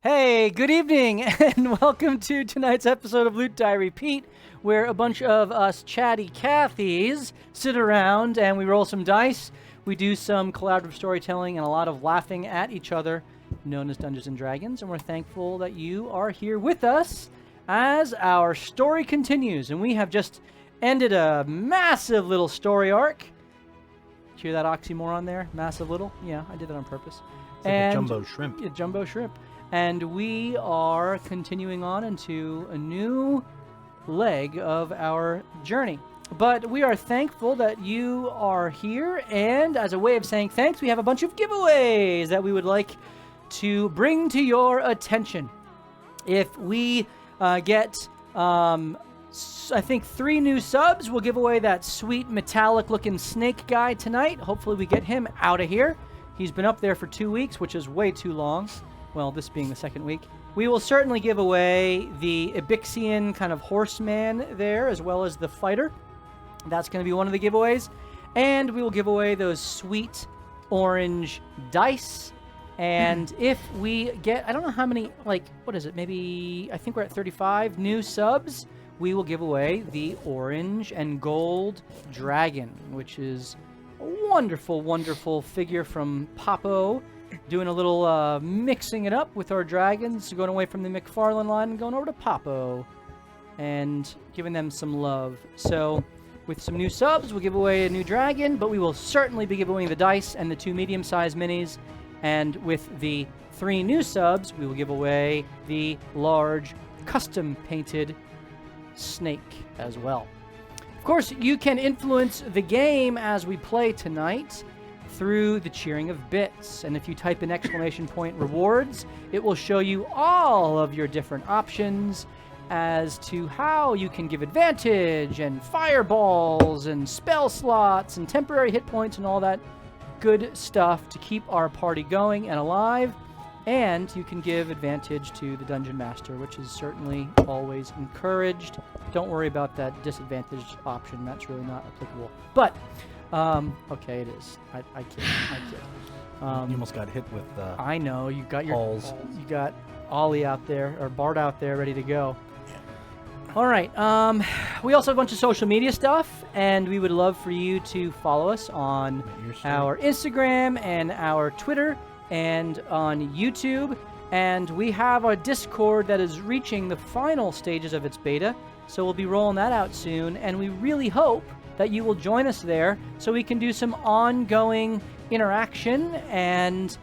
Hey, good evening, and welcome to tonight's episode of Loot Die Repeat, where a bunch of us chatty Cathies sit around and we roll some dice, we do some collaborative storytelling, and a lot of laughing at each other, known as Dungeons & Dragons, and we're thankful that you are here with us as our story continues, and we have just ended a massive little story arc. Hear that oxymoron there? Massive little? Yeah, I did that on purpose. It's like a jumbo shrimp. Yeah, jumbo shrimp. And we are continuing on into a new leg of our journey. But we are thankful that you are here, and as a way of saying thanks, we have a bunch of giveaways that we would like to bring to your attention. If we get, I think 3 new subs, we'll give away that sweet metallic-looking snake guy tonight. Hopefully we get him out of here. He's been up there for 2 weeks, which is way too long. Well, this being the second week. We will certainly give away the Ibixian kind of horseman there, as well as the Fiechter. That's going to be one of the giveaways. And we will give away those sweet orange dice. And if we get, I don't know how many, like, what is it? Maybe, I think we're at 35 new subs. We will give away the orange and gold dragon, which is a wonderful, wonderful figure from Papo. Doing a little mixing it up with our dragons, going away from the McFarlane line and going over to Papo and giving them some love. So with some new subs, we'll give away a new dragon, but we will certainly be giving away the dice and the 2 medium-sized minis. And with the 3 new subs, we will give away the large custom-painted snake as well. Of course, you can influence the game as we play tonight through the cheering of bits, and if you type in !rewards, it will show you all of your different options as to how you can give advantage and fireballs and spell slots and temporary hit points and all that good stuff to keep our party going and alive. And you can give advantage to the Dungeon Master, which is certainly always encouraged. Don't worry about that disadvantaged option. That's really not applicable. But okay, it is. I kid. You almost got hit with I know. You got your balls. You got Ollie out there, or Bart out there, ready to go. All right. We also have a bunch of social media stuff, and we would love for you to follow us on our Instagram and our Twitter and on YouTube. And we have our Discord that is reaching the final stages of its beta, so we'll be rolling that out soon. And we really hope that you will join us there so we can do some ongoing interaction, and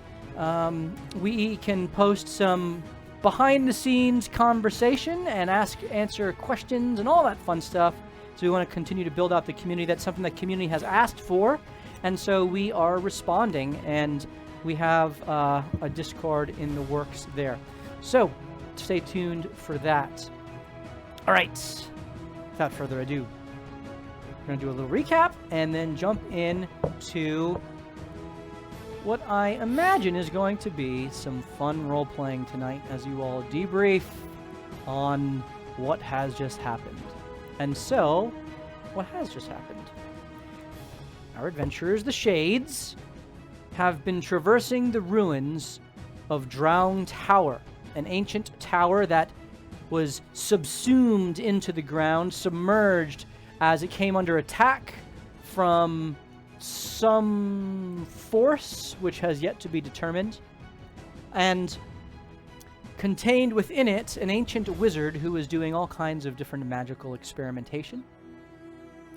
we can post some behind-the-scenes conversation and answer questions and all that fun stuff. So we want to continue to build out the community. That's something that community has asked for, and so we are responding, and we have a Discord in the works there. So stay tuned for that. All right, without further ado, we're going to do a little recap and then jump in to what I imagine is going to be some fun role-playing tonight as you all debrief on what has just happened. And so, what has just happened? Our adventurers, the Shades, have been traversing the ruins of Drowned Tower, an ancient tower that was subsumed into the ground, submerged as it came under attack from some force which has yet to be determined, and contained within it an ancient wizard who was doing all kinds of different magical experimentation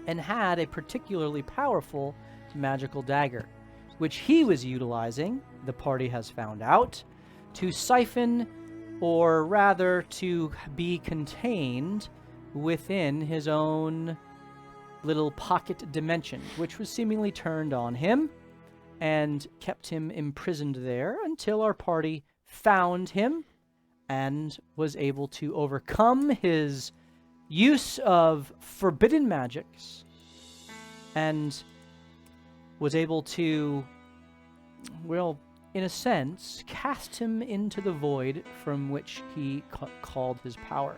and had a particularly powerful magical dagger, which he was utilizing, the party has found out, to siphon, or rather to be contained within his own little pocket dimension, which was seemingly turned on him and kept him imprisoned there until our party found him and was able to overcome his use of forbidden magics and was able to, well, in a sense, cast him into the void from which he called his power.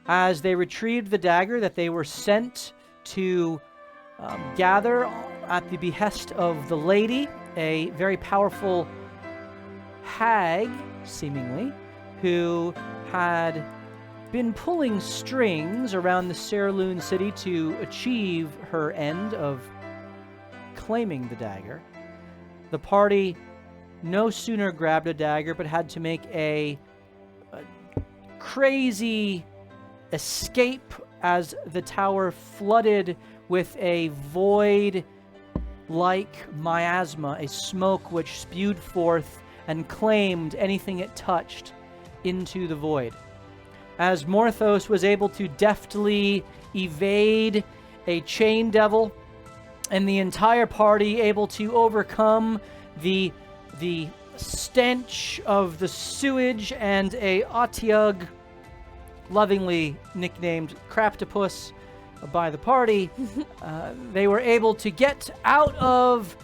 As they retrieved the dagger that they were sent to gather at the behest of the lady, a very powerful hag seemingly, who had been pulling strings around the Cerulean city to achieve her end of claiming the dagger. The party no sooner grabbed a dagger but had to make a crazy escape as the tower flooded with a void-like miasma, a smoke which spewed forth and claimed anything it touched into the void. As Morthos was able to deftly evade a chain devil, and the entire party able to overcome the stench of the sewage and a Otyugh, lovingly nicknamed Craptopus by the party, they were able to get out of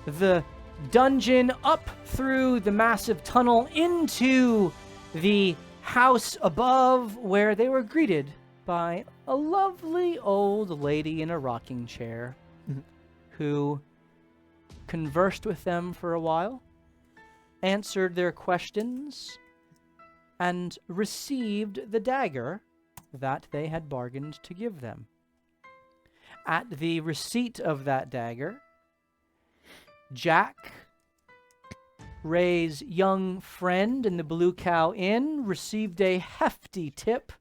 the dungeon, up through the massive tunnel into the house above, where they were greeted by a lovely old lady in a rocking chair who conversed with them for a while, answered their questions, and received the dagger that they had bargained to give them. At the receipt of that dagger, Jack, Ray's young friend in the Blue Cow Inn, received a hefty tip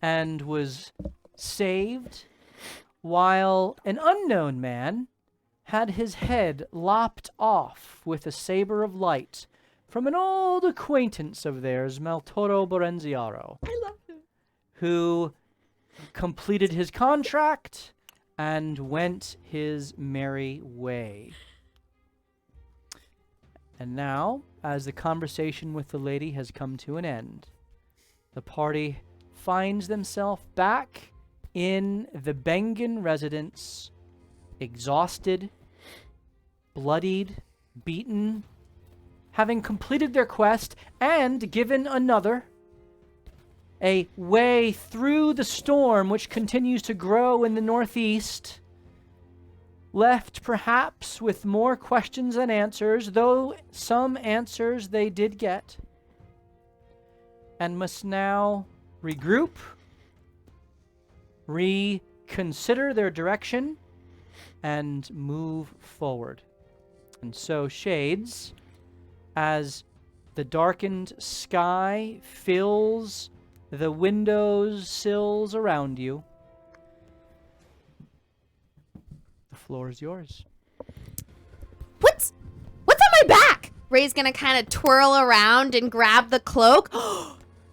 and was saved, while an unknown man had his head lopped off with a saber of light from an old acquaintance of theirs, Maltoro Borenziaro. I love him. Who completed his contract and went his merry way. And now, as the conversation with the lady has come to an end, the party finds themselves back in the Bengen residence, exhausted, bloodied, beaten, having completed their quest and given another a way through the storm which continues to grow in the northeast, left perhaps with more questions than answers, though some answers they did get, and must now regroup, reconsider their direction, and move forward. And so, Shades, as the darkened sky fills the windows sills around you, the floor is yours. What's on my back? Ray's gonna kind of twirl around and grab the cloak.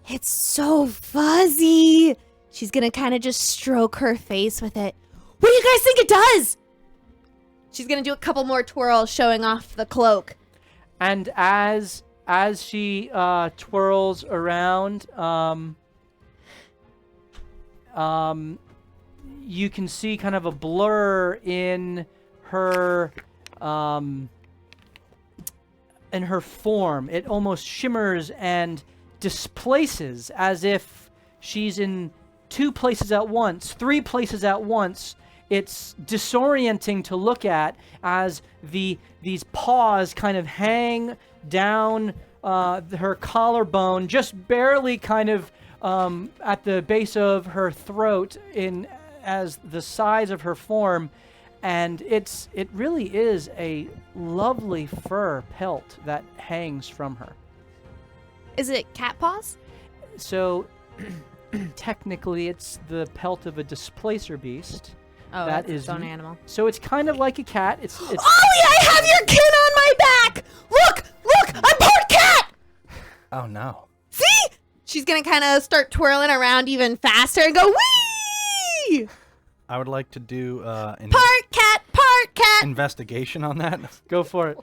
It's so fuzzy. She's gonna kind of just stroke her face with it. What do you guys think it does? She's gonna do a couple more twirls showing off the cloak. And as she twirls around, you can see kind of a blur in her form. It almost shimmers and displaces as if she's in 2 places at once, 3 places at once. It's disorienting to look at as these paws kind of hang down her collarbone, just barely kind of at the base of her throat as the size of her form. And it really is a lovely fur pelt that hangs from her. Is it cat paws? So technically it's the pelt of a displacer beast. Oh, that that's is its own animal. So it's kind of like a cat. It's Ollie, I have your kin on my back! Look! I'm part cat! Oh, no. See? She's gonna kind of start twirling around even faster and go, wee! I would like to do Part cat! investigation on that. Go for it.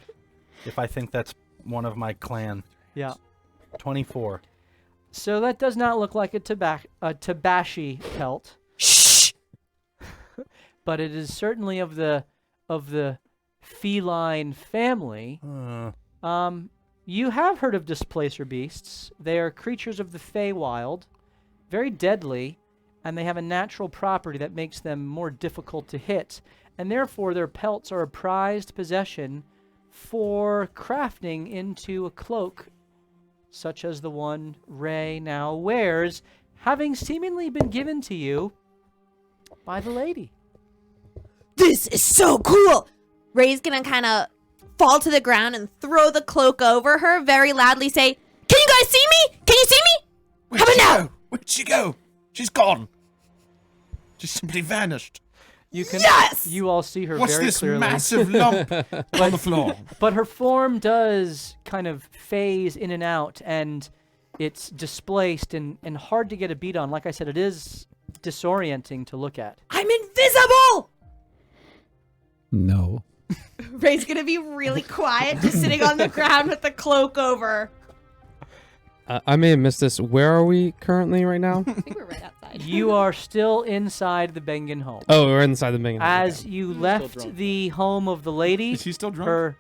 If I think that's one of my clan. Yeah. 24. So that does not look like a tabashi pelt. Shh! But it is certainly of the feline family. You have heard of displacer beasts. They are creatures of the Feywild, very deadly, and they have a natural property that makes them more difficult to hit, and therefore their pelts are a prized possession for crafting into a cloak such as the one Ray now wears, having seemingly been given to you by the lady. This is so cool! Ray's gonna kind of fall to the ground and throw the cloak over her, very loudly say, "Can you guys see me? Can you see me? How about now?" Where'd she go? She's gone. She simply vanished. You can, Yes! You all see her What's very this clearly. massive lump on the floor? But her form does kind of phase in and out, and it's displaced and hard to get a beat on. Like I said, it is disorienting to look at. I'm invisible! No. Ray's gonna be really quiet, just sitting on the ground with the cloak over. I may have missed this. Where are we currently right now? I think we're right outside. You are still inside the Bengen home. Oh, we're inside the main. As you left the home of the lady, Is he still drunk? her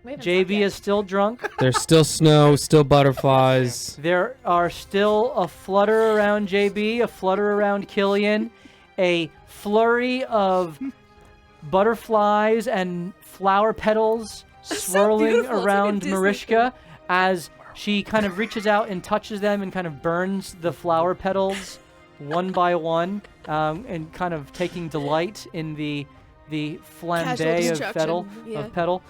We haven't JB talked yet. is still drunk. There's still snow, still butterflies. There are still a flutter around JB, a flutter around Killian, a flurry of butterflies and flower petals That's so swirling beautiful. It's like a around Disney Marishka as she kind of reaches out and touches them and kind of burns the flower petals one by one, and kind of taking delight in the flambe of petal. Of petal.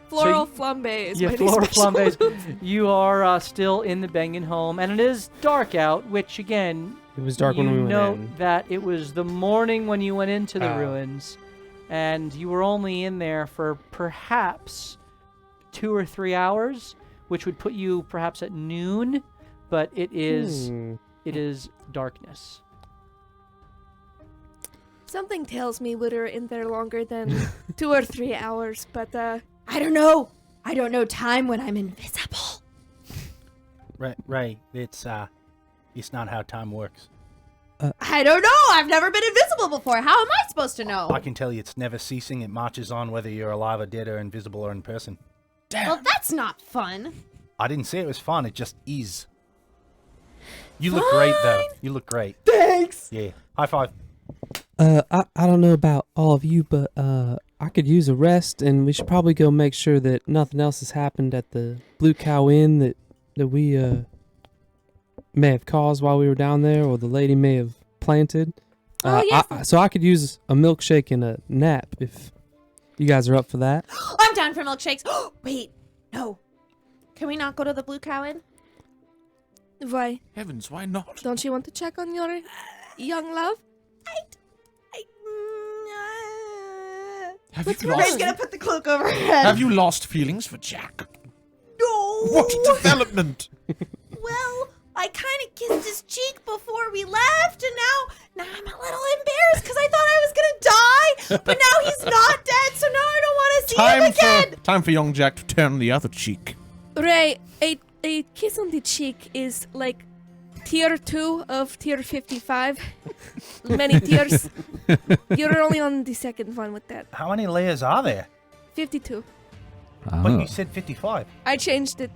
Floral So flambe is Yeah, my floral new special flambes. move. You are still in the Bengen home, and it is dark out, which again, It was dark you when we went note in. that it was the morning when you went into the Ah. ruins, and you were only in there for perhaps 2 or 3 hours, which would put you perhaps at noon, but it is darkness. Something tells me we were in there longer than 2 or 3 hours, but I don't know. I don't know time when I'm invisible. Ray, it's not how time works. I don't know. I've never been invisible before. How am I supposed to know? I can tell you it's never ceasing. It marches on whether you're alive or dead or invisible or in person. Well, that's not fun. I didn't say it was fun. It just is. You look great, though. You look great. Thanks. Yeah. High five. I don't know about all of you, but I could use a rest, and we should probably go make sure that nothing else has happened at the Blue Cow Inn that we may have caused while we were down there, or the lady may have planted. Oh, yes. So I could use a milkshake and a nap if you guys are up for that. I'm down for milkshakes. Wait, no. Can we not go to the Blue Cow Inn? Why? Heavens, why not? Don't you want to check on your young love? Have What's you wrong? Ray's lost? gonna put the cloak over her head. Have you lost feelings for Jack? No. What development? Well, I kind of kissed his cheek before we left, and now I'm a little embarrassed because I thought I was gonna die, but now he's not dead, so now I don't want to see him again. Time for young Jack to turn the other cheek. Ray, a kiss on the cheek is like tier 2 of tier 55. Many tiers. You're only on the second one with that. How many layers are there? 52. But you said 55. I changed it.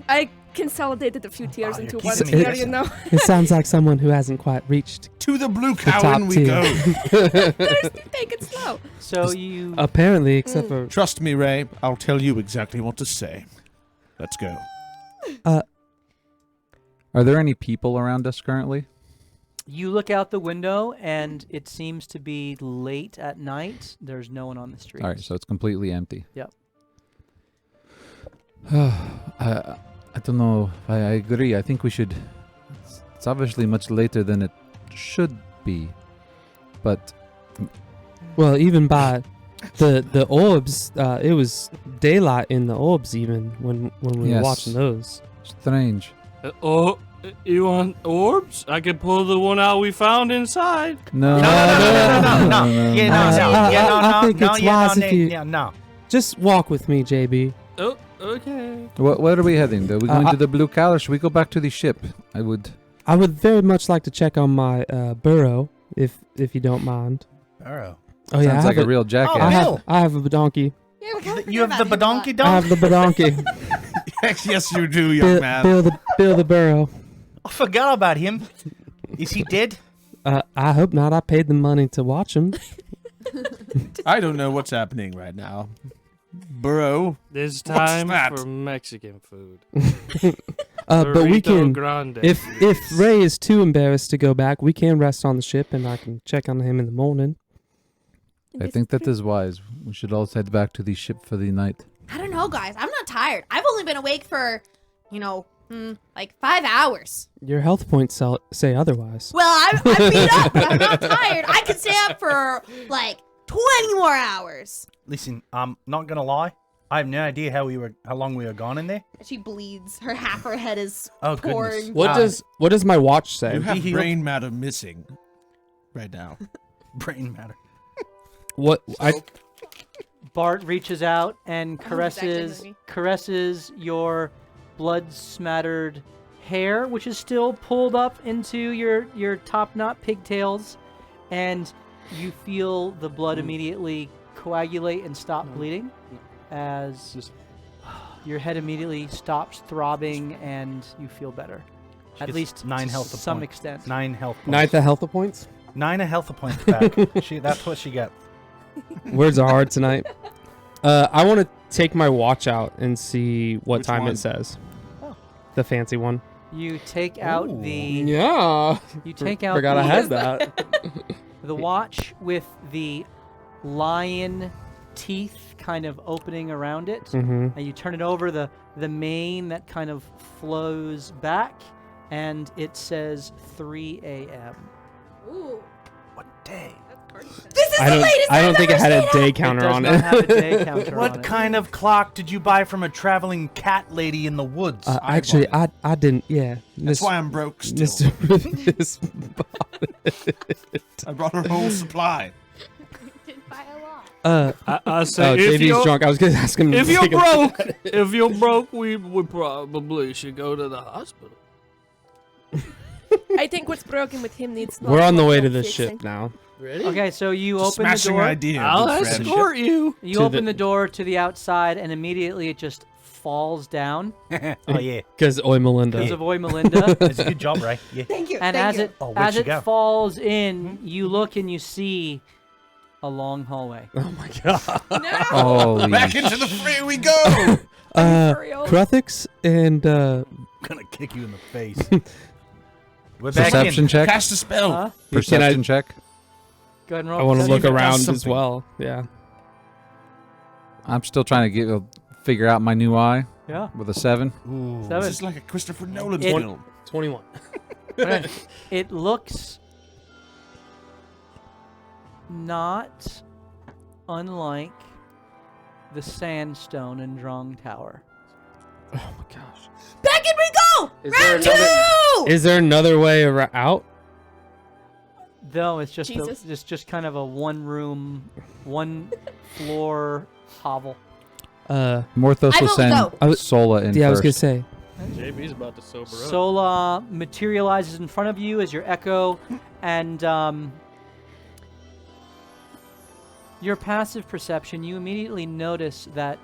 I consolidated a few tiers Oh, into you're one keeping me tier, you know. It sounds like someone who hasn't quite reached. To the Blue top Cow Inn we tier. go. Take it slow. So you Apparently, except for Trust me, Ray. I'll tell you exactly what to say. Let's go. Are there any people around us currently? You look out the window, and it seems to be late at night. There's no one on the street. All right, so it's completely empty. Yep. I don't know. I agree. I think we should. It's obviously much later than it should be, but well, even by the orbs, it was daylight in the orbs even when we were Yes. watching those. strange. You want orbs? I could pull the one out we found inside. No, No. Yeah, I think it's wise if you- no. Just walk with me, JB. Oh, okay. Where are we heading? Are we going I- to the Blue Cow, or should we go back to the ship? I would. I would very much like to check on my burrow, if you don't mind. Arrow. Oh yeah, Sounds I like have a real Oh, jackass. Bill. I have a donkey. Yeah, we kinda You have forgot the about him a lot. badonky I have dog? the badonkey. Yes, you do, young man. Bill the burrow. I forgot about him. Is he dead? I hope not. I paid the money to watch him. I don't know what's happening right now. Bro. It's What's time that? for Mexican food. But we Burrito can. Grande. If Ray is too embarrassed to go back, we can rest on the ship, and I can check on him in the morning. I think that is wise. We should all head back to the ship for the night. I don't know, guys. I'm not tired. I've only been awake for, like 5 hours. Your health points say otherwise. Well, I'm beat up, but I'm not tired. I could stay up for like 20 more hours. Listen, I'm not gonna lie. I have no idea how long we were gone in there. She bleeds. Half her head is Oh, pouring. goodness. What does my watch say? You have healed. brain matter missing right now. Brain matter. What Bart reaches out and Oh, it's actually caresses your blood-smattered hair, which is still pulled up into your top-knot pigtails, and you feel the blood immediately coagulate and stop bleeding as your head immediately stops throbbing and you feel better. At gets least 9 to health some points. extent. 9 health points. Ninth health points? 9 health points back. That's what she got. Words are hard tonight. I want to take my watch out and see what Which time one? it says. Oh. The fancy one. You take out Ooh. the Yeah. you take out Forgot I the- had that. The watch with the lion teeth kind of opening around it, Mm-hmm. and you turn it over, the mane that kind of flows back, and it says 3 a.m. Ooh, What day? that's hard. This is the latest I don't I've think it ever had a stayed day up. counter it does on not it. have a day counter on What it. kind of clock did you buy from a traveling cat lady in the woods? Actually, I didn't. Yeah. That's why I'm broke still. Mr. Rufus I brought her whole supply. Didn't buy a lot. I say, if JV's you're, drunk. I was gonna ask him. if to you're take a- broke, we probably should go to the hospital. I think what's broken with him needs. We're on the way to long-term the fixing. ship now. Okay, so you It's a open the smashing door. idea. I'll good friend. escort you. You To open the- the door to the outside, and immediately it just falls down Oh yeah, Because Oi Melinda. because of Oi Melinda. it's a good job, Ray. Yeah. Thank you. And thank as you. it Oh, where'd as she it go? falls in, you look and you see a long hallway. Oh my god. No. Holy Back into the fray we go. For real? Kruthix and I'm gonna kick you in the face. We're back perception in. check. Cast a spell. Huh? Perception check. Go ahead and roll. I want to perception. look it does around as something. well. Yeah. I'm still trying to figure out my new eye Yeah. with a 7. Ooh. Seven. This is like a Christopher Nolan It- film. 21. Okay. It looks not unlike the sandstone in Drong Tower. Oh my gosh. Back in we go. Is there Round another- 2. Is there another way out? No, it's just Jesus. it's just kind of a one-room, one-floor hovel. Morthos I will vote send go. I was- Sola in Yeah, I was first. gonna say. JB's about to sober up. Sola materializes in front of you as your echo, and your passive perception, you immediately notice that,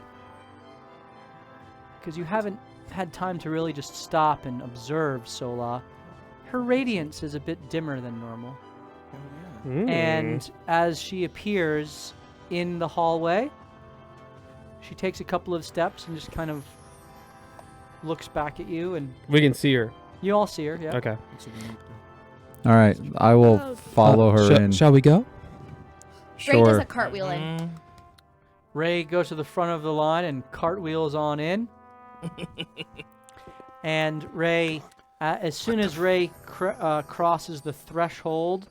because you haven't had time to really just stop and observe Sola, her radiance is a bit dimmer than normal. And as she appears in the hallway, she takes a couple of steps and just kind of looks back at you, and we can see her. you all see her, yeah. Okay. All right, I will Oh. follow her in. Shall we go? Ray does Sure. a cartwheel in. Ray goes to the front of the line and cartwheels on in. And Ray, as soon as Ray crosses the threshold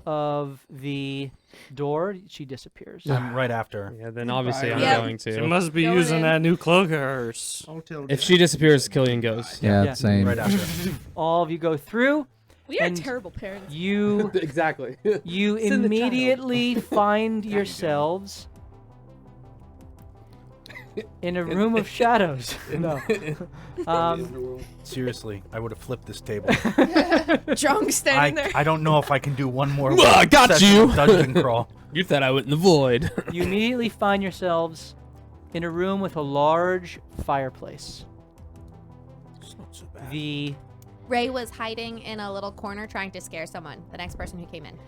of the door, she disappears. I'm right after her. Yeah, then obviously I'm Yeah. going She to. must be Going using in. that new cloak of hers. If she disappears, Killian goes. Yeah, Yeah. same. Right after her. All of you go through. We are And terrible parents. You Exactly. you Send the child. immediately find yourselves in a room of shadows. No. Seriously, I would have flipped this table. Drunk standing there. I don't know if I can do one more. Well, I got session you. of Dungeon crawl. You thought I went in the void. You immediately find yourselves in a room with a large fireplace. It's not so bad. The Ray was hiding in a little corner trying to scare someone, the next person who came in.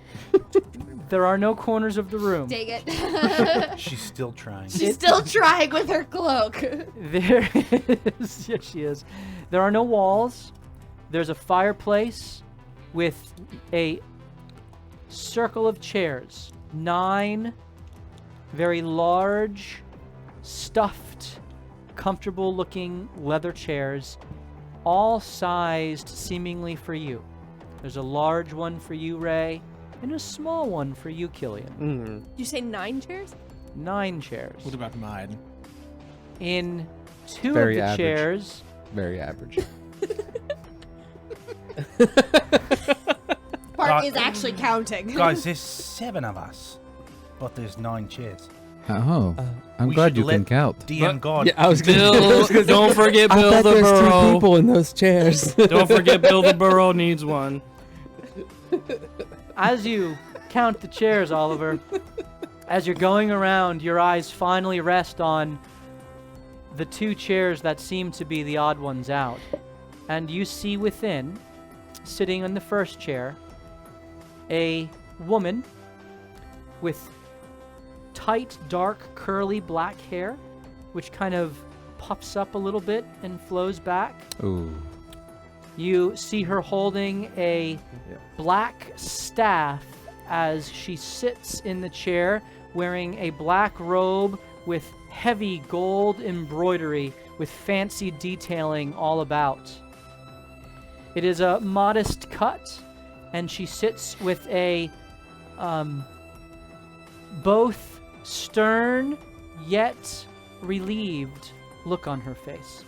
There are no corners of the room. Dang it. She's still trying. She's still trying with her cloak. There is. Yes, she is. There are no walls. There's a fireplace with a circle of chairs. 9 very large, stuffed, comfortable-looking leather chairs, all sized seemingly for you. There's a large one for you, Ray, and a small one for you, Killian. Did you say 9 chairs? 9 chairs. What about mine? In 2 Very of the average. chairs, Very average. Bart is actually counting. Guys, there's 7 of us, but there's 9 chairs. Oh, I'm We glad should you can let count. DM God. Yeah, I was gonna. Bill, don't forget I Bill bet the there's 2 Burrow. people in those chairs. Don't forget Bill the Burrow needs one. as you count the chairs, Oliver, as you're going around, your eyes finally rest on the 2 chairs that seem to be the odd ones out. And you see within, sitting on the first chair, a woman with tight, dark, curly black hair, which kind of puffs up a little bit and flows back. Ooh. You see her holding a black staff as she sits in the chair, wearing a black robe with heavy gold embroidery with fancy detailing all about. It is a modest cut, and she sits with a both stern yet relieved look on her face.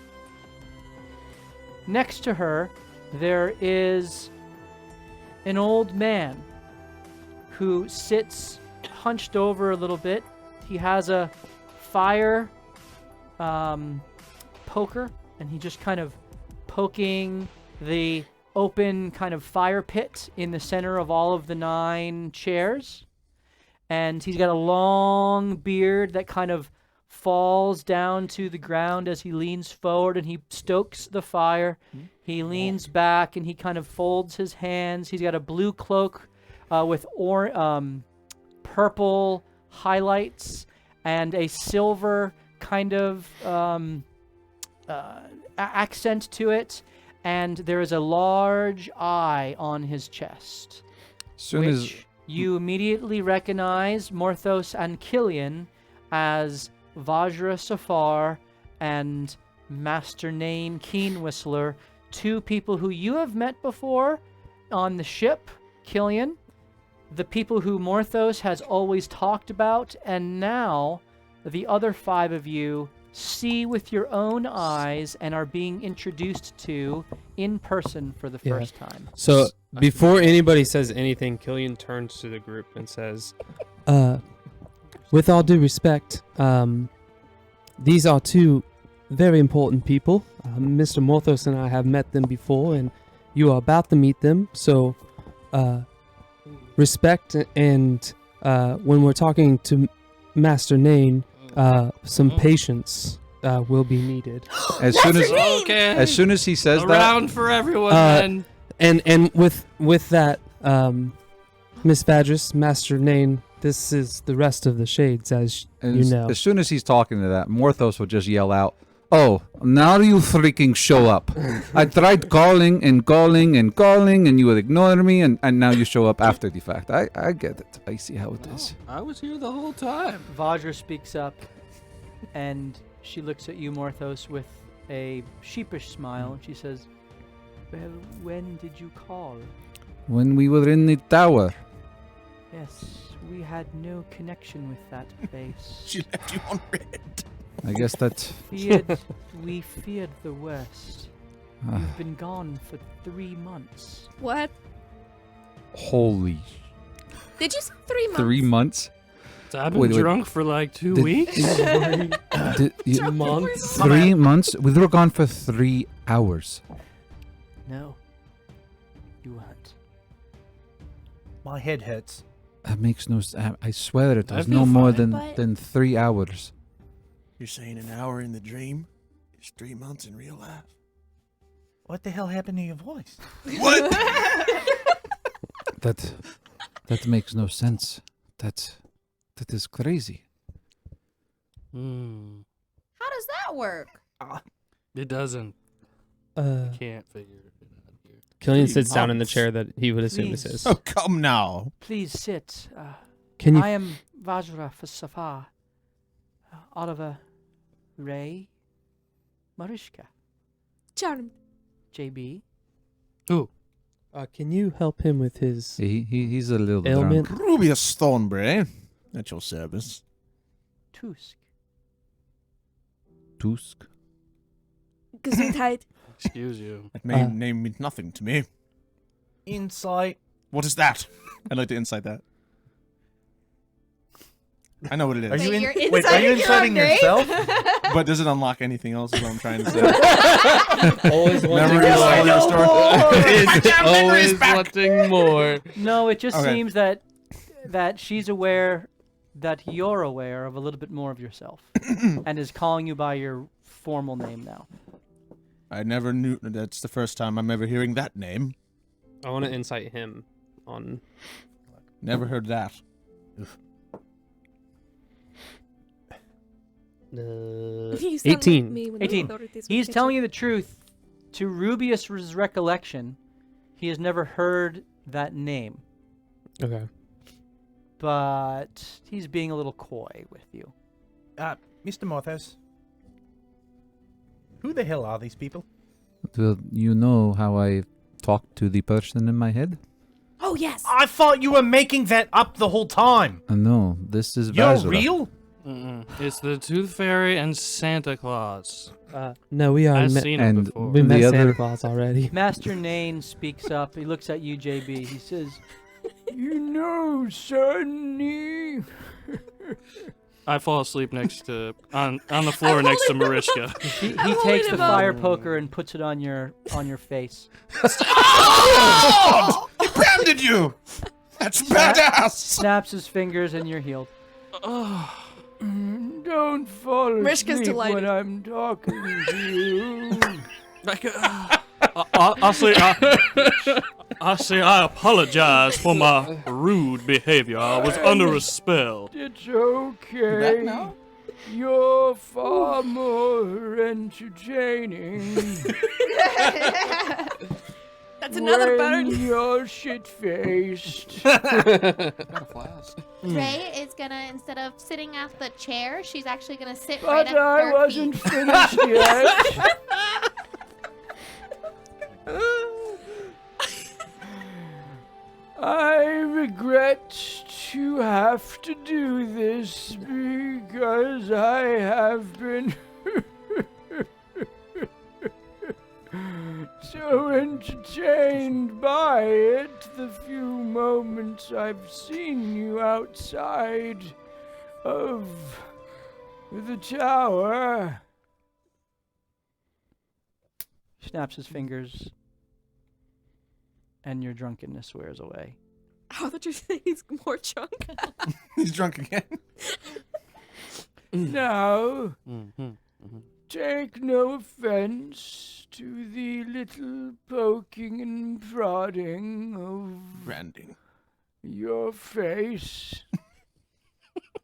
Next to her, there is an old man who sits hunched over a little bit. He has a fire poker, and he just kind of poking the open kind of fire pit in the center of all of the 9 chairs. And he's got a long beard that kind of falls down to the ground as he leans forward and he stokes the fire. He leans back and he kind of folds his hands. He's got a blue cloak with purple highlights and a silver kind of accent to it. And there is a large eye on his chest, which you immediately recognize Morthos and Killian as Vajra Safar and Master Nane Keen Whistler, 2 people who you have met before on the ship, Killian, the people who Morthos has always talked about, and now the other 5 of you see with your own eyes and are being introduced to in person for the first time. So before anybody says anything, Killian turns to the group and says, with all due respect, these are 2 very important people. Mr. Morthos and I have met them before, and you are about to meet them. So respect, and when we're talking to Master Nane, some patience will be needed. As soon as he says Around for everyone, then. And with that, Miss Vadris, Master Nane, this is the rest of the shades, as you know. As soon as he's talking to that, Morthos will just yell out, "Oh, now you freaking show up. I tried calling and calling and calling, and you would ignore me, and now you show up after the fact. I get it. I see how it is." I was here the whole time. Vajra speaks up, and she looks at you, Morthos, with a sheepish smile, and she says, "Well, when did you call?" When we were in the tower. "Yes, we had no connection with that place. She left you on red. I guess that... We feared the worst. You've been gone for 3 months. What? Holy... Did you say 3 months? 3 months? So I've been Wait. drunk for like 2 weeks. Months? 3 months? We were gone for 3 hours. No, you weren't. My head hurts. That makes no sense. I swear it I was feel no more fine. than 3 hours. You're saying an hour in the dream is 3 months in real life? What the hell happened to your voice? What? That makes no sense. That is crazy. Hmm. How does that work? It doesn't. Uh, Can't figure it out here. Killian sits down in the chair that he would assume this Please. is. Oh, come now. Please sit. Can you? I am Vajra for Safa. Oliver Ray Marishka. Charmed. JB. Who? Can you help him with his He's a little ailment? drunk. Rubius Thornbury, at your service. Tusk. Tusk. Gesundheit. Excuse you. That name means nothing to me. Insight. What is that? I'd like to insight that. I know what it is. Are you Wait, in? you're Wait, are you inciting inciting your yourself? But does it unlock anything else is what I'm trying to say. Always wanting Memory is more. all restored. Always wanting more. No, it just Okay. seems that she's aware that you're aware of a little bit more of yourself and is calling you by your formal name now. I never knew. That's the first time I'm ever hearing that name. I want to insight him on. Never heard that. You sound like 18. me when 18. authorities He's would catch telling you the truth. To Rubius's recollection, he has never heard that name, Okay. but he's being a little coy with you. Mr. Morthos. Who the hell are these people? Well, you know how I talk to the person in my head? Oh, yes. I thought you were making that up the whole time. No, this is You're Vajra. real? It's the Tooth Fairy and Santa Claus. No, we are. I've seen him and before. We the met Santa other- Claus already. Master Nain speaks up. He looks at you, JB. He says, "You know, Sonny." I fall asleep next to on the floor next to Mariska. He holding takes the him up. fire poker and puts it on your face. Oh! He branded you! That's badass! Snaps his fingers and you're healed. Don't fall Mariska's asleep delighted. when I'm talking to you. I say I apologize for my rude behavior. I was under a spell. It's okay. That now? You're far more entertaining. That's another when burn. you're shit-faced. Got a flask. Ray is gonna, instead of sitting at the chair, she's actually gonna sit But right at I her wasn't feet. finished yet. I regret to have to do this because I have been so entertained by it the few moments I've seen you outside of the tower. Snaps his fingers, and your drunkenness wears away. Oh, I thought you were saying he's more drunk. He's drunk again. Now, Mm-hmm. take no offense to the little poking and prodding of Branding. your face.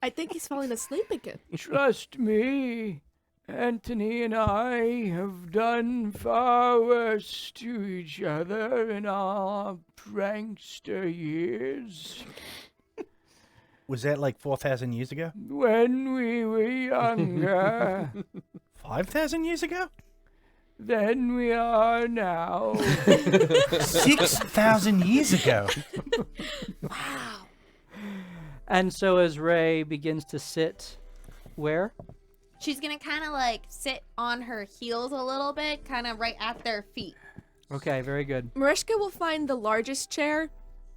I think he's falling asleep again. Trust me, Anthony and I have done far worse to each other in our prankster years. Was that like 4,000 years ago? When we were younger 5,000 years ago? than we are now. 6,000 years ago. Wow. And so as Ray begins to sit, where? She's gonna kind of like sit on her heels a little bit, kind of right at their feet. Okay, very good. Mariska will find the largest chair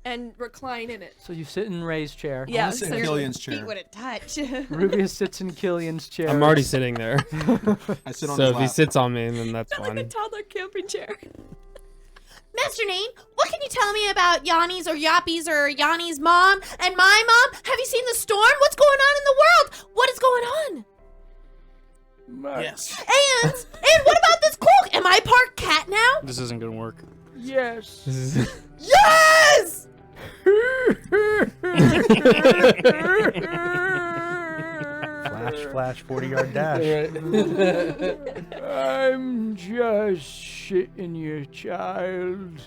and recline in it. So you sit in Ray's chair. Yeah, sit in so- Killian's Feet chair. wouldn't touch. Rubius sits in Killian's chair. I'm already sitting there. I sit on So his if he lap. sits on me, then that's like a fine. toddler camping chair. Master Nain, what can you tell me about Yanni's or Yappi's or Yanni's mom and my mom? Have you seen the storm? What's going on in the world? What is going on? My- Yes. And what about this cloak? Am Am I part cat now? This isn't gonna work. Yes. Yes! Flash, 40-yard dash. I'm just shitting your child.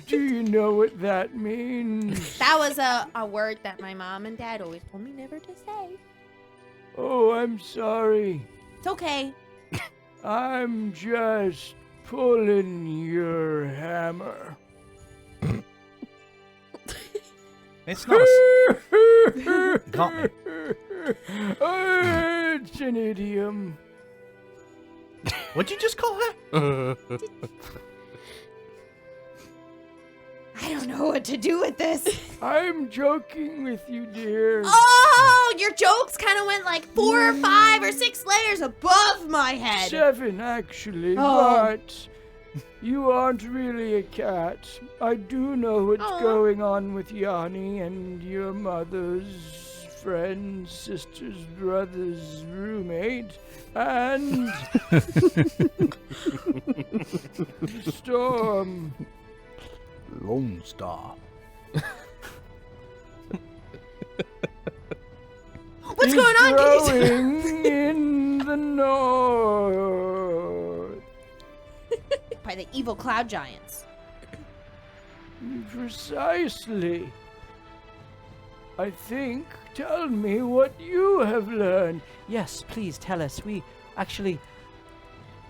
Do you know what that means? That was a word that my mom and dad always told me never to say. Oh, I'm sorry. It's okay. I'm just pulling your hammer. It's not a... Got me. It's an idiom. What'd you just call her? I don't know what to do with this. I'm joking with you, dear. Oh, your jokes kind of went like 4 or 5 or 6 layers above my head. 7, actually, Oh. but you aren't really a cat. I do know what's Aw. going on with Yanni and your mother's friend, sister's brother's roommate, and Storm. Lone Star. What's going on? Can you Growing in the north. By the evil cloud giants. Precisely. I think. Tell me what you have learned. Yes, please tell us. We actually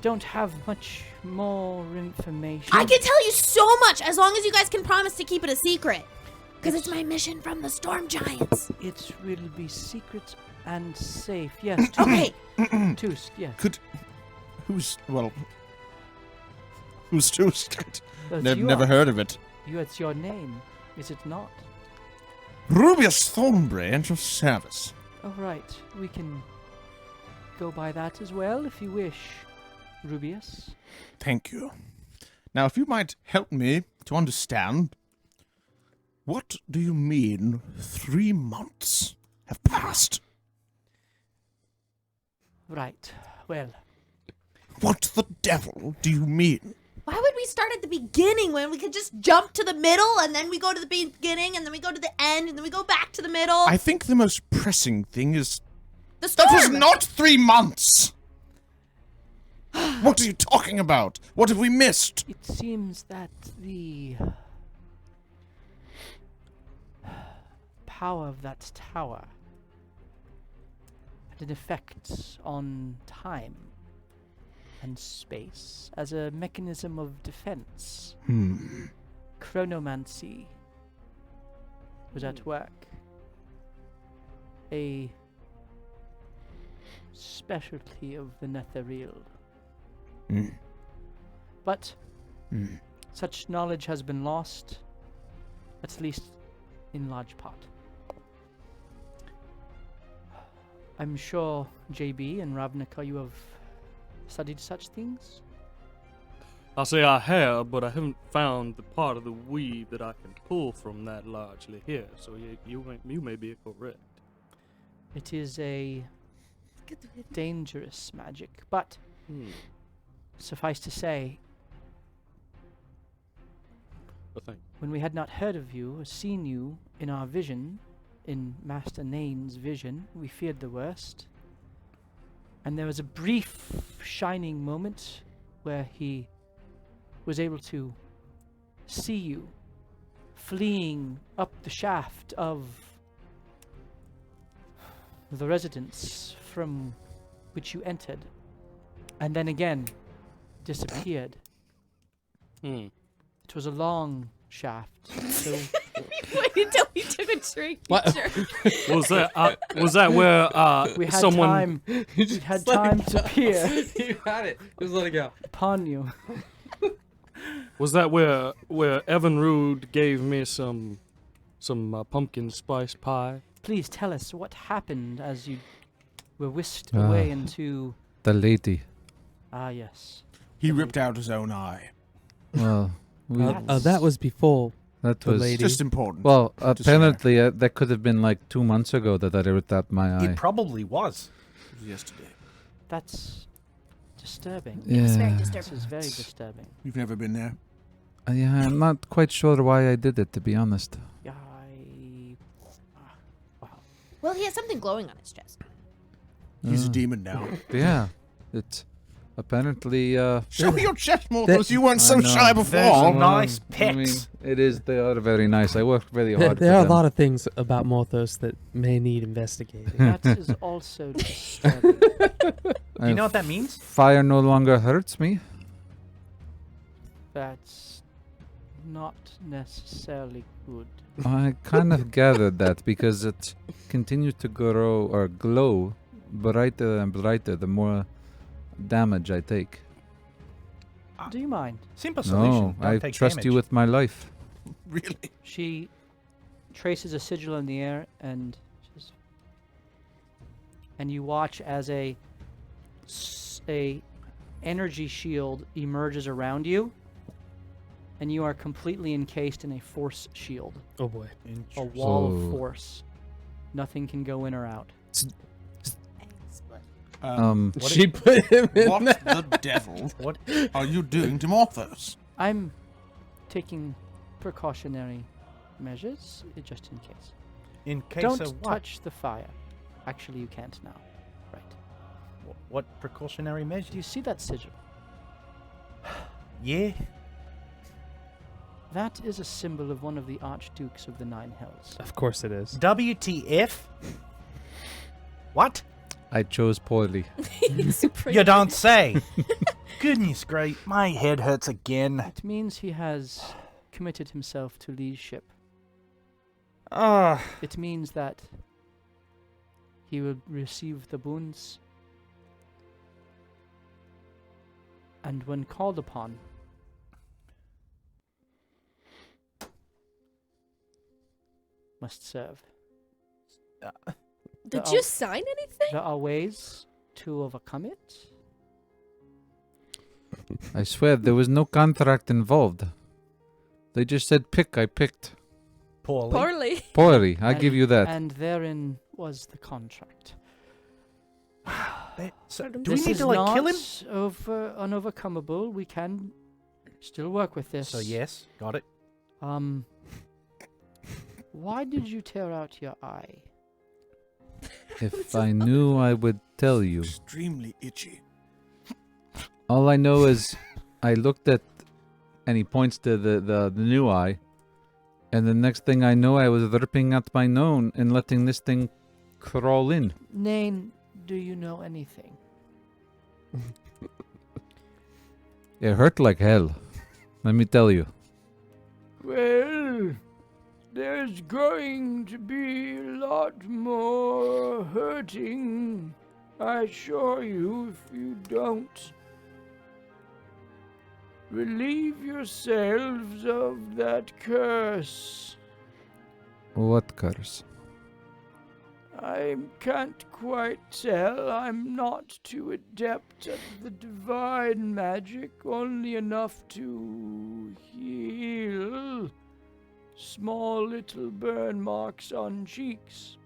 don't have much more information. I can tell you so much as long as you guys can promise to keep it a secret. Because it's my mission from the storm giants. It will be secret and safe. Yes. Okay. Toost, yes. Who's Toast? That's you Never are. heard of it. It's your name, is it not? Rubius Thornbury, at your service. Oh, right. We can go by that as well, if you wish, Rubius. Thank you. Now, if you might help me to understand, what do you mean 3 months have passed? Right. Well, What the devil do you mean? Why would we start at the beginning when we could just jump to the middle and then we go to the beginning and then we go to the end and then we go back to the middle? I think the most pressing thing is The storm! that was not 3 months! What are you talking about? What have we missed? it seems that the power of that tower had an effect on time and space as a mechanism of defense. Chronomancy was at work. A specialty of the Netheril. But such knowledge has been lost, at least in large part. I'm sure JB and Ravnica, you have studied such things? I'll say I have, but I haven't found the part of the weave that I can pull from that largely here. So you may be correct. It is a dangerous magic, but suffice to say, when we had not heard of you or seen you in our vision, in Master Nain's vision, we feared the worst. And there was a brief shining moment where he was able to see you fleeing up the shaft of the residence from which you entered, and then again disappeared. It was a long shaft. So Wait until we took a drink. What? Was that where we had someone? time. We had time to peer You had it. Just let it go. upon you. Was that where Evinrude gave me some pumpkin spice pie? Please tell us what happened as you were whisked away into. The lady. Ah, yes. He ripped out his own eye. Well, That was before that the was lady. Just important. well. to say. Apparently, that could have been like 2 months ago that I ripped out my eye. It probably was. Yesterday. That's disturbing. It's very Yeah. This disturbing. is very disturbing. You've never been there. Yeah, I'm not quite sure why I did it, to be honest. Wow. Well, he has something glowing on his chest. He's a Uh, demon now. Yeah, it's apparently. Show me your chest, That- Morthos. You weren't so I know. shy There's before. a nice I mean, pecs. it is. They are very nice. I worked really hard. There for are a them. lot of things about Morthos that may need investigating. That is also disturbing. Do you know what that means? Fire no longer hurts me. That's not necessarily good. I kind of gathered that because it continues to grow or glow brighter and brighter the more damage I take. Do you mind? Simple solution. No, I Don't take trust damage. you with my life. Really? She traces a sigil in the air and you watch as a energy shield emerges around you, and you are completely encased in a force shield, Oh boy. a wall So- of force. Nothing can go in or out. What She put him in What that. the devil What? are you doing to Morthos? I'm taking precautionary measures, just in case. In case Don't of what? touch the fire. Actually, you can't now. Right. What precautionary Do measure? you see that sigil? Yeah. That is a symbol of one of the Archdukes of the Nine Hells. Of course it is. WTF? What? I chose poorly. You don't say. Goodness great, my head hurts again. It means he has committed himself to leadership. Ah, It means that he will receive the boons, and when called upon, must serve. Did I'll- you sign anything? There are ways to overcome it. I swear there was no contract involved. They just said pick. I picked. poorly. Poorly. Poorly. I give you that. And therein was the contract. So, Do do we This need is to like kill him? not unovercomable. We can still work with this. So yes, got it. Why did you tear out your eye? If I knew, I would tell you. Extremely itchy. All I know is I looked at, and he points to the new eye, and the next thing I know, I was ripping out my nose and letting this thing crawl in. Nain, do you know anything? It hurt like hell. Let me tell you. Well, there's going to be a lot more hurting, I assure you, if you don't relieve yourselves of that curse. What curse? I can't quite tell. I'm not too adept at the divine magic, only enough to heal small little burn marks on cheeks.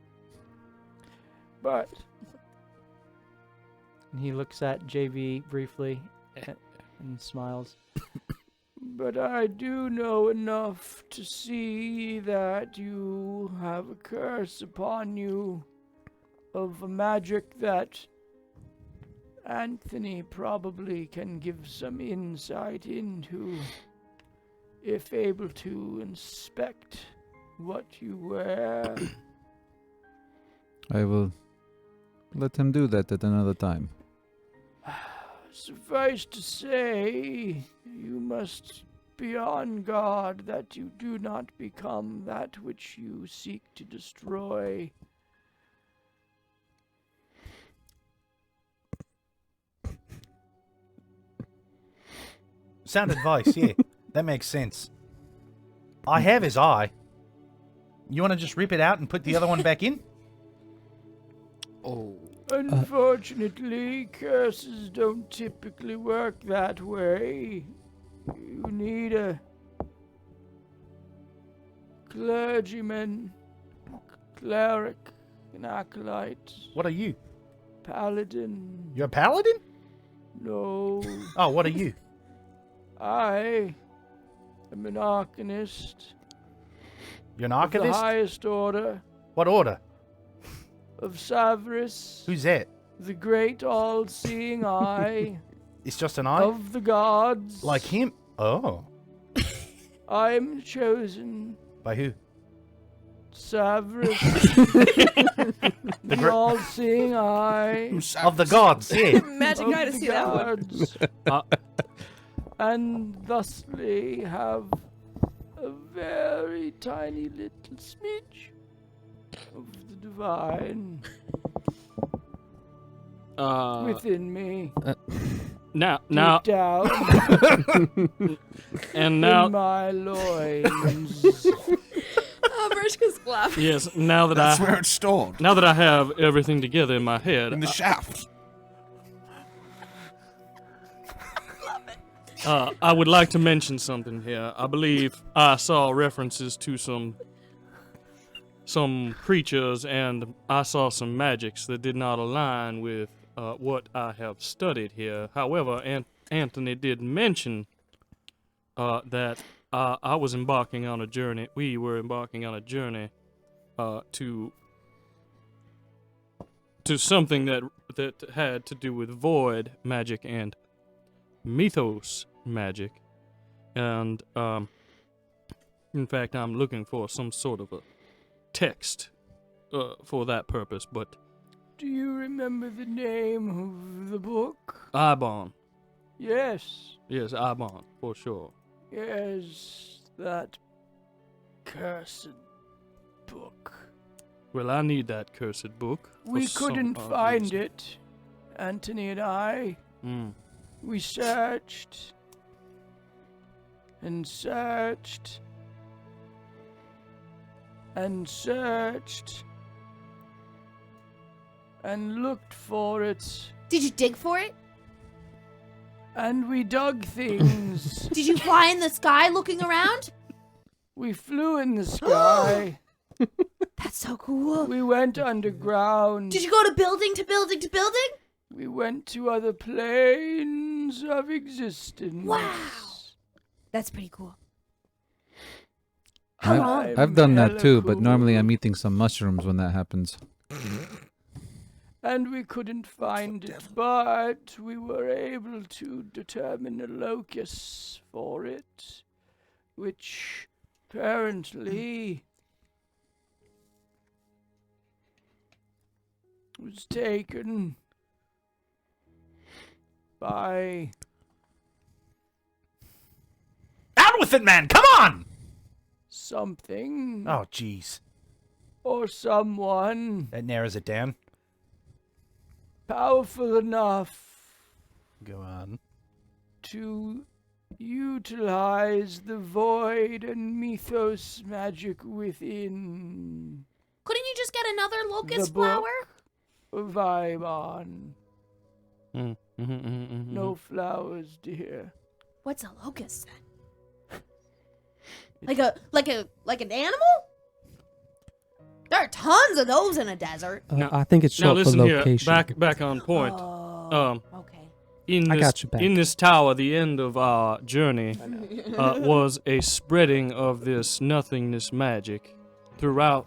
But he looks at JV briefly and smiles. But I do know enough to see that you have a curse upon you of a magic that Anthony probably can give some insight into, if able to inspect what you wear. I will let him do that at another time. Suffice to say, you must be on guard that you do not become that which you seek to destroy. Sound advice, yeah. That makes sense. I have his eye. You want to just rip it out and put the other one back in? Unfortunately, curses don't typically work that way. You need a clergyman, cleric, an acolyte, What are you? paladin. You're a paladin? No, Oh, what are you? I am an arcanist You're an of the archivist? highest order What order? of Savris, Who's that? the great all-seeing eye It's just an eye? of the gods. Like him? Oh. I'm chosen, By who? Savris, the all-seeing eye Of the gods, yeah. Magic of eye to the see that one. gods, and thusly have a very tiny little smidge of the divine within me. Now, Deep down and now, in my loins. Oh, Vrishka's laughing. yes. Now that That's I where it's stored. now that I have everything together in my head, In the shaft. I would like to mention something here. I believe I saw references to some creatures, and I saw some magics that did not align with what I have studied here. However, Anthony did mention that I was embarking on a journey. We were embarking on a journey to something that had to do with void magic and mythos magic, and in fact, I'm looking for some sort of a text for that purpose. But Do you remember the name of the book? Ibon, Yes, yes, Ibon for sure. yes, that cursed book. Well, I need that cursed book. for We some couldn't odd find reason. it, Anthony and I. Mm. We searched and searched and searched and looked for it, Did you dig for it? and we dug things. Did you fly in the sky looking around? We flew in the sky. That's so cool. We went underground. Did you go to building to building to building? We went to other planes of existence. Wow. That's pretty cool. How long? I've done that too, but Hella normally cool. I'm eating some mushrooms when that happens. And we couldn't find it, but we were able to determine a locus for it, which apparently was taken by Out with it, man! Come on! something Oh, jeez. or someone That narrows it down. powerful enough Go on. to utilize the void and mythos magic within Couldn't you just get another locust book. flower? of Ibon. Mm. Mm-hmm. No flowers, dear. What's a locust then? Like an animal? There are tons of those in a desert. Now- I think it's Now short for listen here, location. back on point. Oh, okay. In I this, got you back. in this tower, the end of our journey was a spreading of this nothingness magic throughout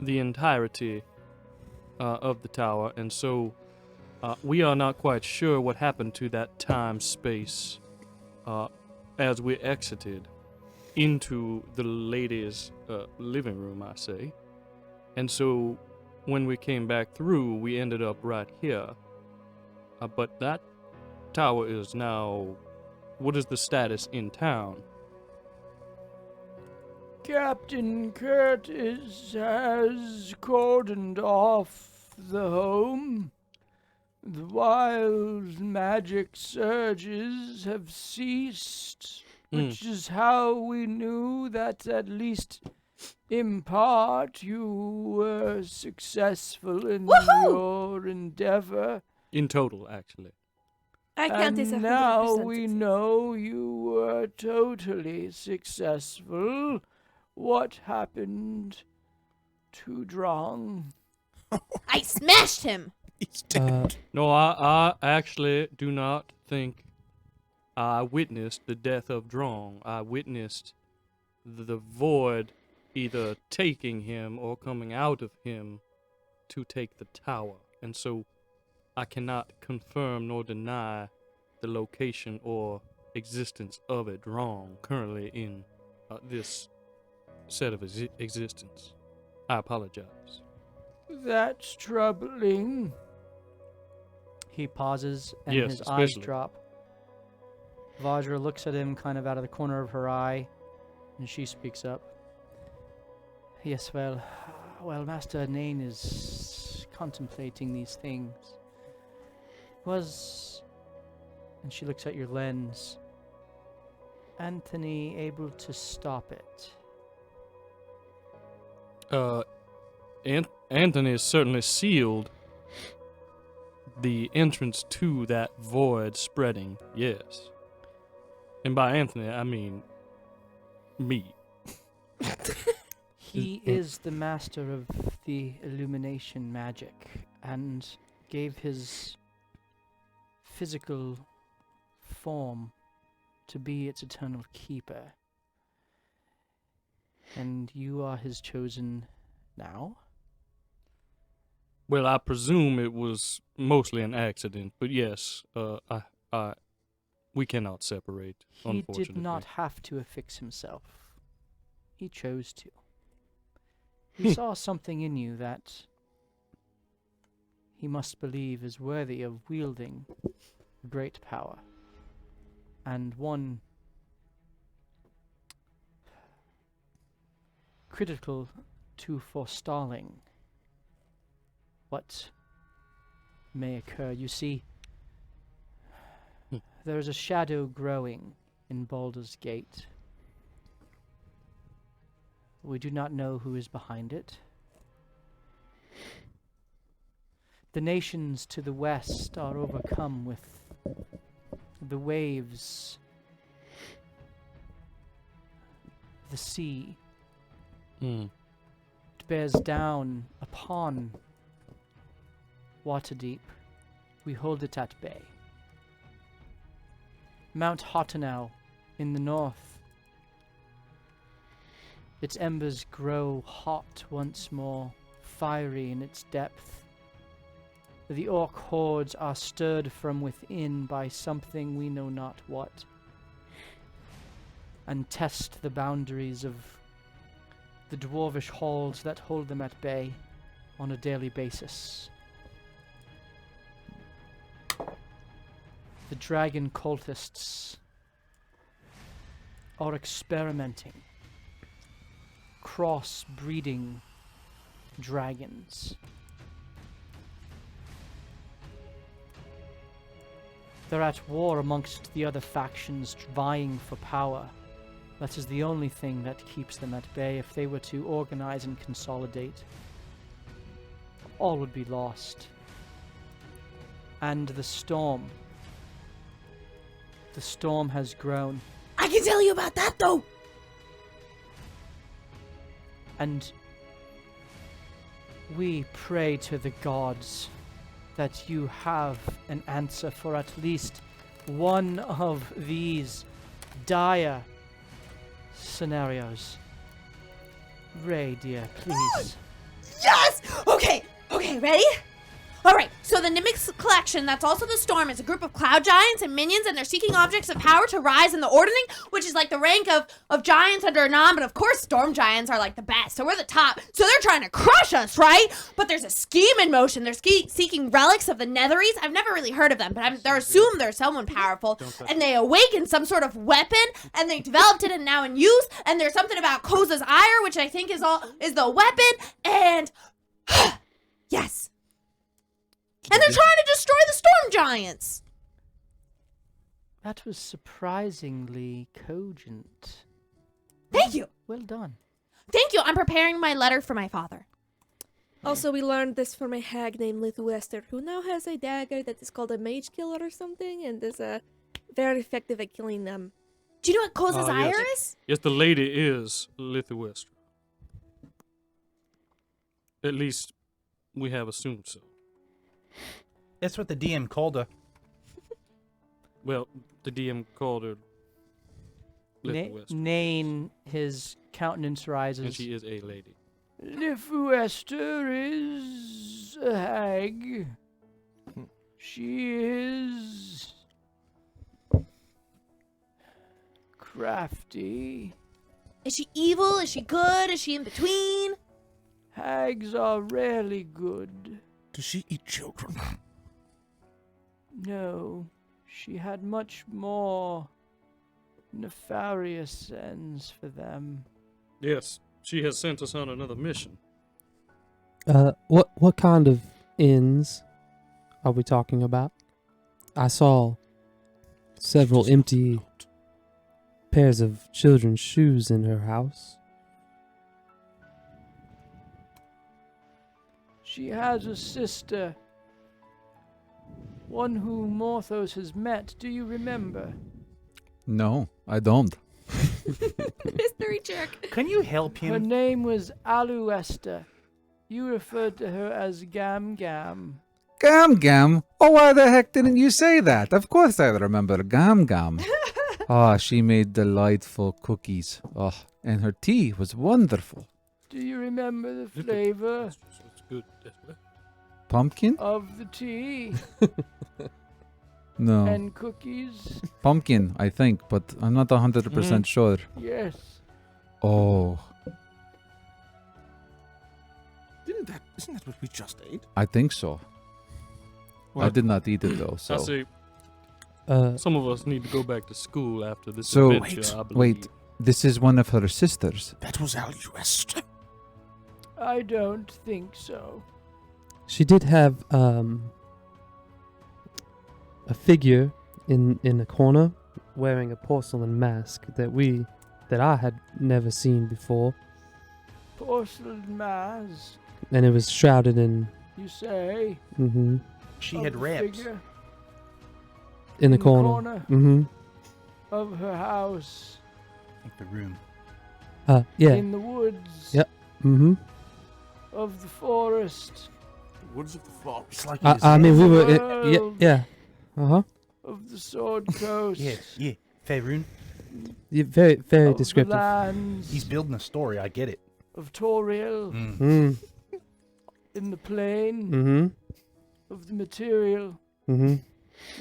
the entirety of the tower, and so we are not quite sure what happened to that time space as we exited into the ladies' living room, I say. And so when we came back through, we ended up right here. But that tower is now. What is the status in town? Captain Curtis has cordoned off the home. The wild magic surges have ceased, which is how we knew that at least in part you were successful in Woohoo! your endeavor. In total, actually. I can't And say 100% now we success. know you were totally successful. What happened to Drong? I smashed him. He's dead. No, I actually do not think I witnessed the death of Drong. I witnessed the void either taking him or coming out of him to take the tower. And so I cannot confirm nor deny the location or existence of a Drong currently in this set of existence. I apologize. That's troubling. He pauses and Yes, his eyes especially. drop. Vajra looks at him kind of out of the corner of her eye, and she speaks up. Yes, well, Master Nain is contemplating these things. Was, and she looks at your lens, Anthony able to stop it? Anthony has certainly sealed the entrance to that void spreading, yes. And by Anthony, I mean me. He is the master of the illumination magic and gave his physical form to be its eternal keeper. And you are his chosen now? Well, I presume it was mostly an accident, but yes, we cannot separate, He unfortunately. did not have to affix himself. He chose to. He saw something in you that he must believe is worthy of wielding great power. And one critical to forestalling what may occur. You see, there is a shadow growing in Baldur's Gate. We do not know who is behind it. The nations to the west are overcome with the waves, the sea. Mm. It bears down upon Waterdeep. We hold it at bay. Mount Hotanau in the north. Its embers grow hot once more, fiery in its depth. The orc hordes are stirred from within by something we know not what, and test the boundaries of the dwarvish halls that hold them at bay on a daily basis. The dragon cultists are experimenting, cross-breeding dragons. They're at war amongst the other factions vying for power. That is the only thing that keeps them at bay. If they were to organize and consolidate, all would be lost. And the storm has grown. I can tell you about that, though. And we pray to the gods that you have an answer for at least one of these dire scenarios. Ray, dear, please. Yes! Okay, ready? Alright, so the Nimix Collection, that's also the Storm, is a group of cloud giants and minions, and they're seeking objects of power to rise in the Ordering, which is like the rank of giants under Anon, but of course Storm Giants are like the best, so we're the top. So they're trying to crush us, right? But there's a scheme in motion. They're seeking relics of the Netheries. I've never really heard of them, but they're assumed they're someone powerful, and they awaken some sort of weapon, and they developed it and now in use, and there's something about Koza's ire, which I think is the weapon, and yes. And they're trying to destroy the Storm Giants. That was surprisingly cogent. Thank you. Well done. Thank you. I'm preparing my letter for my father. Also, we learned this from a hag named Lithuester, who now has a dagger that is called a mage killer or something, and is very effective at killing them. Do you know what Koza's ire yes. is? Yes, the lady is Lithuester. At least we have assumed so. That's what the DM called her. Well, the DM called her Nain, his countenance rises. and she is a lady. Lithuester is a hag. She is crafty. Is she evil? Is she good? Is she in between? Hags are rarely good. Does she eat children? No, she had much more nefarious ends for them. Yes, she has sent us on another mission. What kind of inns are we talking about? I saw several empty pairs of children's shoes in her house. She has a sister, one who Morthos has met. Do you remember? No, I don't. Mystery check. Can you help Her him? name was Aluester. You referred to her as Gam Gam. Gam Gam? Oh, why the heck didn't you say that? Of course I remember Gam Gam. Ah, she made delightful cookies. Oh, and her tea was wonderful. Do you remember the flavor It's good as well. Pumpkin? of the tea No. and cookies? Pumpkin, I think, but I'm not 100% sure. Yes. Oh, Isn't that what we just ate? I think so. I Well, did not eat it though, I so. say Uh, some of us need to go back to school after this So- adventure, I believe. Wait, this is one of her sisters. That was Aluester. I don't think so. she did have a figure in the corner wearing a porcelain mask that I had never seen before, Porcelain mask, and it was shrouded in you say? She of had the reps. figure in the corner. of her house Like the room. Yeah. in the woods Yep. of the forest Woods of the forest. It's like I mean, we were. World. Yeah. Uh-huh. of the Sword Coast. yeah. Faerun. Yeah, very, very of descriptive. The lands He's building a story. I get it. of Toriel Mm. in the plane of the material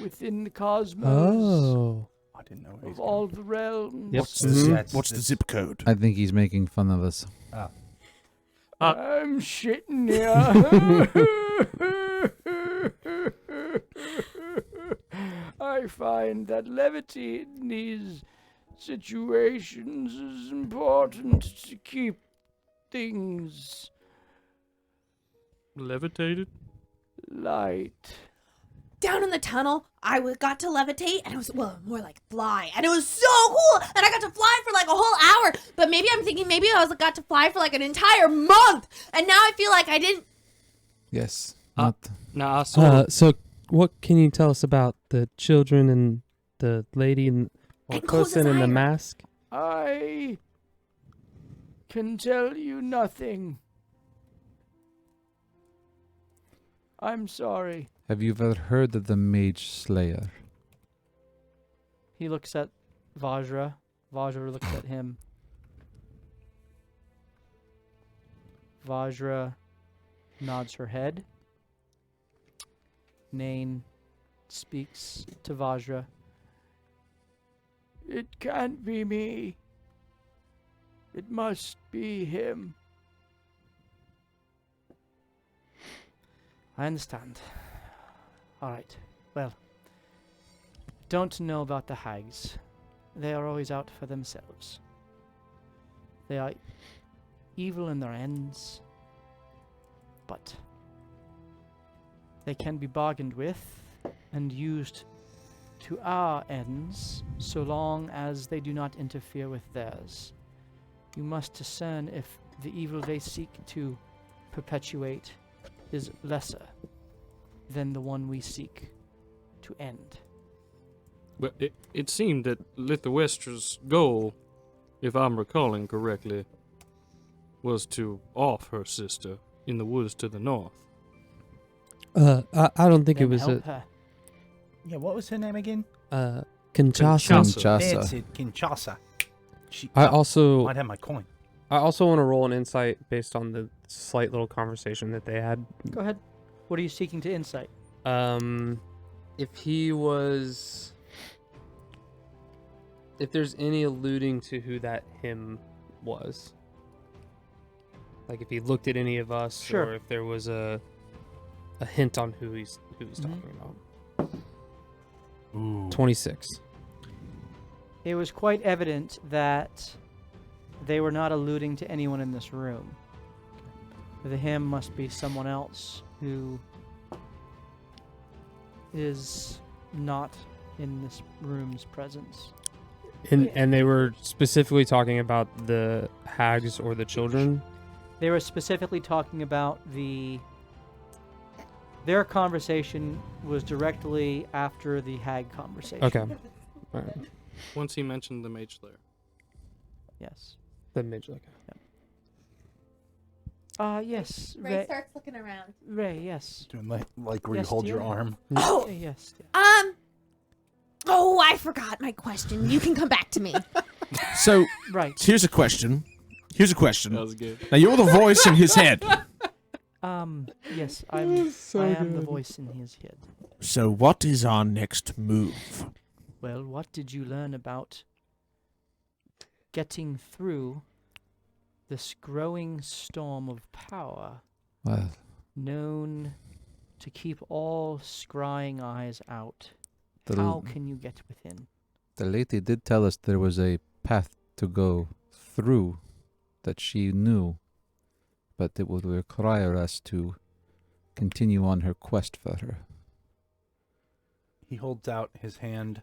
within the cosmos Oh. I didn't know. of all the realms. Yep. What's the zip code? I think he's making fun of us. I'm shitting here. I find that levity in these situations is important to keep things Levitated? light. Down in the tunnel, got to levitate, and it was, well, more like fly. And it was so cool that I got to fly for like a whole hour. But maybe I'm thinking maybe got to fly for like an entire month. And now I feel like I didn't. Yes. Now I saw So, what can you tell us about the children and the lady or And close person his in the eye. mask? I can tell you nothing. I'm sorry. Have you ever heard of the Mage Slayer? He looks at Vajra. Vajra looks at him. Vajra nods her head. Nain speaks to Vajra. It can't be me. It must be him. I understand. Alright, well. Don't know about the hags. They are always out for themselves. They are evil in their ends, but they can be bargained with and used to our ends so long as they do not interfere with theirs. You must discern if the evil they seek to perpetuate is lesser than the one we seek to end. Well, it seemed that Lithuestra's goal, if I'm recalling correctly, was to off her sister in the woods to the north. I don't think it then was help her. Yeah, what was her name again? Kinshasa. Kinshasa. That's it, Kinshasa. She, I also might have my coin. want to roll an insight based on the slight little conversation that they had. Go ahead. What are you seeking to insight? If there's any alluding to who that him was, like if he looked at any of us, Sure. or if there was a hint on who he's talking about. Ooh. 26. It was quite evident that they were not alluding to anyone in this room. The him must be someone else who is not in this room's presence. And they were specifically talking about the hags or the children. They were specifically talking about their conversation was directly after the hag conversation. Okay. All right. Once he mentioned the Mage Slayer. Yes. The mage. Okay. Yes. Ray starts looking around. Ray, yes. Doing like where you Yes, hold your dear. arm. Oh, Yes. Oh, I forgot my question. You can come back to me. So, Right. here's a question. That was good. Now, you're the voice in his head. Yes, I am the voice in his head. So, what is our next move? Well, what did you learn about getting through this growing storm of power Well, known to keep all scrying eyes out? the, How can you get within? the lady did tell us there was a path to go through that she knew, but it would require us to continue on her quest for her. He holds out his hand.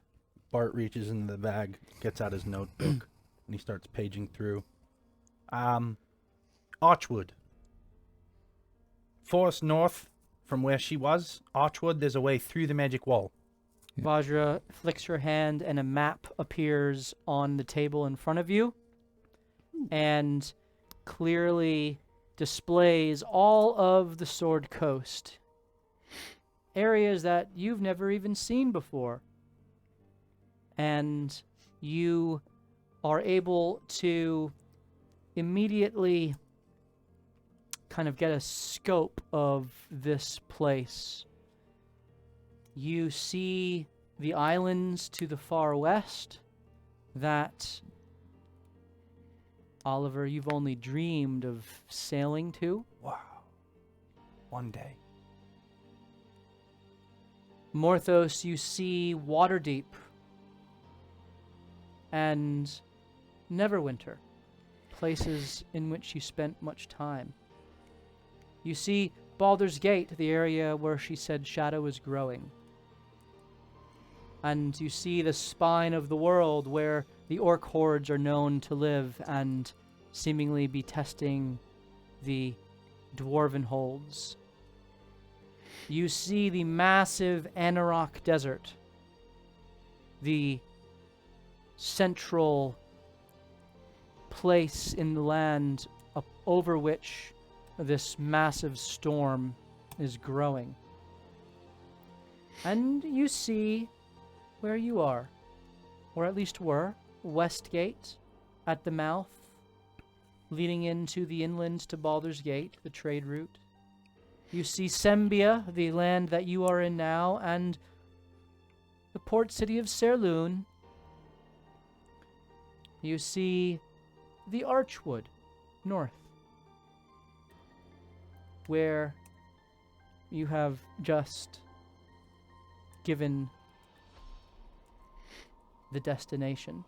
Bart reaches into the bag, gets out his notebook, and he starts paging through. Archwood. Forest north from where she was. Archwood, there's a way through the magic wall. Yeah. Vajra flicks her hand and a map appears on the table in front of you and clearly displays all of the Sword Coast. Areas that you've never even seen before. And you are able to immediately kind of get a scope of this place. You see the islands to the far west that, Oliver, you've only dreamed of sailing to. Wow. One day. Morthos, you see Waterdeep and Neverwinter, places in which you spent much time. You see Baldur's Gate, the area where she said shadow is growing. And you see the spine of the world where the orc hordes are known to live and seemingly be testing the dwarven holds. You see the massive Anarok Desert, the central place in the land over which this massive storm is growing. And you see where you are, or at least were, Westgate at the mouth, leading into the inland to Baldur's Gate, the trade route. You see Sembia, the land that you are in now, and the port city of Serloon. You see the Archwood, north, where you have just given the destination.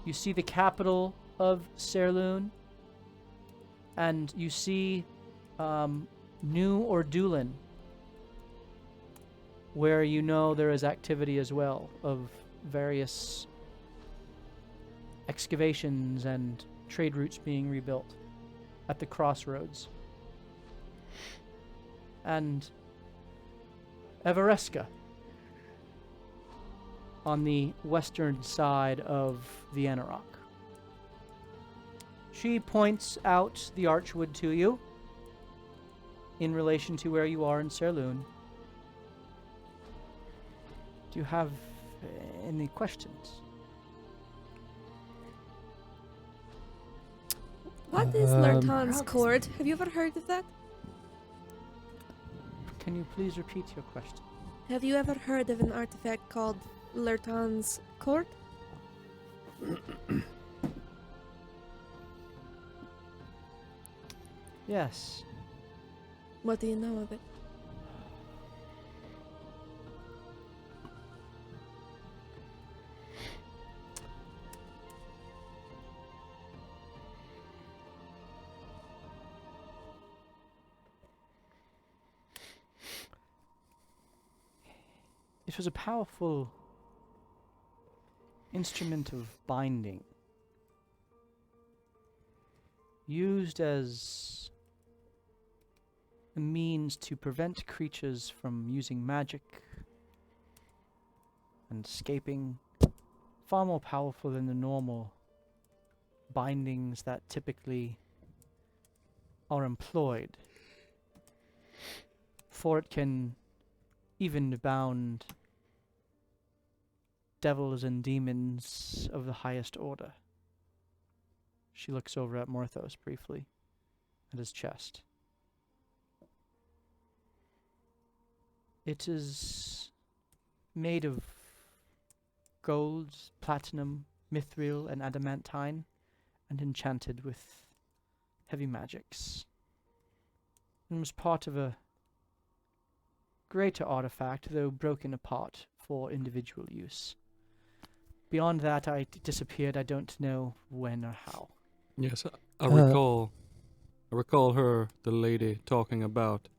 You see the capital of Serloon, and you see New Ordulin, where you know there is activity as well of various excavations and trade routes being rebuilt at the crossroads. And Everesca on the western side of the Anarok. She points out the Archwood to you in relation to where you are in Serloon, Do you have any questions? What is Lerton's cord? Have you ever heard of that? Can you please repeat your question? Have you ever heard of an artifact called Lerton's cord? Yes. What do you know of it? It was a powerful instrument of binding, used as a means to prevent creatures from using magic and escaping, far more powerful than the normal bindings that typically are employed. For it can even bound devils and demons of the highest order. She looks over at Morthos briefly, at his chest. It is made of gold, platinum, mithril, and adamantine, and enchanted with heavy magics. And was part of a greater artifact, though broken apart for individual use. Beyond that, it disappeared. I don't know when or how. Yes, I recall. I recall her, the lady, talking about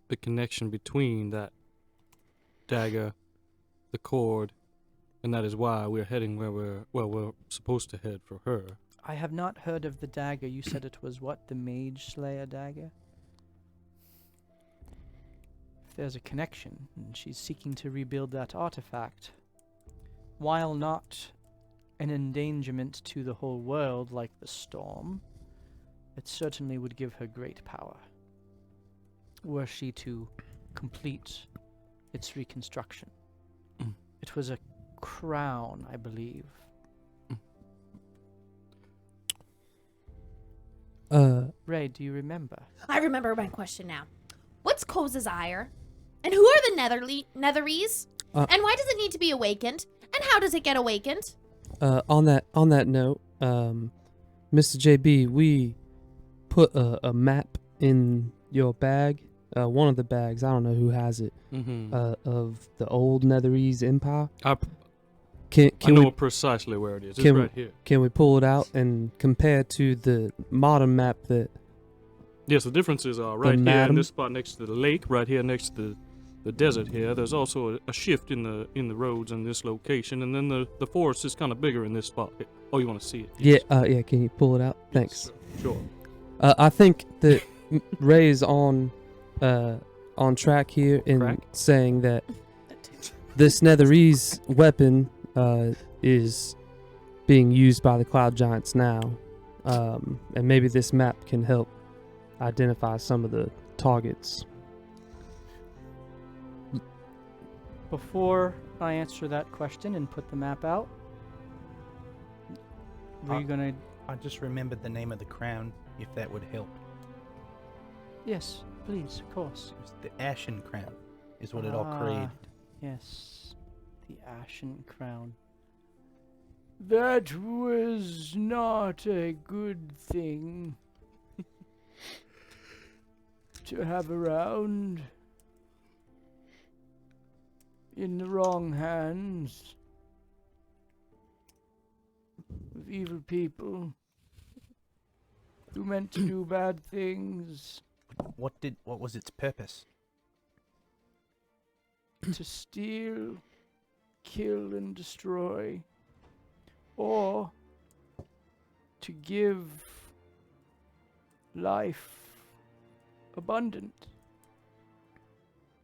the connection between that dagger, the cord, and that is why we're heading where we're supposed to head for her. I have not heard of the dagger. You said it was what? The Mage Slayer dagger? If there's a connection, and she's seeking to rebuild that artifact, while not an endangerment to the whole world like the storm, it certainly would give her great power, were she to complete its reconstruction. It was a crown, I believe. Ray, do you remember? I remember my question now. What's Koz's ire? And who are the Netheries? And why does it need to be awakened? And how does it get awakened? On that note, Mr. JB, we put a map in your bag, one of the bags. I don't know who has it. Of the old Netherese Empire. I Can know we, precisely where it is. It's right here. Can we pull it out and compare to the modern map that? Yes, the differences are right here in this spot next to the lake, right here next to the desert here. There's also a shift in the roads in this location, and then the forest is kind of bigger in this spot. Oh, you want to see it? Yes. Yeah, can you pull it out? Thanks. Yes, sure. I think that Ray is on track here in saying that this Netherese weapon is being used by the Cloud Giants now, and maybe this map can help identify some of the targets. Before I answer that question and put the map out, were you gonna... I just remembered the name of the crown, if that would help. Yes, please, of course. It was the Ashen Crown, is what it all created. Yes, the Ashen Crown. That was not a good thing to have around in the wrong hands of evil people who meant to do bad things. What was its purpose? To steal, kill, and destroy, or to give life abundant,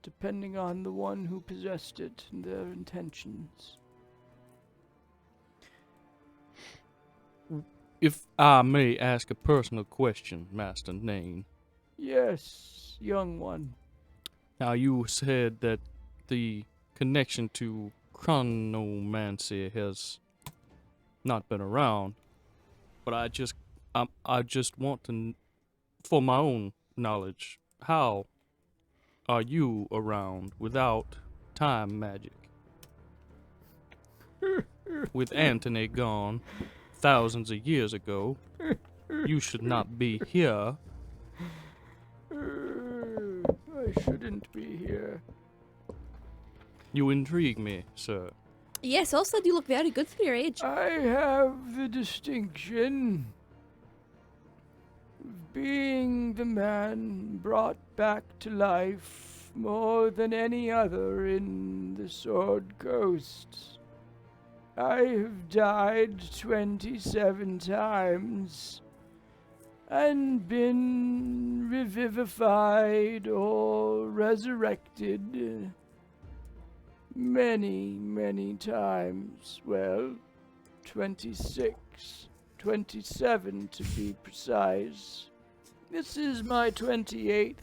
depending on the one who possessed it and their intentions. If I may ask a personal question, Master Nane. Yes, young one. Now, you said that the connection to chronomancy has not been around, but I just want to, for my own knowledge, how are you around without time magic? With Antony gone thousands of years ago, you should not be here. I shouldn't be here. You intrigue me, sir. Yes, also you look very good for your age. I have the distinction of being the man brought back to life more than any other in the Sword Coast. I have died 27 times and been revivified or resurrected many times. Well, 26, 27 to be precise. This is my 28th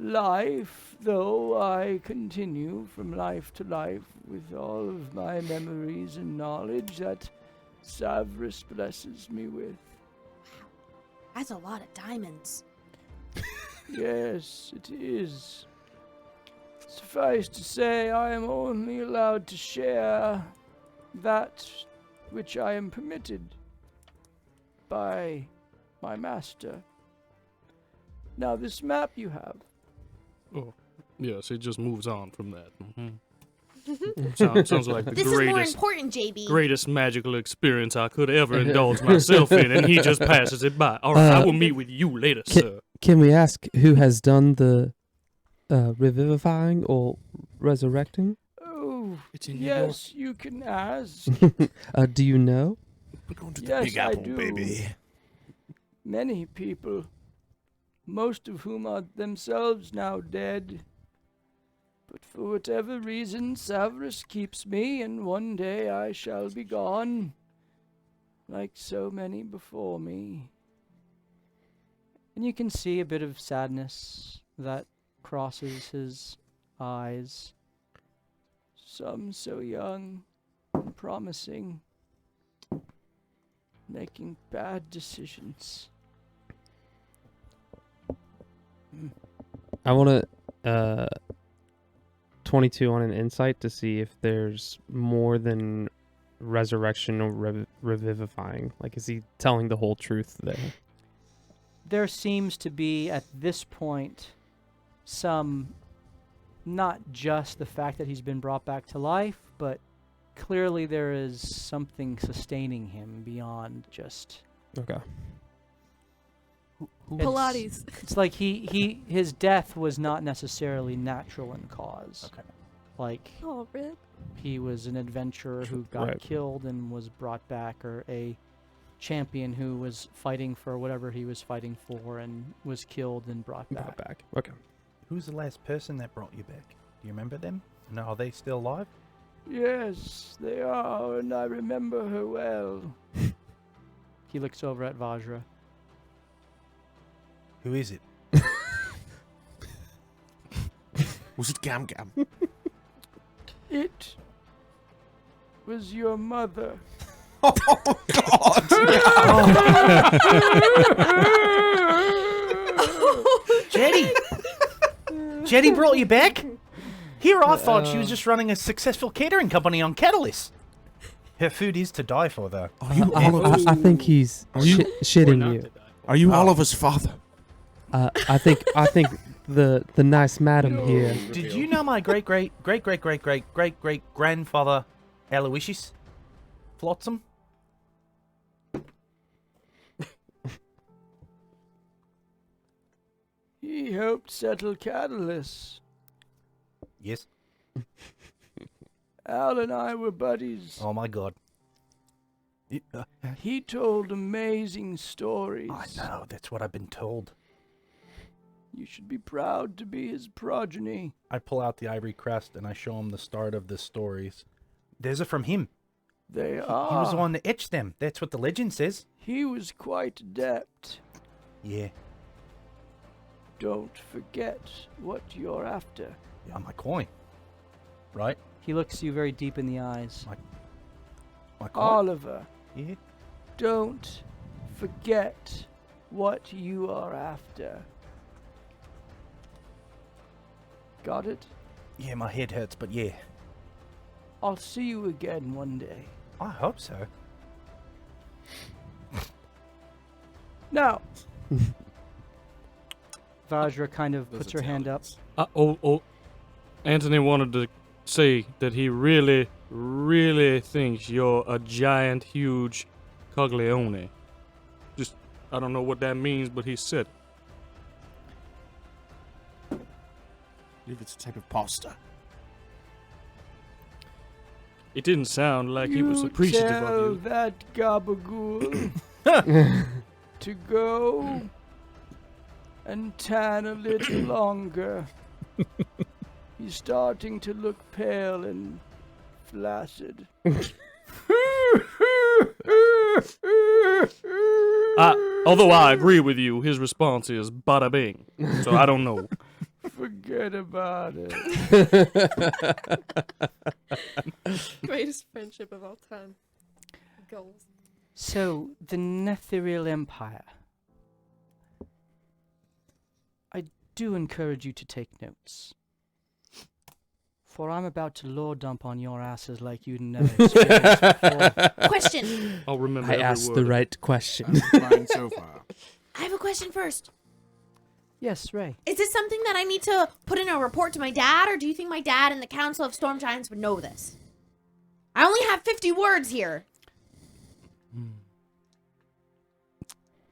life, though I continue from life to life with all of my memories and knowledge that Savras blesses me with. That's a lot of diamonds. Yes, it is. Suffice to say, I am only allowed to share that which I am permitted by my master. Now, this map you have. Oh, yes, it just moves on from that. Sounds like the This is more greatest important, JB. greatest magical experience I could ever indulge myself in, and he just passes it by. All right, I will meet with you later, sir. Can we ask who has done the revivifying or resurrecting? Oh, It's in New yes, you can ask. Do you know? We're going to the Yes, Big I Apple, do. baby. Many people, most of whom are themselves now dead. But for whatever reason, Savras keeps me, and one day I shall be gone, like so many before me. And you can see a bit of sadness that crosses his eyes. Some so young and promising, making bad decisions. I want to 22 on an insight to see if there's more than resurrection or revivifying. Like, is he telling the whole truth there? There seems to be, at this point, some, not just the fact that he's been brought back to life, but clearly there is something sustaining him beyond just... Okay. Pilates. It's like his death was not necessarily natural in cause. Okay. Like, Oh, rip. he was an adventurer who got Right. killed and was brought back, or a champion who was fighting for whatever he was fighting for and was killed and brought Brought back. back. Okay. Who's the last person that brought you back? Do you remember them? No, are they still alive? Yes, they are, and I remember her well. He looks over at Vajra. Who is it? Was it Gam Gam? It was your mother. Oh, God! Jetty! Jetty brought you back? Here I thought she was just running a successful catering company on Catalyst. Her food is to die for, though. Are you Oliver's, I think he's Are you- shitting you. are you Oliver's father? I think the nice madam here. Did you know my great grandfather Aloysius Flotsam? He helped settle Catalyst. Yes. Al and I were buddies. Oh my god. He told amazing stories. I know, that's what I've been told. You should be proud to be his progeny. I pull out the ivory crest and I show him the start of the stories. Those are from him. They He are. was the one that etched them. That's what the legend says. He was quite adept. Yeah. Don't forget what you're after. Yeah, my coin. Right. He looks you very deep in the eyes. My court? Oliver, Yeah. don't forget what you are after. Got it? Yeah, my head hurts, but yeah. I'll see you again one day. I hope so. Now, Vajra kind of Those puts her hand up. Italians. Anthony wanted to say that he really, really thinks you're a giant, huge Coglione. Just, I don't know what that means, but he said. I believe it's a type of pasta. It didn't sound like he was you appreciative tell of you. that gabagool to go and tan a little longer. He's starting to look pale and flaccid. Although I agree with you, his response is bada bing. So I don't know. Forget about it. Greatest friendship of all time. Goals. So, the Netheril Empire. I do encourage you to take notes. For I'm about to lore dump on your asses like you'd never experienced before. Question. I'll remember I every asked word. the right question. Fine so far. I have a question first. Yes, Ray. Is this something that I need to put in a report to my dad, or do you think my dad and the Council of Storm Giants would know this? I only have 50 words here.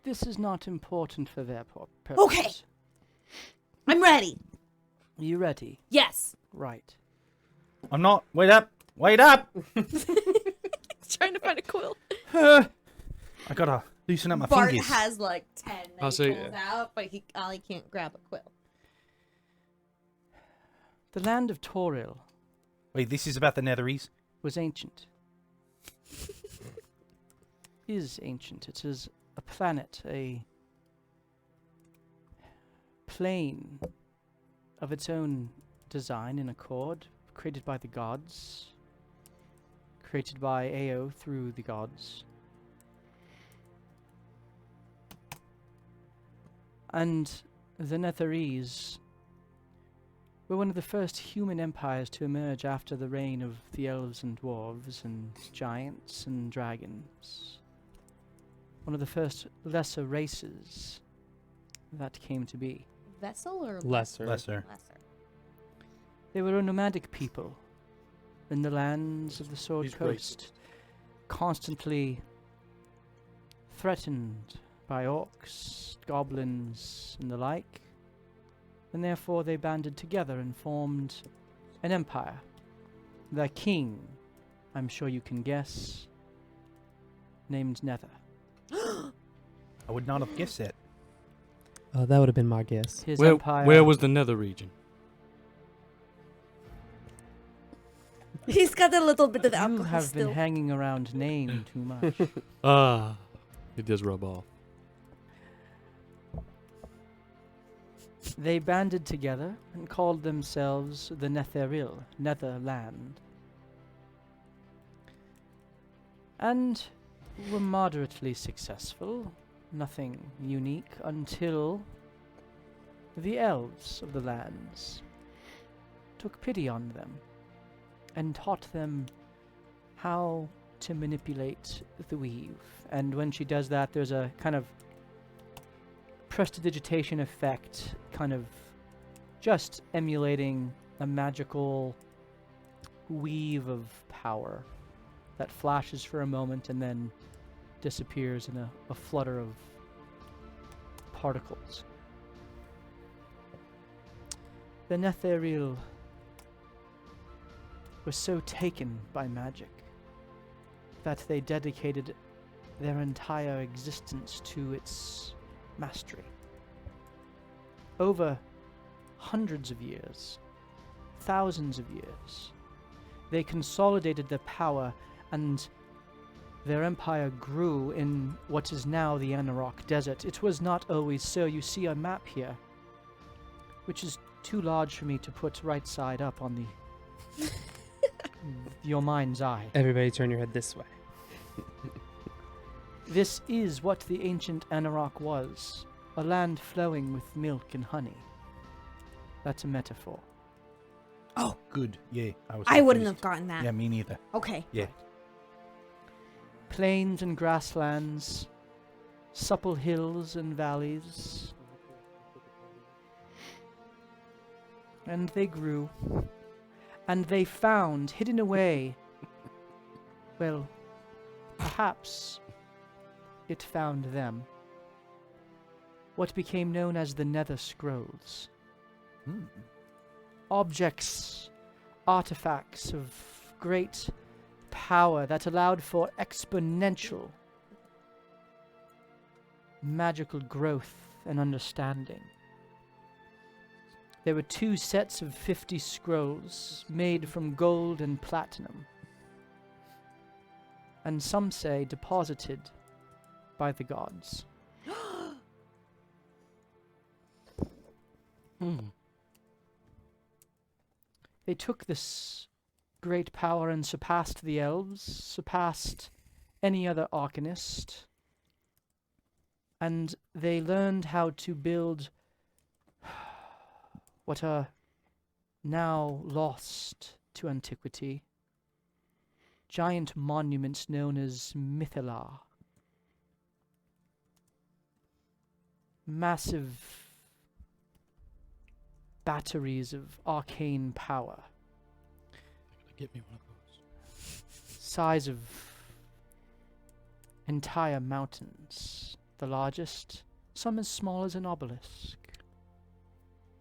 This is not important for their purpose. Okay. I'm ready. You ready? Yes. Right. I'm not. Wait up. Wait up. Trying to find a quill. I gotta loosen up my Bart fingers. has like 10 I'll that say- he pulls out, but he can't grab a quill. The land of Toril Wait, this is about the Netheries? was ancient. Is ancient. It is a planet, a plane of its own design and accord, created by the gods, created by Ao through the gods. And the Netheries were one of the first human empires to emerge after the reign of the elves and dwarves and giants and dragons. One of the first lesser races that came to be. Vessel or Lesser. lesser? They were a nomadic people in the lands of the Sword He's Coast, constantly threatened by orcs, goblins, and the like, and therefore they banded together and formed an empire. Their king, I'm sure you can guess, named Nether. I would not have guessed that. Oh, that would have been my guess. His Where, empire. where was the Nether region? He's got a little bit of You alcohol have still. been hanging around name too much. Ah, it does rub off. They banded together and called themselves the Netheril, Netherland, and were moderately successful, nothing unique, until the elves of the lands took pity on them and taught them how to manipulate the weave. And when she does that, there's a kind of prestidigitation effect, kind of just emulating a magical weave of power that flashes for a moment and then disappears in a flutter of particles. The Netheril was so taken by magic that they dedicated their entire existence to its mastery. Over hundreds of years, thousands of years, they consolidated their power, and their empire grew in what is now the Anarok Desert. It was not always so. You see a map here, which is too large for me to put right side up on the your mind's eye. Everybody turn your head this way. This is what the ancient Anarok was, a land flowing with milk and honey. That's a metaphor. Oh, Good. Yeah, I wouldn't confused. have gotten that. Yeah, me neither. Okay. Yeah. Plains and grasslands, supple hills and valleys. And they grew. And they found, hidden away, well, perhaps it found them. What became known as the Nether Scrolls. Objects, artifacts of great power that allowed for exponential magical growth and understanding. There were 2 sets of 50 scrolls made from gold and platinum, and some say deposited by the gods. They took this great power and surpassed the elves, surpassed any other arcanist, and they learned how to build what are now lost to antiquity, giant monuments known as mythala. Massive batteries of arcane power. Get me one of those. Size of entire mountains. The largest, some as small as an obelisk.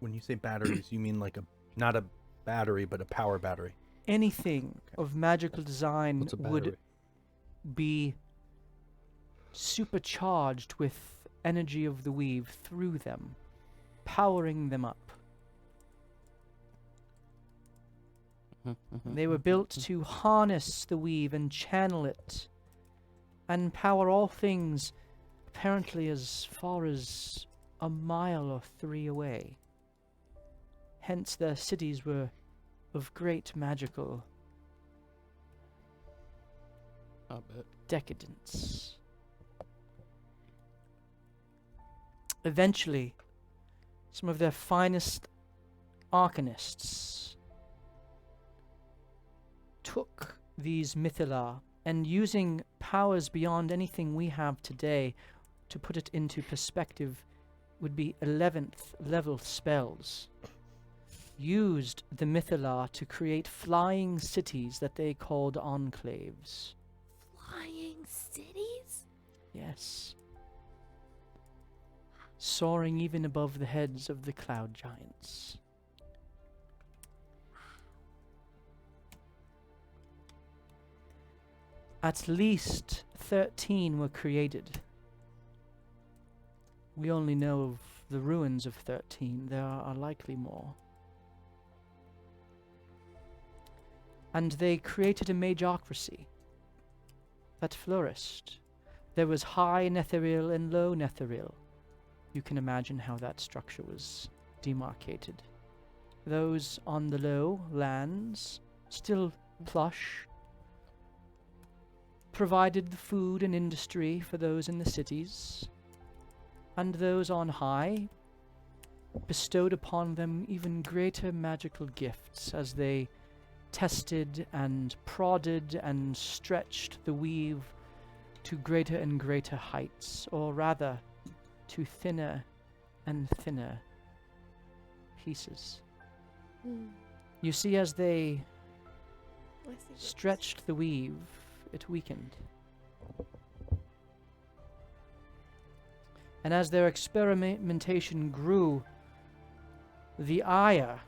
When you say batteries, you mean like not a battery, but a power battery. Anything of magical design What's a would battery? be supercharged with energy of the weave through them, powering them up. They were built to harness the weave and channel it, and power all things apparently as far as a mile or 3 away. Hence their cities were of great magical I bet. decadence. Eventually, some of their finest arcanists took these mythala and, using powers beyond anything we have today, to put it into perspective, would be 11th level spells, used the mythala to create flying cities that they called enclaves. Flying cities? Yes. Soaring even above the heads of the cloud giants. At least 13 were created. We only know of the ruins of 13. There are likely more. And they created a magocracy that flourished. There was high Netheril and low Netheril. You can imagine how that structure was demarcated. Those on the low lands, still plush, provided the food and industry for those in the cities, and those on high bestowed upon them even greater magical gifts as they tested and prodded and stretched the weave to greater and greater heights, or rather, to thinner and thinner pieces. You see, as they stretched the weave, it weakened. And as their experimentation grew, the ire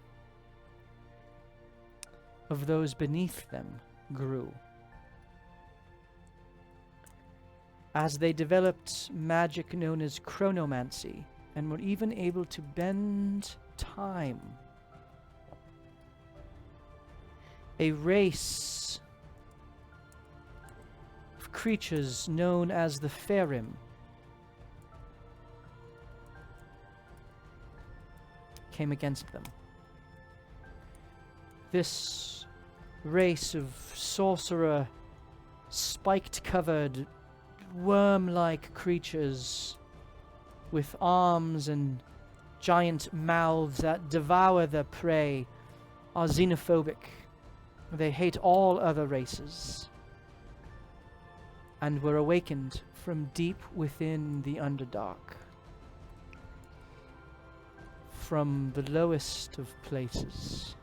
of those beneath them grew. As they developed magic known as chronomancy and were even able to bend time, a race of creatures known as the Farim came against them. This race of sorcerer, spiked-covered, worm-like creatures with arms and giant mouths that devour their prey are xenophobic. They hate all other races and were awakened from deep within the Underdark, from the lowest of places.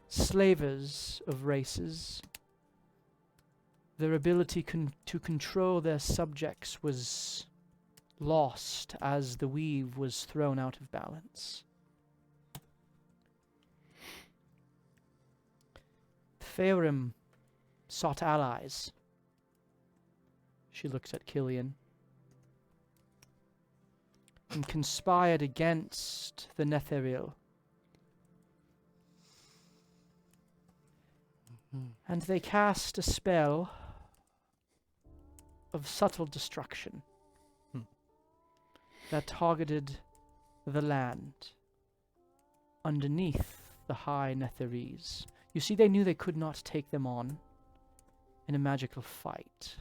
Slavers of races, their ability to control their subjects was lost as the weave was thrown out of balance. Faerûn sought allies. She looks at Killian. And conspired against the Netheril. And they cast a spell of subtle destruction that targeted the land underneath the high Netheries. You see, they knew they could not take them on in a magical fight,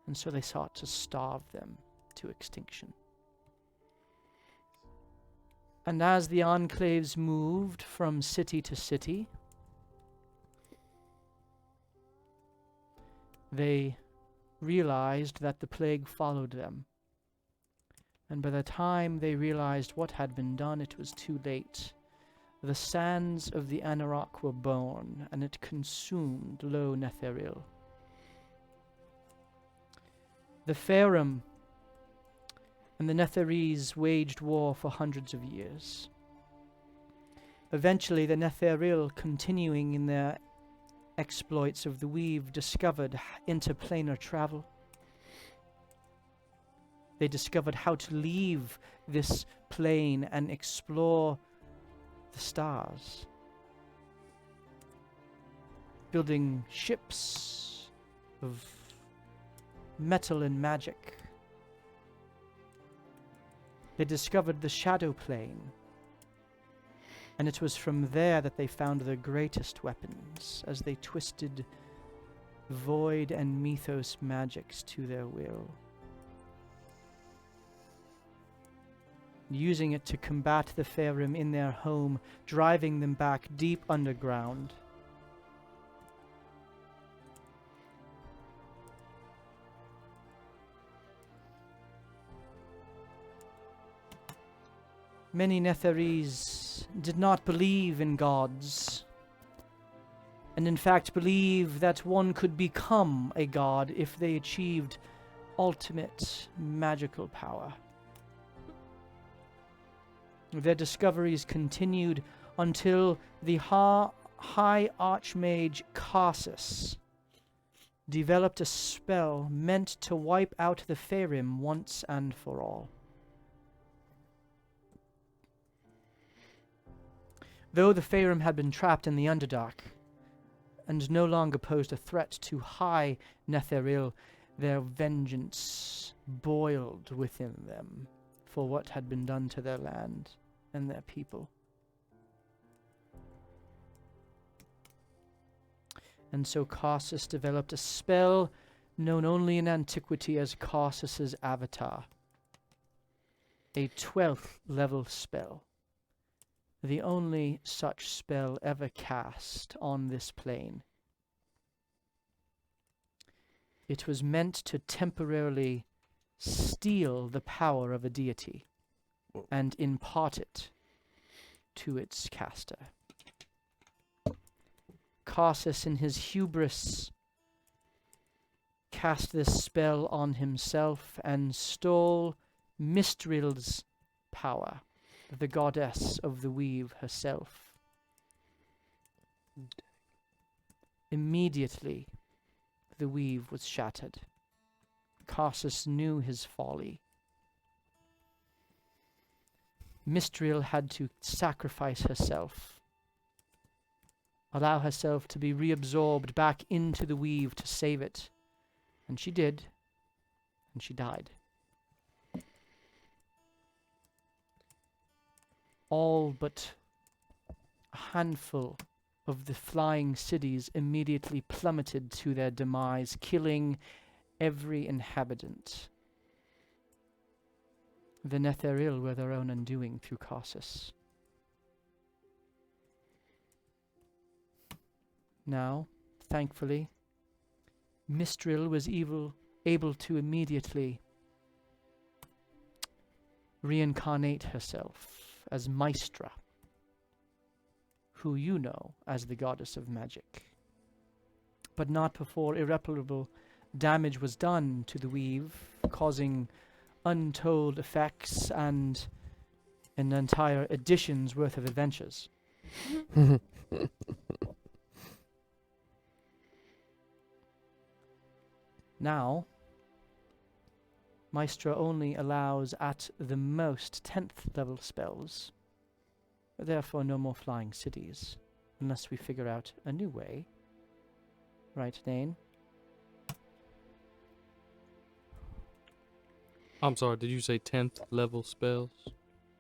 and so they sought to starve them to extinction. And as the enclaves moved from city to city, they realized that the plague followed them. And by the time they realized what had been done, it was too late. The sands of the Anarok were born, and it consumed low Netheril. The Faerûn and the Netheries waged war for hundreds of years. Eventually, the Netheril, continuing in their exploits of the weave, discovered interplanar travel. They discovered how to leave this plane and explore the stars, building ships of metal and magic. They discovered the shadow plane, and it was from there that they found their greatest weapons as they twisted void and mythos magics to their will, using it to combat the Faerûn in their home, driving them back deep underground. Many Netheries did not believe in gods, and in fact believe that one could become a god if they achieved ultimate magical power. Their discoveries continued until the High Archmage Carsus developed a spell meant to wipe out the Faerûn once and for all. Though the Faerûn had been trapped in the Underdark and no longer posed a threat to High Netheril, their vengeance boiled within them for what had been done to their land and their people. And so Carsus developed a spell known only in antiquity as Carsus's Avatar, a 12th level spell, the only such spell ever cast on this plane. It was meant to temporarily steal the power of a deity and impart it to its caster. Carsus, in his hubris, cast this spell on himself and stole Mistril's power, the goddess of the weave herself. Immediately, the weave was shattered. Carsus knew his folly. Mistril had to sacrifice herself, allow herself to be reabsorbed back into the weave to save it. And she did, and she died. All but a handful of the flying cities immediately plummeted to their demise, killing every inhabitant. The Netheril were their own undoing through Carsus. Now, thankfully, Mistril was able to immediately reincarnate herself as Maestra, who you know as the goddess of magic. But not before irreparable damage was done to the weave, causing untold effects and an entire edition's worth of adventures. Now, Maestra only allows at the most 10th level spells, therefore no more flying cities, unless we figure out a new way. Right, Dane? I'm sorry, did you say 10th level spells?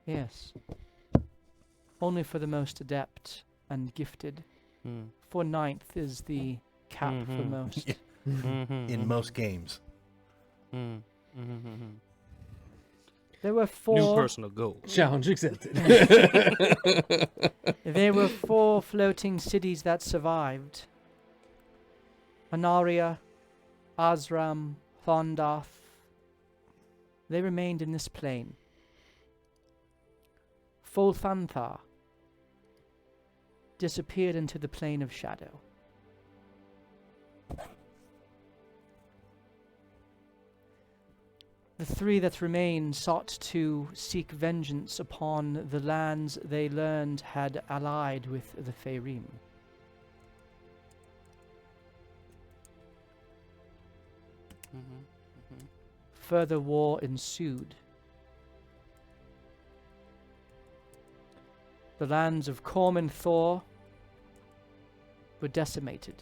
Yes. Only for the most adept and gifted. Hmm. For 9th is the cap for Mhm. most. Yeah. Mm-hmm, In most games. Mm-hmm. There were New 4. personal goal. Challenge accepted. There were 4 floating cities that survived. Anaria, Azram, Thondath. They remained in this plane. Folthantha disappeared into the plane of shadow. The 3 that remained sought to seek vengeance upon the lands they learned had allied with the Faerim. Further war ensued. The lands of Corm and Thor were decimated.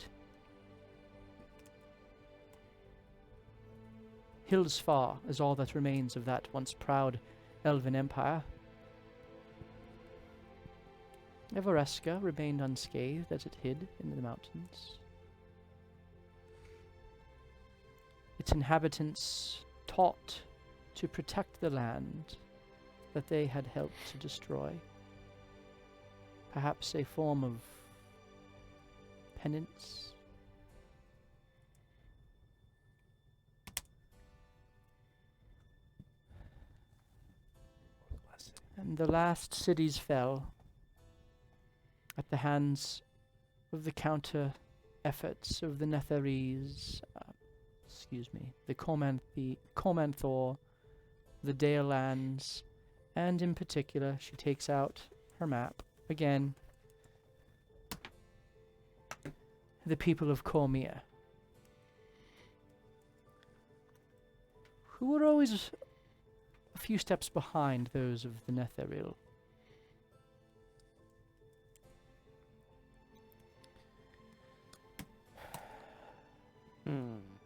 Hillsfar is all that remains of that once proud elven empire. Everesca remained unscathed as it hid in the mountains. Its inhabitants taught to protect the land that they had helped to destroy. Perhaps a form of penance. And the last cities fell at the hands of the counter efforts of the Netherese, the Cormanthor, the Dalelands, and in particular, she takes out her map again. The people of Cormia, who were always a few steps behind those of the Netheril.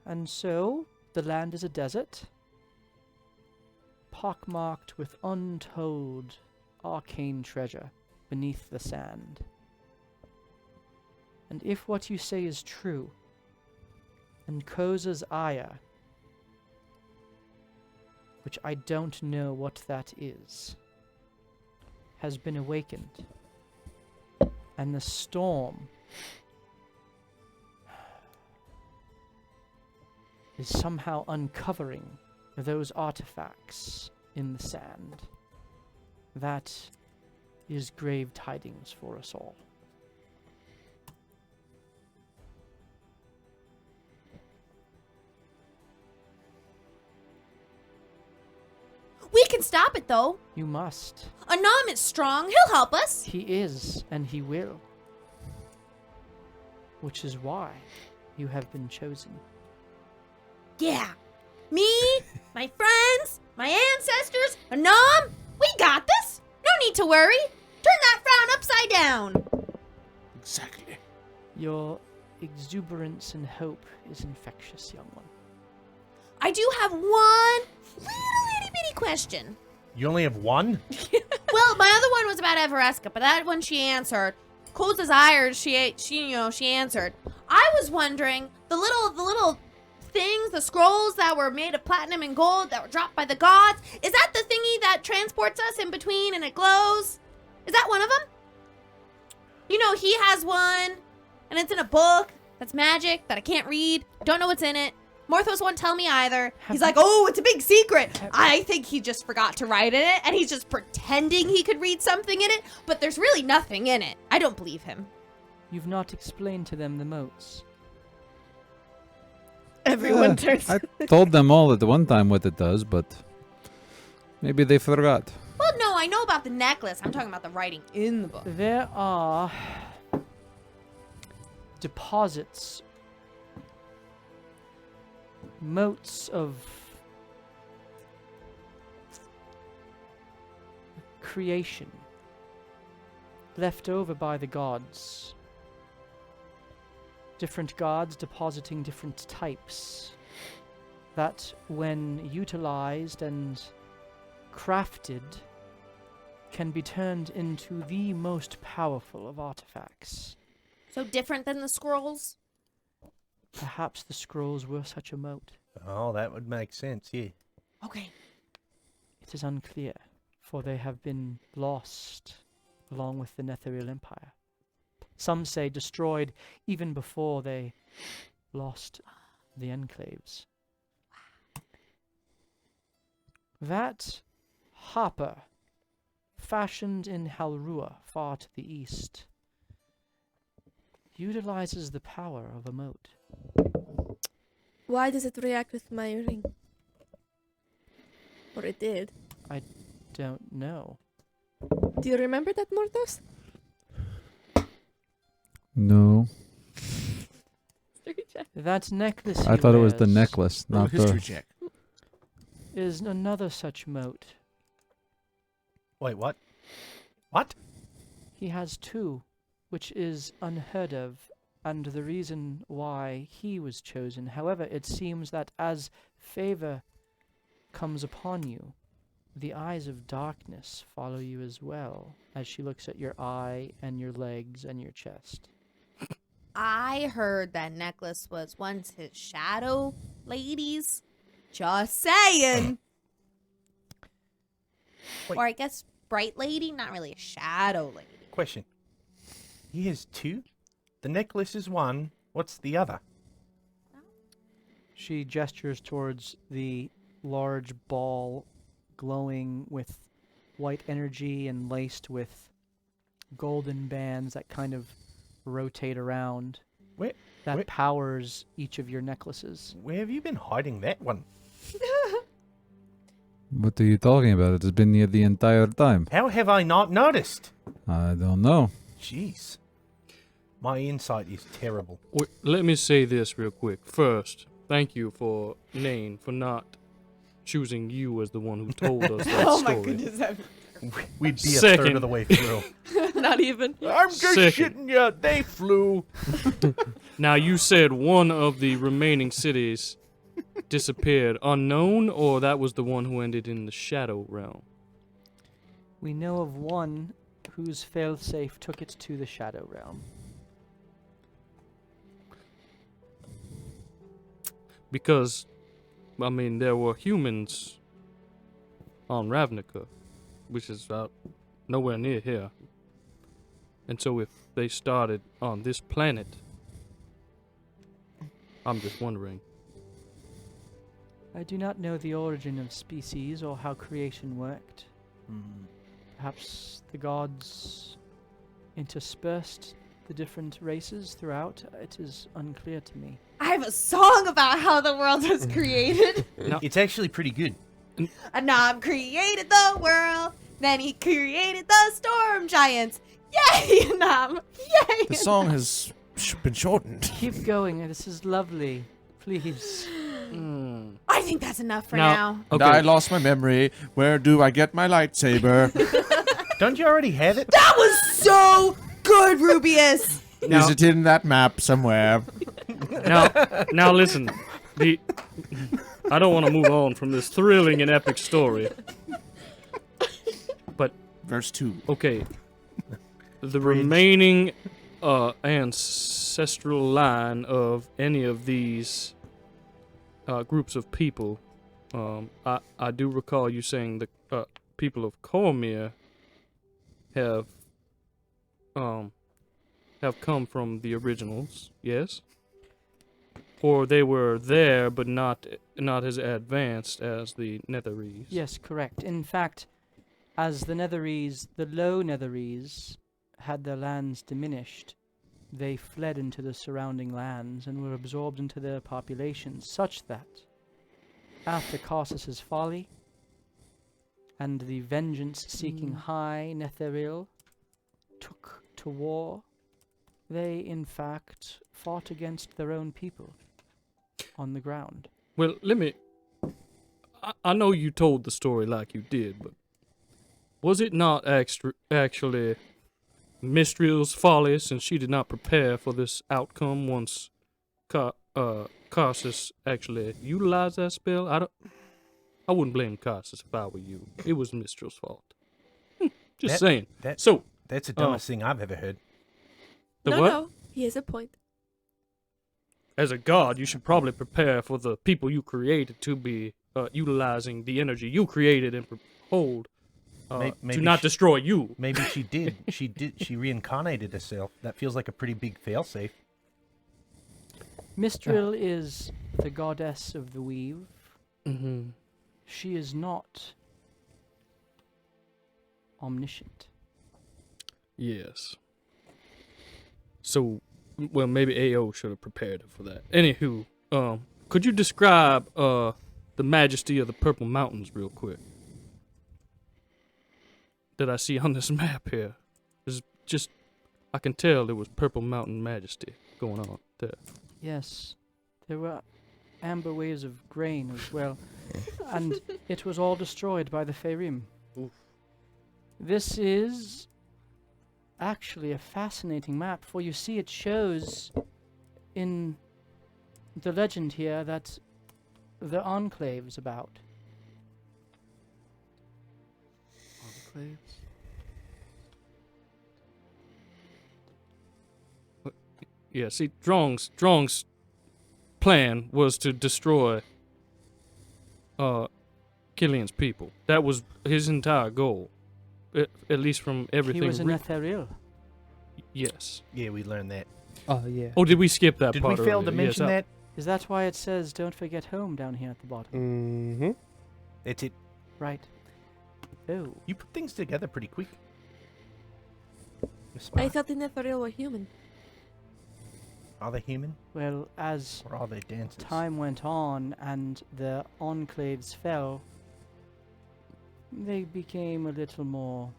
And so, the land is a desert, pockmarked with untold arcane treasure beneath the sand. And if what you say is true, and Koza's Aya, which I don't know what that is, has been awakened, and the storm is somehow uncovering those artifacts in the sand, that is grave tidings for us all. We can stop it, though. You must. Anam is strong. He'll help us. He is, and he will. Which is why you have been chosen. Yeah. Me, my friends, my ancestors, Anam, we got this. No need to worry. Turn that frown upside down. Exactly. Your exuberance and hope is infectious, young one. I do have one little itty bitty question. You only have one? Well, my other one was about Everesca, but that one she answered. Cold Desires, she answered. I was wondering, the little things, the scrolls that were made of platinum and gold that were dropped by the gods, is that the thingy that transports us in between and it glows? Is that one of them? You know, he has one, and it's in a book that's magic that I can't read. Don't know what's in it. Morthos won't tell me either. He's like, oh, it's a big secret. I think he just forgot to write in it, and he's just pretending he could read something in it, but there's really nothing in it. I don't believe him. You've not explained to them the moats. Everyone turns. I told them all at the one time what it does, but maybe they forgot. Well, no, I know about the necklace. I'm talking about the writing in the book. There are deposits, moats of creation left over by the gods. Different gods depositing different types that, when utilized and crafted, can be turned into the most powerful of artifacts. So different than the scrolls? Perhaps the scrolls were such a moat. Oh, that would make sense, yeah. Okay. It is unclear, for they have been lost along with the Netheril Empire. Some say destroyed even before they lost the enclaves. That hopper, fashioned in Halrua, far to the east, utilizes the power of a moat. Why does it react with my ring? Or it did. I don't know. Do you remember that, Morthos? No. That necklace I he thought it was the wears necklace, Roll a not history the... check. is another such moat. Wait, what? What? He has two, which is unheard of, and the reason why he was chosen. However, it seems that as favor comes upon you, the eyes of darkness follow you as well, as she looks at your eye and your legs and your chest. I heard that necklace was once his shadow lady's. Just saying. Wait. Or I guess bright lady, not really a shadow lady. Question. He has two? The necklace is one. What's the other? She gestures towards the large ball glowing with white energy and laced with golden bands that kind of rotate around. Where That powers each of your necklaces. where have you been hiding that one? What are you talking about? It has been here the entire time. How have I not noticed? I don't know. Jeez. My insight is terrible. Wait, let me say this real quick. First, thank you for Nain for not choosing you as the one who told us that Oh story. my goodness. We'd be a third Second. of the way through. Not even. I'm just Second. shitting ya. They flew. Now, you said one of the remaining cities disappeared unknown, or that was the one who ended in the Shadow Realm? We know of one whose failsafe took it to the Shadow Realm. Because, I mean, there were humans on Ravnica, which is nowhere near here. And so if they started on this planet, I'm just wondering. I do not know the origin of species or how creation worked. Perhaps the gods interspersed the different races throughout. It is unclear to me. I have a song about how the world was created. It's actually pretty good. Anom created the world, then he created the storm giants. Yay, Anom! Yay! The song has been shortened. Keep going. This is lovely. Please. I think that's enough for Now- now. And Okay. I lost my memory. Where do I get my lightsaber? Don't you already have it? That was so good, Rubius! Now- Is it in that map somewhere? Now listen. I don't want to move on from this thrilling and epic story. But Verse 2. okay, the remaining ancestral line of any of these groups of people. I do recall you saying the people of Cormier have come from the originals, yes? Or they were there, but not as advanced as the Netherese. Yes, correct. In fact, as the low Netherese had their lands diminished, they fled into the surrounding lands and were absorbed into their populations, such that after Carsus's folly and the vengeance-seeking High Netheril took to war, they in fact fought against their own people on the ground. Well, let me... I know you told the story like you did, but was it not actually Mistril's folly, since she did not prepare for this outcome once Carsus actually utilized that spell? I wouldn't blame Carsus if I were you. It was Mistril's fault. Just saying. That's So, the dumbest thing I've ever heard. the no, what? no, he has a point. As a god, you should probably prepare for the people you created to be utilizing the energy you created and hold to maybe not destroy you. Maybe she did. She reincarnated herself. That feels like a pretty big failsafe. Mistril is the goddess of the weave. Mm-hmm. She is not omniscient. Yes. So, well, maybe AO should have prepared her for that. Anywho, could you describe the majesty of the Purple Mountains real quick? That I see on this map here. It's just, I can tell there was Purple Mountain majesty going on there. Yes, there were amber waves of grain as well, and it was all destroyed by the Feyrim. Oof. This is actually a fascinating map, for you see it shows in the legend here that the Enclave is about. Enclaves? Yeah, see, Drong's plan was to destroy Killian's people. That was his entire goal. At least from everything. He was a Netheril. Yes. Yeah, we learned that. Oh, yeah. Oh, did we skip that Did part we fail earlier? to mention Yes, that? Is that why it says don't forget home down here at the bottom? Mm-hmm. That's it. Right. Oh. You put things together pretty quick. You're I smart. thought the Netheril were human. Are they human Well, as or are they dancers? time went on and the enclaves fell, they became a little more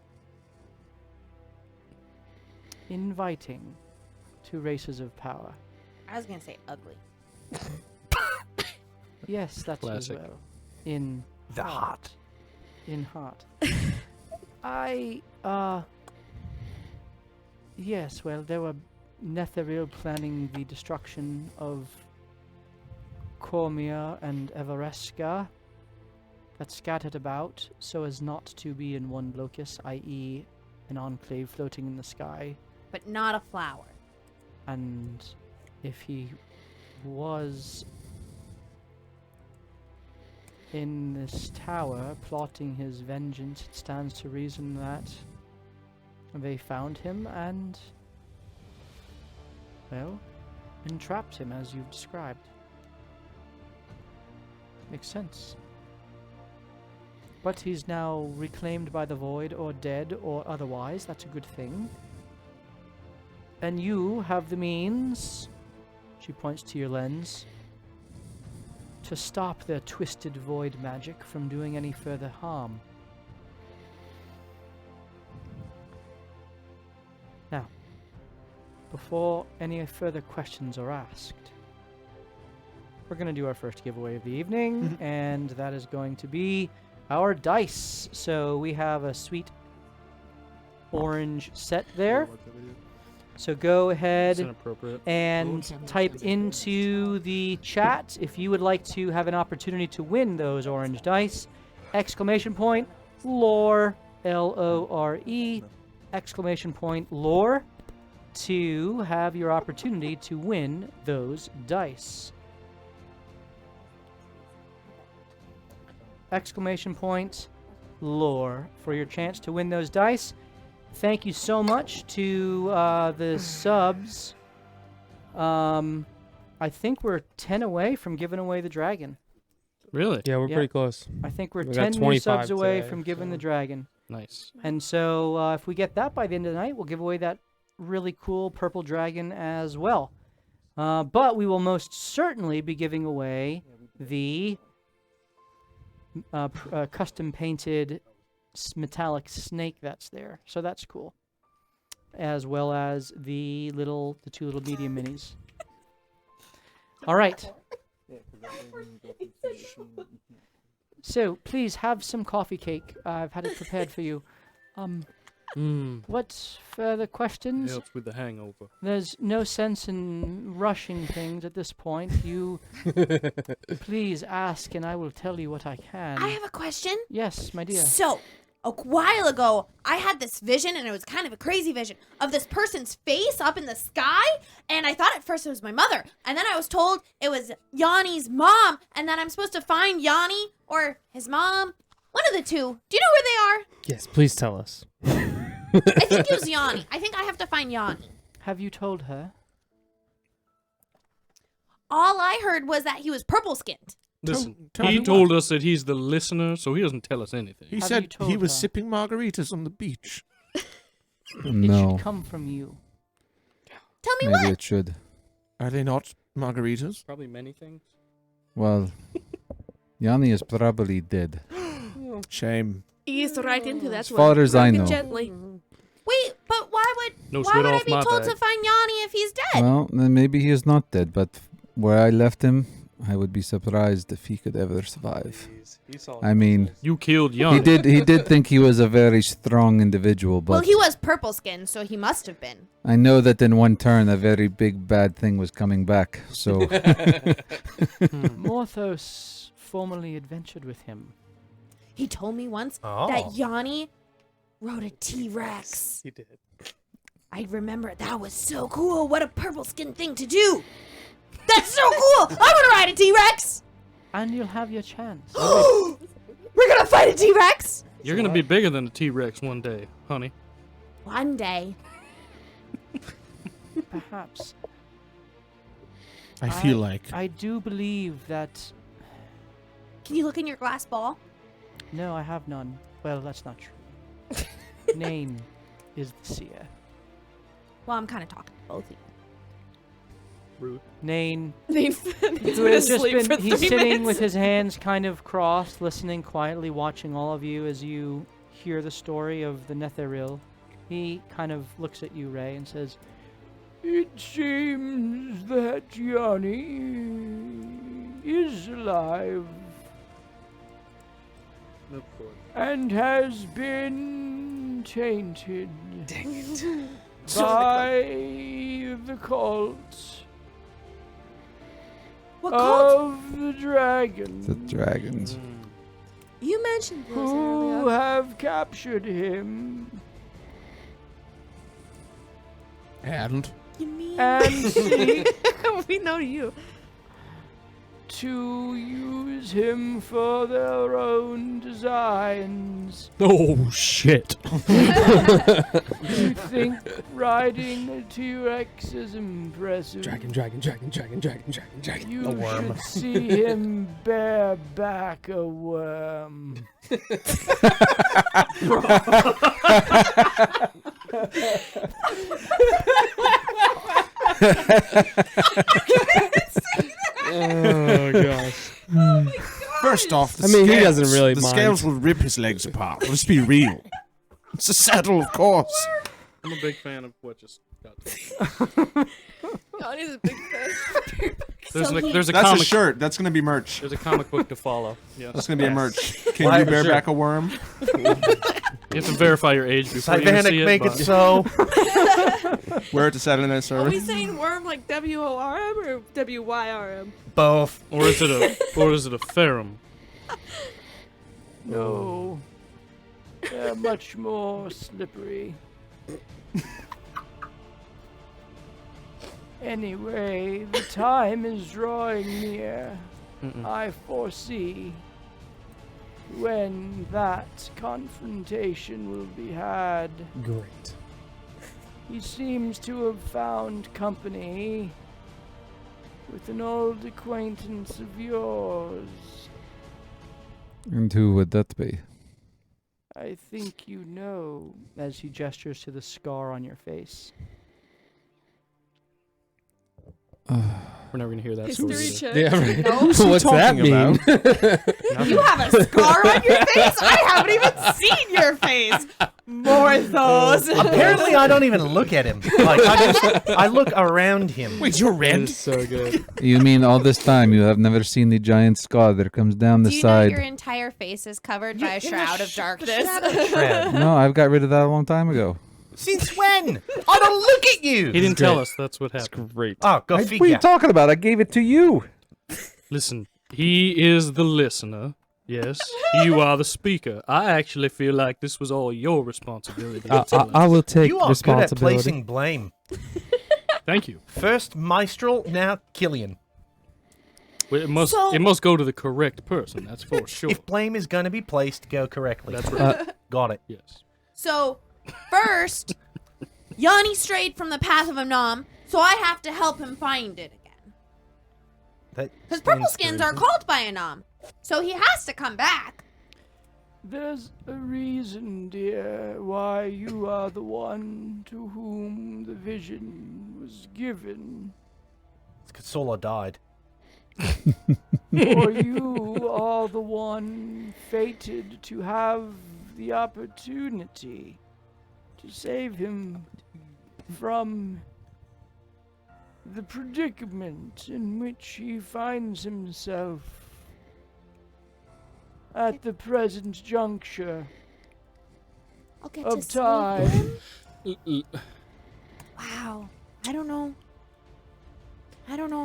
inviting to races of power. I was gonna say ugly. Yes, that's as Classic. well. In The heart. In heart. Yes, well, there were Netheril planning the destruction of Cormier and Everesca that scattered about so as not to be in one locus, i.e. an enclave floating in the sky. But not a flower. And if he was in this tower plotting his vengeance, it stands to reason that they found him and, well, entrapped him as you've described. Makes sense. But he's now reclaimed by the void, or dead, or otherwise. That's a good thing. And you have the means, she points to your lens, to stop their twisted void magic from doing any further harm. Now, before any further questions are asked, we're going to do our first giveaway of the evening, and that is going to be our dice. So we have a sweet orange set there. So go It's ahead inappropriate. and type into the chat if you would like to have an opportunity to win those orange dice. ! Lore, Lore. !lore to have your opportunity to win those dice. !lore for your chance to win those dice. Thank you so much to the subs. I think we're 10 away from giving away the dragon. Really? Yeah, we're Yeah. pretty close. I think we're We got 10 new 25 subs away today, from giving so- the dragon. Nice. And so if we get that by the end of the night, we'll give away that really cool purple dragon as well. But we will most certainly be giving away the custom painted metallic snake that's there. So that's cool. As well as the two little medium minis. All right. So please have some coffee cake. I've had it prepared for you. What further questions? Helps with the hangover. There's no sense in rushing things at this point. You please ask and I will tell you what I can. I have a question. Yes, my dear. So, a while ago, I had this vision, and it was kind of a crazy vision, of this person's face up in the sky, and I thought at first it was my mother, and then I was told it was Yanni's mom, and that I'm supposed to find Yanni, or his mom, one of the two. Do you know where they are? Yes, please tell us. I think it was Yanni. I think I have to find Yanni. Have you told her? All I heard was that he was purple-skinned. Listen, tell he me told us that he's the listener, so he doesn't tell us anything. He Have you said told he was her? sipping margaritas on the beach. It No, should come from you. Tell me maybe what? it should. Are they not margaritas? Probably many things. Well, Yanni is probably dead. Shame. Eased right into that As one. far as I Broken know. Gently. Wait, but why would No why sweat would I off be my told back. to find Yanni if he's dead? Well, then maybe he is not dead, but where I left him, I would be surprised if he could ever survive. I mean, You killed Young. he did think he was a very strong individual, but Well, he was purple-skinned, so he must have been. I know that in one turn a very big bad thing was coming back. So Morthos formerly adventured with him. He told me once Oh. that Yanni rode a T-Rex. He did. I remember that was so cool. What a purple-skinned thing to do. That's so cool. I want to ride a T-Rex. And you'll have your chance. We're going to fight a T-Rex. You're gonna be bigger than a T-Rex one day, honey. One day. Perhaps. I feel like. I do believe that... Can you look in your glass ball? No, I have none. Well, that's not true. Name is the seer. Well, I'm kind of talking to both of you. Rude. Nane, He's who has just been, he's sitting with his hands kind of crossed, listening quietly, watching all of you as you hear the story of the Netheril. He kind of looks at you, Ray, and says, It seems that Yanni is alive Of course. and has been tainted by the cult What cult? of the dragon the dragons. You mentioned this who earlier. have captured him And You mean? and seek We know you. to use him for their own designs. Oh shit! You think riding a T-Rex is impressive? Dragon. You A worm. should see him bareback a worm. Oh gosh. first off, the I mean, he scales, doesn't really the mind. scales will rip his legs apart. Let's be real. It's a saddle, of course. I'm a big fan of what just got. Yanni's a big fan. There's a That's comic. a shirt. That's gonna be merch. There's a comic book to follow. Yeah. That's gonna be a merch. Can Why- you bareback a worm? You have to verify your age before you Cybernetic, see it. make it but- so. Wear it to Saturday Night Are Server. we saying worm like WORM or WYRM? Both. Or is it a ferrum? No, they're much more slippery. Anyway, the time is drawing near. I foresee when that confrontation will be had. Great. He seems to have found company with an old acquaintance of yours. And who would that be? I think you know. As he gestures to the scar on your face. We're never gonna hear that History story. check. Yeah, right. Nope. What's that talking mean? You have a scar on your face? I haven't even seen your face. Morthos. Apparently, I don't even look at him. Like I look around him. Wait, you're That red? is so good. You mean all this time you have never seen the giant scar that comes down the Do you know side? your entire face is covered by a In the shroud of darkness? Shroud. No, I've got rid of that a long time ago. Since when? I don't look at you. He didn't tell us that's what happened. Great. Oh, go What are you figure. talking about? I gave it to you. Listen, he is the listener. Yes, you are the speaker. I actually feel like this was all your responsibility. I will take You are good at responsibility. placing blame. Thank you. First Maestral, now Killian. Well, So- it must go to the correct person. That's for sure. If blame is going to be placed, go correctly. That's right. Got it. Yes. So, first, Yanni strayed from the path of Anam, so I have to help him find it again. Because purple skins are called by Anam, so he has to come back. There's a reason, dear, why you are the one to whom the vision was given. It's because Sola died. For you are the one fated to have the opportunity to save him from the predicament in which he finds himself at the present juncture I'll get of to save time. him. Wow. I don't know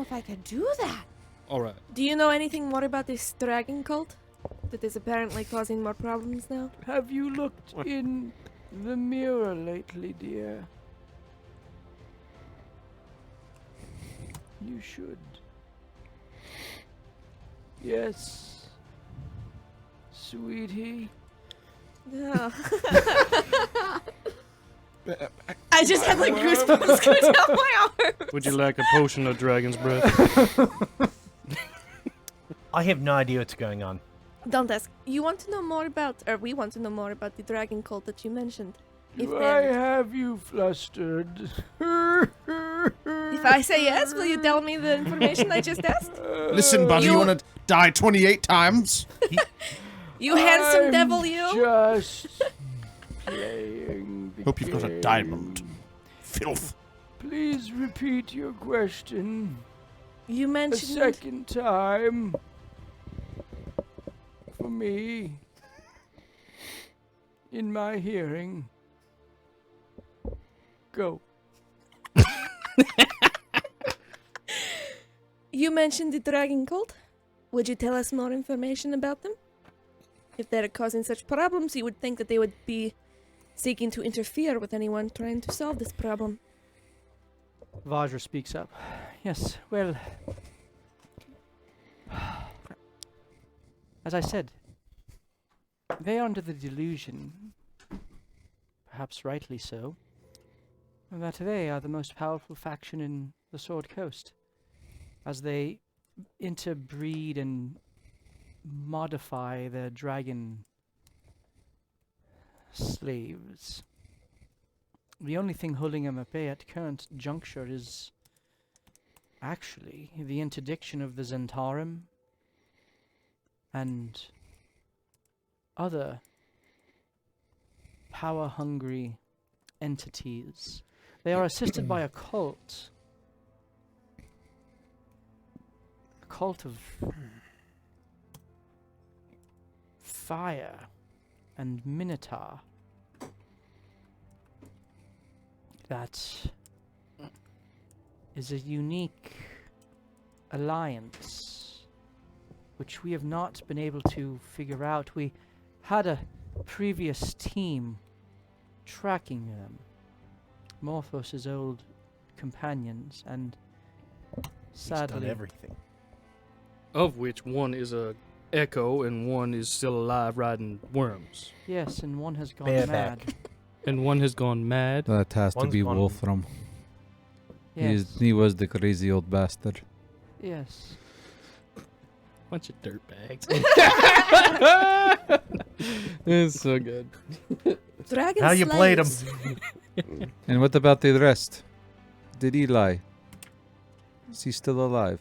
if I could do that. All right. Do you know anything more about this dragon cult that is apparently causing more problems now? Have you looked in the mirror lately, dear? You should. Yes, sweetie. Yeah. I just had like goosebumps go down my arm. Would you like a potion of dragon's breath? I have no idea what's going on. Don't ask. You want to know more about, or we want to know more about the dragon cult that you mentioned. Do If, I um, have you flustered? If I say yes, will you tell me the information I just asked? Listen, buddy, you want to die 28 times? You handsome I'm devil, you! Just playing the Hope you've got a game. diamond. Filth. Please repeat your question You a mentioned second time for me in my hearing. Go. You mentioned the dragon cult. Would you tell us more information about them? If they're causing such problems, you would think that they would be seeking to interfere with anyone trying to solve this problem. Vajra speaks up. Yes, well, as I said, they are under the delusion, perhaps rightly so, that they are the most powerful faction in the Sword Coast, as they interbreed and modify their dragon slaves. The only thing holding them at bay at current juncture is actually the interdiction of the Zentarim and other power-hungry entities. They are assisted by a cult. A cult of fire and minotaur. That is a unique alliance which we have not been able to figure out. We had a previous team tracking them, Morphos's old companions, and He's done sadly, everything. Of which one is a echo and one is still alive riding worms. yes, and one has gone Bareback. mad. And one has gone mad. That has to One's be gone- Wolfram. Yes, He was the crazy old bastard. yes. Bunch of dirtbags. It's so good. Dragon How you played him? slaves. And what about the rest? Did he lie? Is he still alive?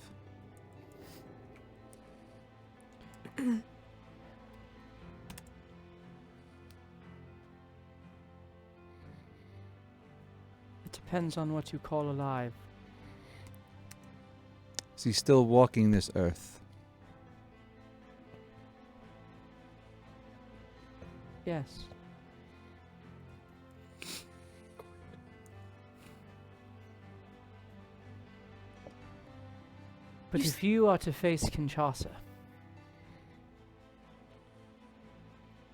It depends on what you call alive. Is he still walking this earth? Yes. But if you are to face Kinshasa,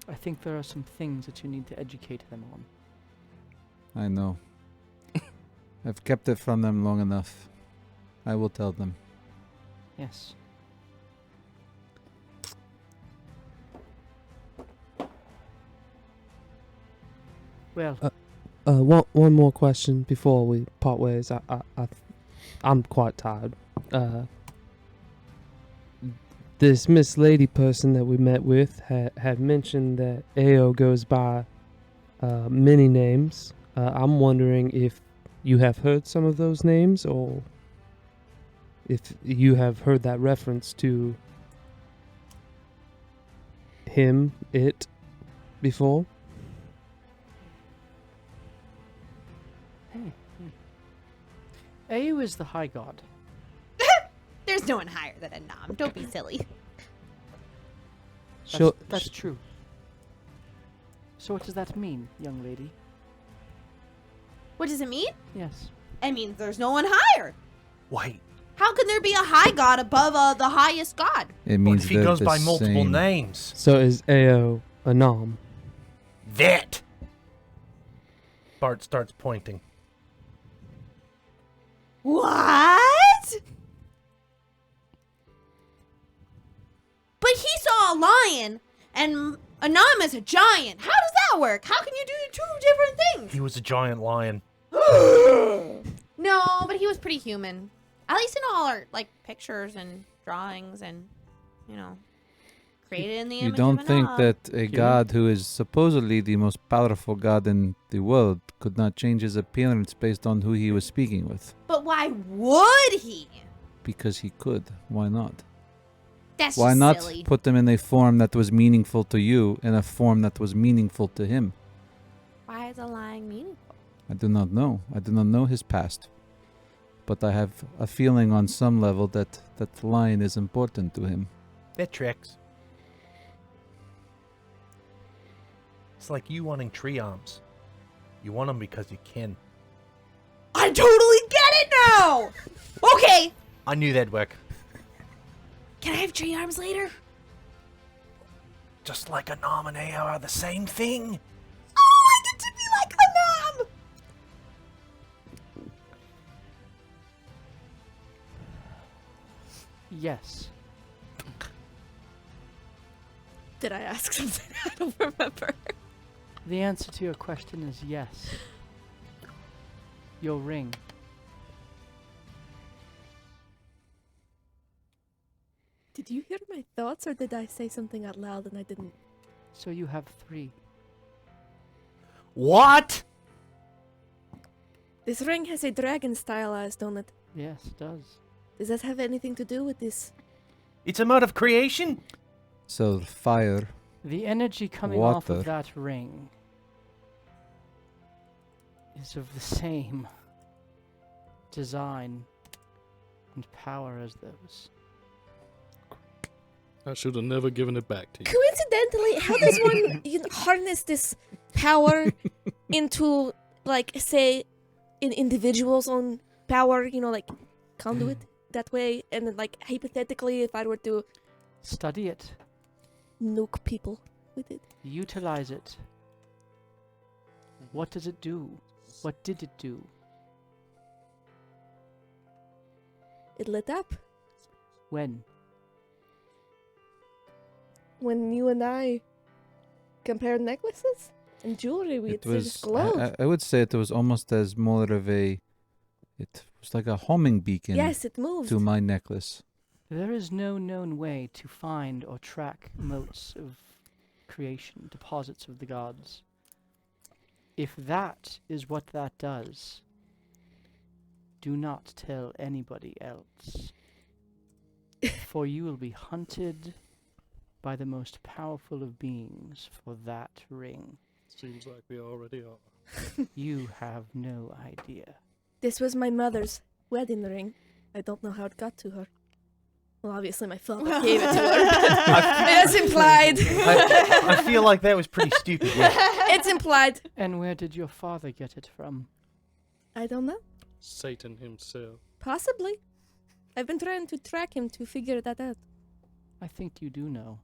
I think there are some things that you need to educate them on. I know. I've kept it from them long enough. I will tell them. Yes. Well, One more question before we part ways. I'm quite tired. This Miss Lady person that we met with had mentioned that Ao goes by many names. I'm wondering if you have heard some of those names, or if you have heard that reference to him, it, before. Au is the high god. There's no one higher than a nom. Don't be silly. That's true. So what does that mean, young lady? What does it mean? Yes. It means there's no one higher. Wait, How can there be a high god above the highest god? It what means if he they're goes the by multiple same. names? So is Ao a nom? That! Bart starts pointing. What? But he saw a lion and Anam is a giant. How does that work? How can you do two different things? He was a giant lion. No, but he was pretty human. At least in all our pictures and drawings and created in the You image don't of think Anam. that a god who is supposedly the most powerful god in the world could not change his appearance based on who he was speaking with? But why would he? Because he could. Why not? That's Why just not silly. put them in a form that was meaningful to you and a form that was meaningful to him? Why is a lying meaningful? I do not know. I do not know his past. But I have a feeling on some level that that lion is important to him. That tracks. It's like you wanting tree arms. You want them because you can. I totally get it now! Okay, I knew that'd work. can I have tree arms later? Just like Anam and Ao are the same thing. Oh, I get to be like Anam! Yes. Did I ask something? I don't remember. The answer to your question is yes. Your ring. Did you hear my thoughts, or did I say something out loud and I didn't? So you have 3. What? This ring has a dragon stylized on it. Yes, it does. Does that have anything to do with this? It's a mode of creation? So fire. The energy coming off Water. of that ring is of the same design and power as those. I should have never given it back to you. Coincidentally, how does one harness this power into, say, in individual's own power? Conduit that way, and then, hypothetically, if I were to Study it. nuke people with it. Utilize it. What does it do? What did it do? It lit up. When? When you and I compared necklaces and jewelry, it just glowed. I would say it was almost as more of a. It was like a homing beacon. Yes, it moved. To my necklace. There is no known way to find or track motes of creation, deposits of the gods. If that is what that does, do not tell anybody else. For you will be hunted by the most powerful of beings for that ring. Seems like we already are. You have no idea. This was my mother's wedding ring. I don't know how it got to her. Well, obviously my father gave it to her. It's implied. I feel like that was pretty stupid. Yeah. It's implied. And where did your father get it from? I don't know. Satan himself. Possibly. I've been trying to track him to figure that out. I think you do know.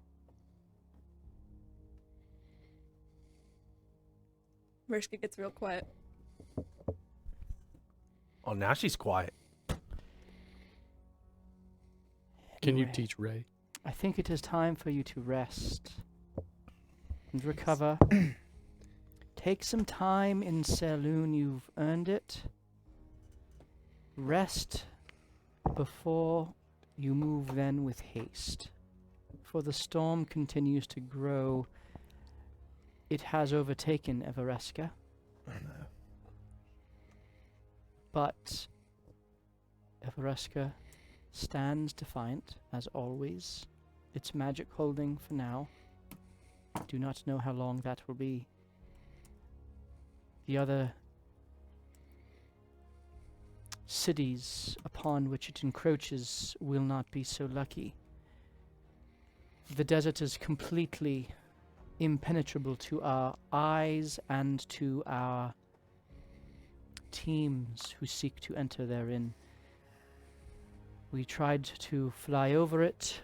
Mershka gets real quiet. Oh, now she's quiet. Can you Anyway, teach Ray? I think it is time for you to rest and recover. Take some time in Saloon. You've earned it. Rest before you move then with haste. For the storm continues to grow. It has overtaken Everesca. But Everesca stands defiant, as always. Its magic holding for now. Do not know how long that will be. The other cities upon which it encroaches will not be so lucky. The desert is completely impenetrable to our eyes and to our teams who seek to enter therein. We tried to fly over it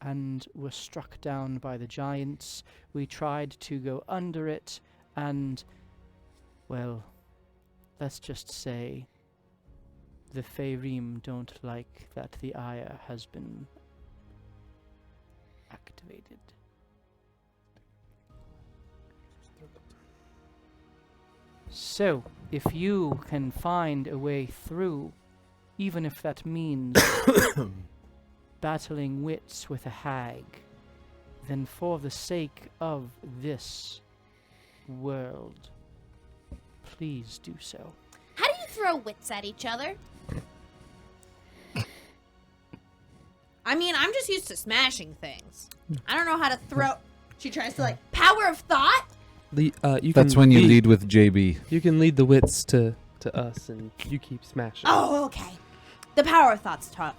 and were struck down by the giants. We tried to go under it and, well, let's just say the Feyrim don't like that the Aya has been activated. So, if you can find a way through, even if that means battling wits with a hag, then for the sake of this world, please do so. How do you throw wits at each other? I mean, I'm just used to smashing things. I don't know how to throw. She tries to, like, power of thought? That's when you lead with JB. You can lead the wits to us, and you keep smashing. Oh, okay. The power of thought's taught.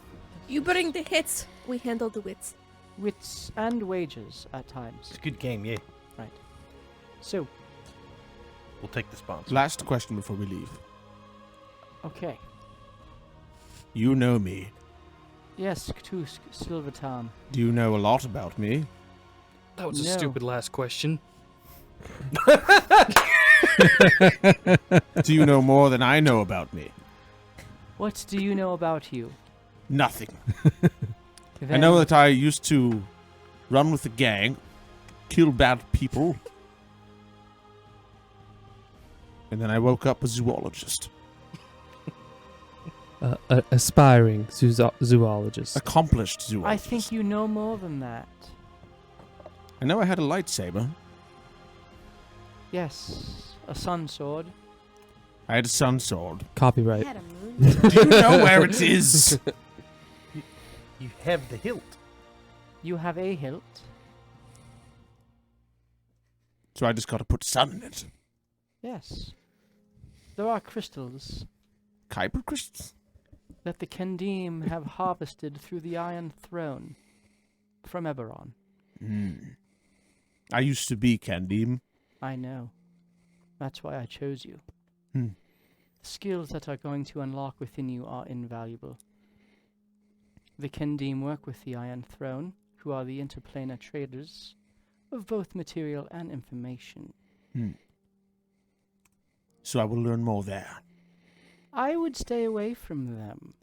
You bring the hits, we handle the wits. Wits and wages at times. It's a good game, yeah. Right. So, We'll take the sponsor. Last question before we leave. okay. You know me. Yes, to Silvertown. Do you know a lot about me? That was a No. stupid last question. Do you know more than I know about me? What do you know about you? Nothing. I Then know that I used to run with a gang, kill bad people, and then I woke up a zoologist. Aspiring zoologist. Accomplished zoologist. I think you know more than that. I know I had a lightsaber. Yes, a sun sword. I had a sun sword. Copyright. Had a moon. Do you know where it is? You have the hilt. You have a hilt. So I just got to put sun in it. Yes. There are crystals Kuiper crystals? that the Kendim have harvested through the Iron Throne from Eberron. I used to be Candim. I know. That's why I chose you. Hmm. The skills that are going to unlock within you are invaluable. The Kendim work with the Iron Throne, who are the interplanar traders of both material and information. so I will learn more there. I would stay away from them.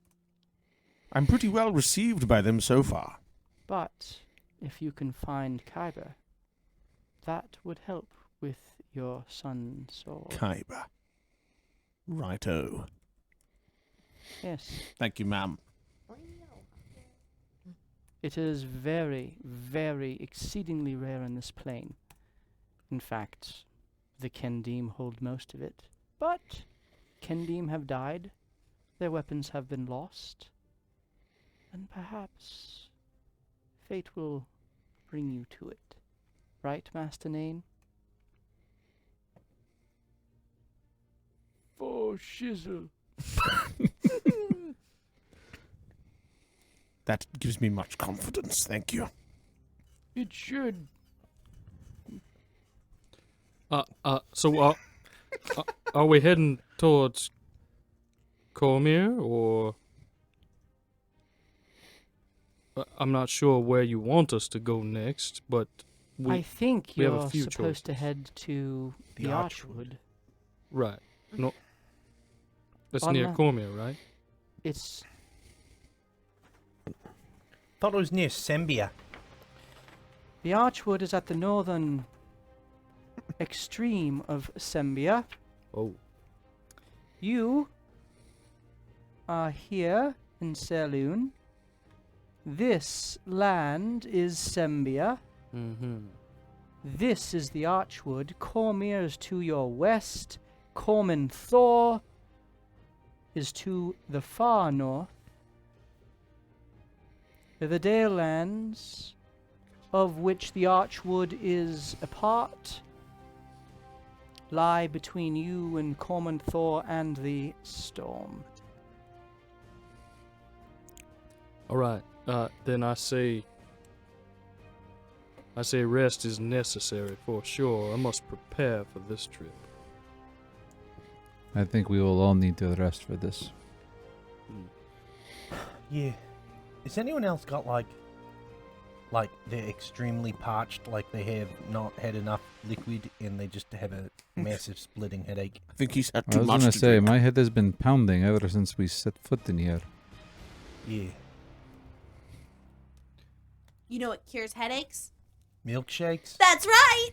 I'm pretty well received by them so far. But if you can find Kyber, that would help with your son's sword. Kyber. Righto. Yes. Thank you, ma'am. It is very, very exceedingly rare in this plane. In fact, the Kendim hold most of it. But Kendim have died, their weapons have been lost, and perhaps fate will bring you to it. Right, Master Nain? For shizzle. That gives me much confidence, thank you. It should. So are we heading towards Cormier, or I'm not sure where you want us to go next, but I think we have you're a few supposed to choices. head to the Archwood. Right. No. That's On near the- Cormier, right? It's Thought it was near Sembia. the Archwood is at the northern extreme of Sembia. Oh. You are here in Saloon. This land is Sembia. Mm-hmm. This is the Archwood. Cormier is to your west. Corman Thor is to the far north. The Dale lands, of which the Archwood is a part, lie between you and Corman Thor and the storm. All right. Then I say rest is necessary for sure. I must prepare for this trip. I think we will all need to rest for this. Yeah. Has anyone else got like they're extremely parched, like they have not had enough liquid and they just have a massive splitting headache? I think he's had I too was much gonna to say, drink. my head has been pounding ever since we set foot in here. Yeah. You know what cures headaches? Milkshakes? That's right.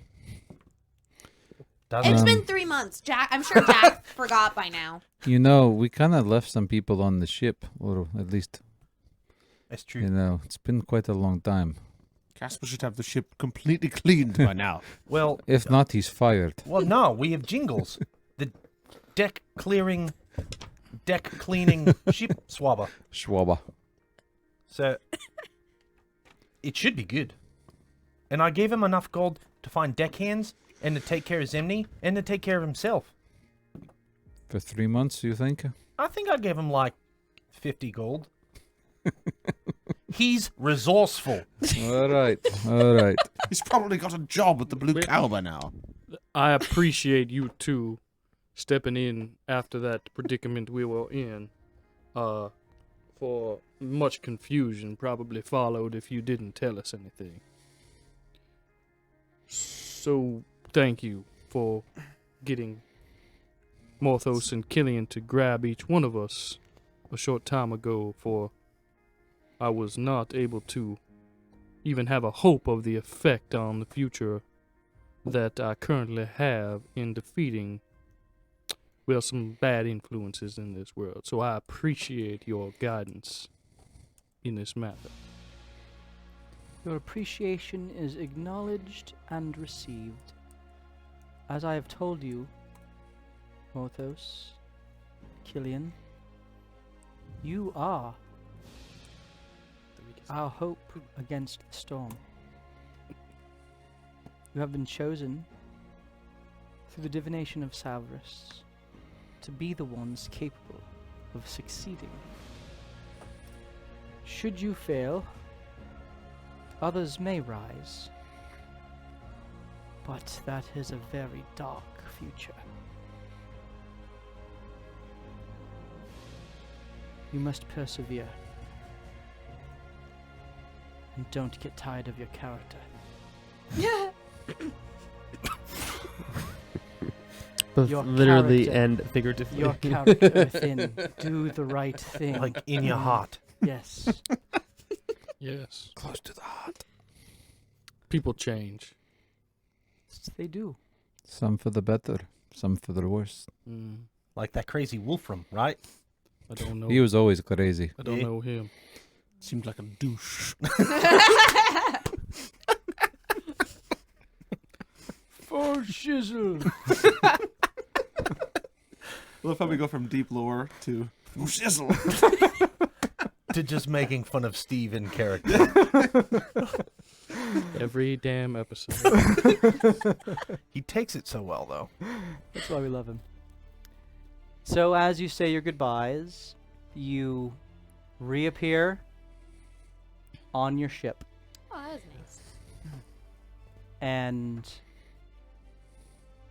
Doesn't It's Um, been 3 months. Jack, I'm sure Jack forgot by now. You know, we kind of left some people on the ship, or at least, That's true. you know, it's been quite a long time. Casper should have the ship completely cleaned by now. Well, If not, he's fired. well, no, we have Jingles, the deck cleaning ship swabber. Schwaba. So it should be good. And I gave him enough gold to find deckhands and to take care of Zemni and to take care of himself. For 3 months, you think? I think I gave him like 50 gold. He's resourceful. All right, all right. He's probably got a job at the Blue Cow by now. I appreciate you two stepping in after that predicament we were in. For much confusion probably followed if you didn't tell us anything. So thank you for getting Morthos and Killian to grab each one of us a short time ago, for I was not able to even have a hope of the effect on the future that I currently have in defeating, well, some bad influences in this world. So I appreciate your guidance in this matter. Your appreciation is acknowledged and received. As I have told you, Morthos, Killian, you are our hope against the storm. You have been chosen through the divination of Salvarus to be the ones capable of succeeding. Should you fail, others may rise, but that is a very dark future. You must persevere. And don't get tired of your character. Both Your literally character. and figuratively. Your character within. Do the right thing. Like in your heart. Yes. Yes. Close to the heart. People change. They do. Some for the better, some for the worse. Like that crazy Wolfram, right? I don't know. He was always crazy. I don't Yeah. know him. Seems like a douche. For shizzle. Love how we go from deep lore to shizzle. To just making fun of Steve in character. Every damn episode. He takes it so well, though. That's why we love him. So as you say your goodbyes, you reappear on your ship. Oh, that was nice. And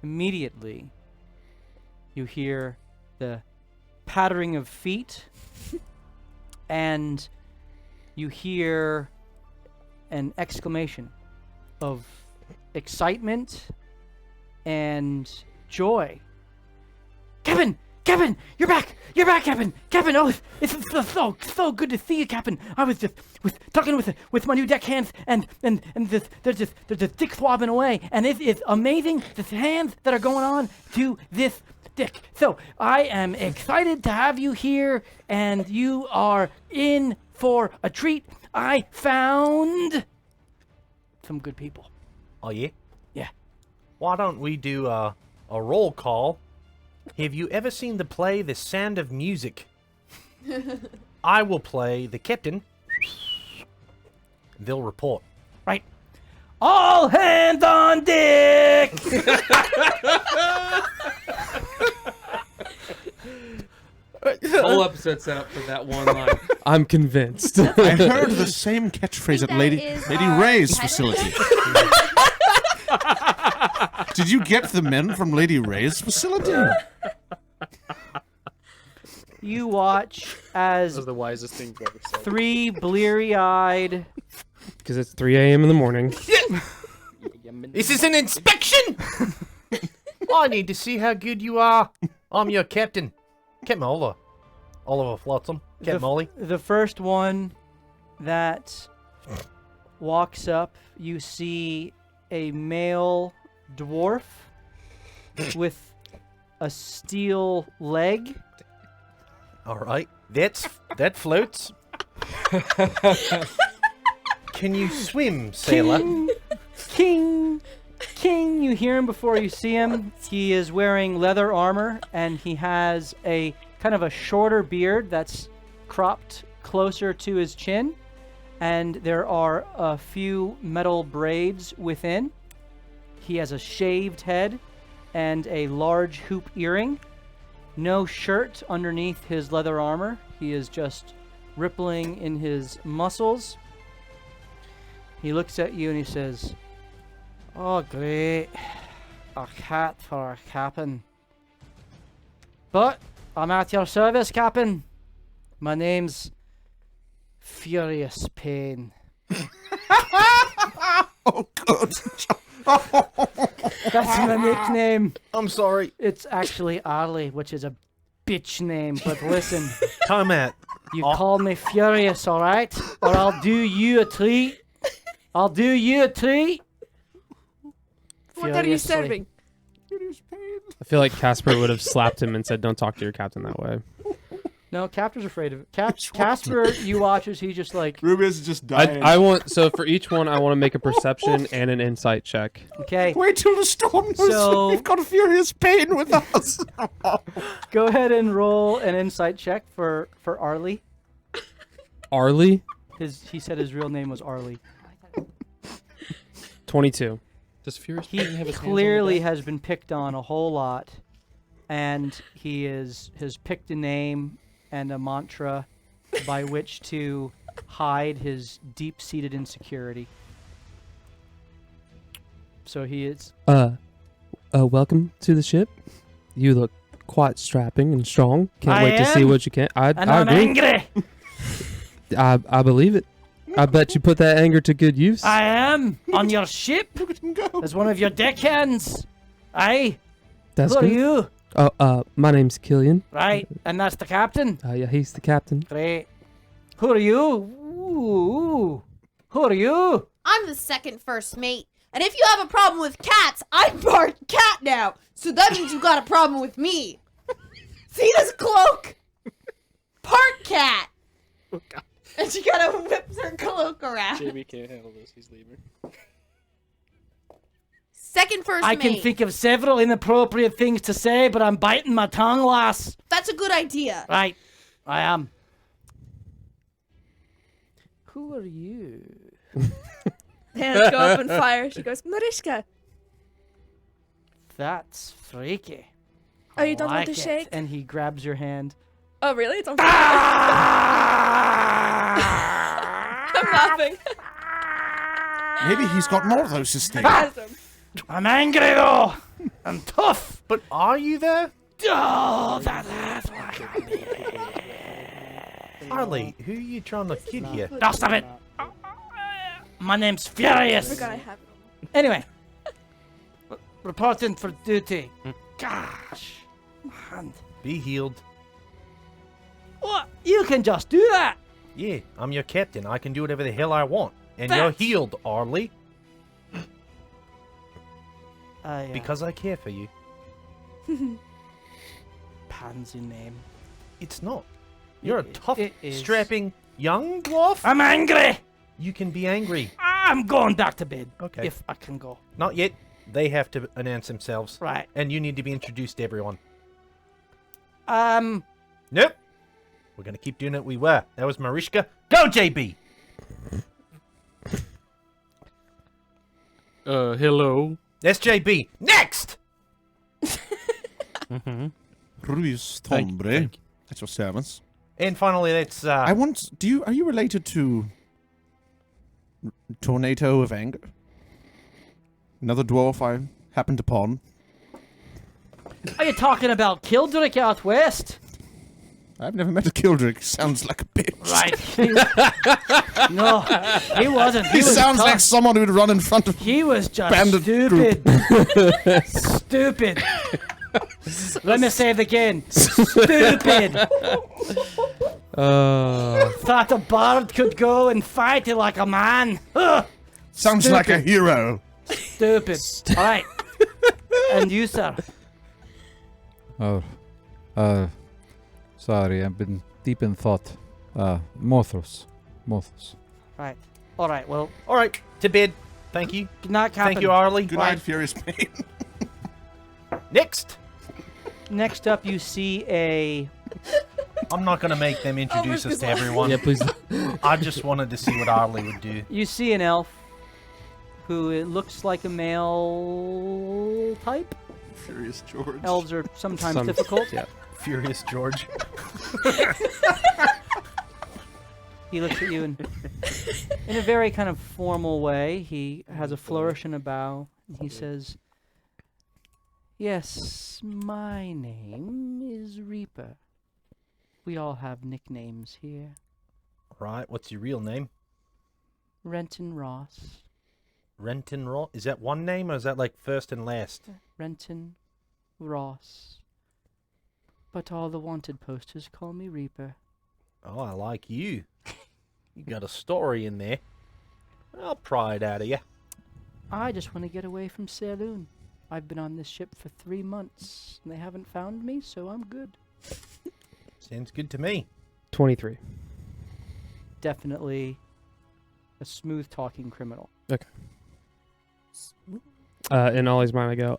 immediately you hear the pattering of feet and you hear an exclamation of excitement and joy. Captain! Captain! You're back! You're back, Captain! Captain! Oh, it's so good to see you, Captain! I was just talking with my new deckhands and they're just dick swabbing away, and it is amazing the hands that are going on to this dick. So I am excited to have you here, and you are in for a treat. I found some good people. Oh, yeah? Yeah. Why don't we do a roll call? Have you ever seen the play The Sound of Music? I will play the captain. They'll report. Right. All hands on deck! The whole episode set up for that one line. I'm convinced. I heard the same catchphrase at That Lady is Ray's our facility. Did you get the men from Lady Ray's facility? You watch as That was the wisest thing you've ever said. three bleary-eyed... Because it's 3 a.m. in the morning. This is an inspection! I need to see how good you are. I'm your captain. Captain Oliver Flotsam. Captain Molly. The first one that walks up, you see a male dwarf with a steel leg. All right. That floats. Can you swim, sailor? King, you hear him before you see him. He is wearing leather armor, and he has a kind of a shorter beard that's cropped closer to his chin, and there are a few metal braids within. He has a shaved head and a large hoop earring. No shirt underneath his leather armor. He is just rippling in his muscles. He looks at you and he says, "Oh, great. A cat for a captain. But I'm at your service, Captain. My name's Furious Pain." Oh, good. That's my nickname. I'm sorry. It's actually Arlie, which is a bitch name. But listen, Time out. you call me Furious, all right? Or I'll do you a treat. I'll do you a treat. What are you Furiously. serving? I feel like Casper would have slapped him and said, "Don't talk to your captain that way." No, Casper's afraid of it. Casper, you watch as he just like, Rubius is just dying. I want, so for each one, I want to make a perception and an insight check. okay, Wait till the storm knows So- we've got a furious pain with us. go ahead and roll an insight check for Arlie. Arlie, He said his real name was Arlie. 22. Does Furious He Pain have his hands on the clearly deck? has been picked on a whole lot, and he has picked a name and a mantra by which to hide his deep-seated insecurity. So he is. Welcome to the ship. You look quite strapping and strong. Can't I wait to see am, what you can. I And I'm agree. angry! I believe it. I bet you put that anger to good use. I am on your ship as one of your deckhands. Aye. That's Who are good. you? Oh, my name's Killian. Right, and that's the captain. Yeah, he's the captain. Great. Who are you? Ooh. Who are you? I'm the second first mate. And if you have a problem with cats, I'm part cat now. So that means you got a problem with me. See this cloak? Part cat. Oh, God. And she kind of whips her cloak around. JB can't handle this. He's leaving. Second first I mate. can think of several inappropriate things to say, but I'm biting my tongue, lass. That's a good idea. Right, I am. Who are you? Hands go up in fire. She goes, Mariska, That's freaky. oh, you don't Like want to it. shake? And he grabs your hand. Oh, really? It's on fire. I'm laughing. Maybe he's got more of those to stay. Awesome. I'm angry though. I'm tough. But are you there? Oh, that's why I'm Harley, who are you trying to kid here? No, stop it. My name's I Furious. forgot I have it. Anyway, reporting for duty. Gosh, my hand. Be healed. What? You can just do that. Yeah, I'm your captain. I can do whatever the hell I want. And you're That's- healed, Harley, I, because I care for you. pansy name. It's not. You're a tough, it is. strapping young dwarf. I'm angry. You can be angry. I'm going back to bed. Okay. If I can go. Not yet. They have to announce themselves. Right. And you need to be introduced to everyone. Um. Nope. We're going to keep doing it we were. That was Mariska. Go, JB! Hello. That's JB. Next! Mm-hmm. Ruiz Thank Tombre. you. That's your servants. And finally, that's... I want. Are you related to Tornado of Anger? Another dwarf I happened upon. Are you talking about Kildrick out west? I've never met a Kildrick. Sounds like a bitch. Right. No, he wasn't. He was sounds tough. like someone who'd run in front of. He was just Bandit stupid. Stupid. Let me say it again. Stupid. Thought a bard could go and fight it like a man. Ugh. Sounds like a Stupid. hero. Stupid. All right. And you, sir? Oh, sorry, I've been deep in thought. Morthos. Right. All right. Well, All right, to bed. Thank you. good night, Captain. Thank you, Harley. Good night, Furious Pain. Next! Next up, you see a. I'm not going to make them introduce us to Mariska's everyone. Yeah, please. I just wanted to see what Harley would do. You see an elf who it looks like a male type. Furious George. Elves are sometimes Some- difficult. Yeah. Furious George. He looks at you and, in a very kind of formal way, he has a flourish and a bow. And he says, "Yes, my name is Reaper. We all have nicknames here. Right, what's your real name? Renton Ross. Renton Ross? Is that one name or is that like first and last? Renton Ross. But all the wanted posters call me Reaper. Oh, I like you. You got a story in there. I'll pry it out of you. I just want to get away from Saloon. I've been on this ship for 3 months, and they haven't found me, so I'm good." Sounds good to me. 23. Definitely a smooth-talking criminal. In Ollie's mind, I go,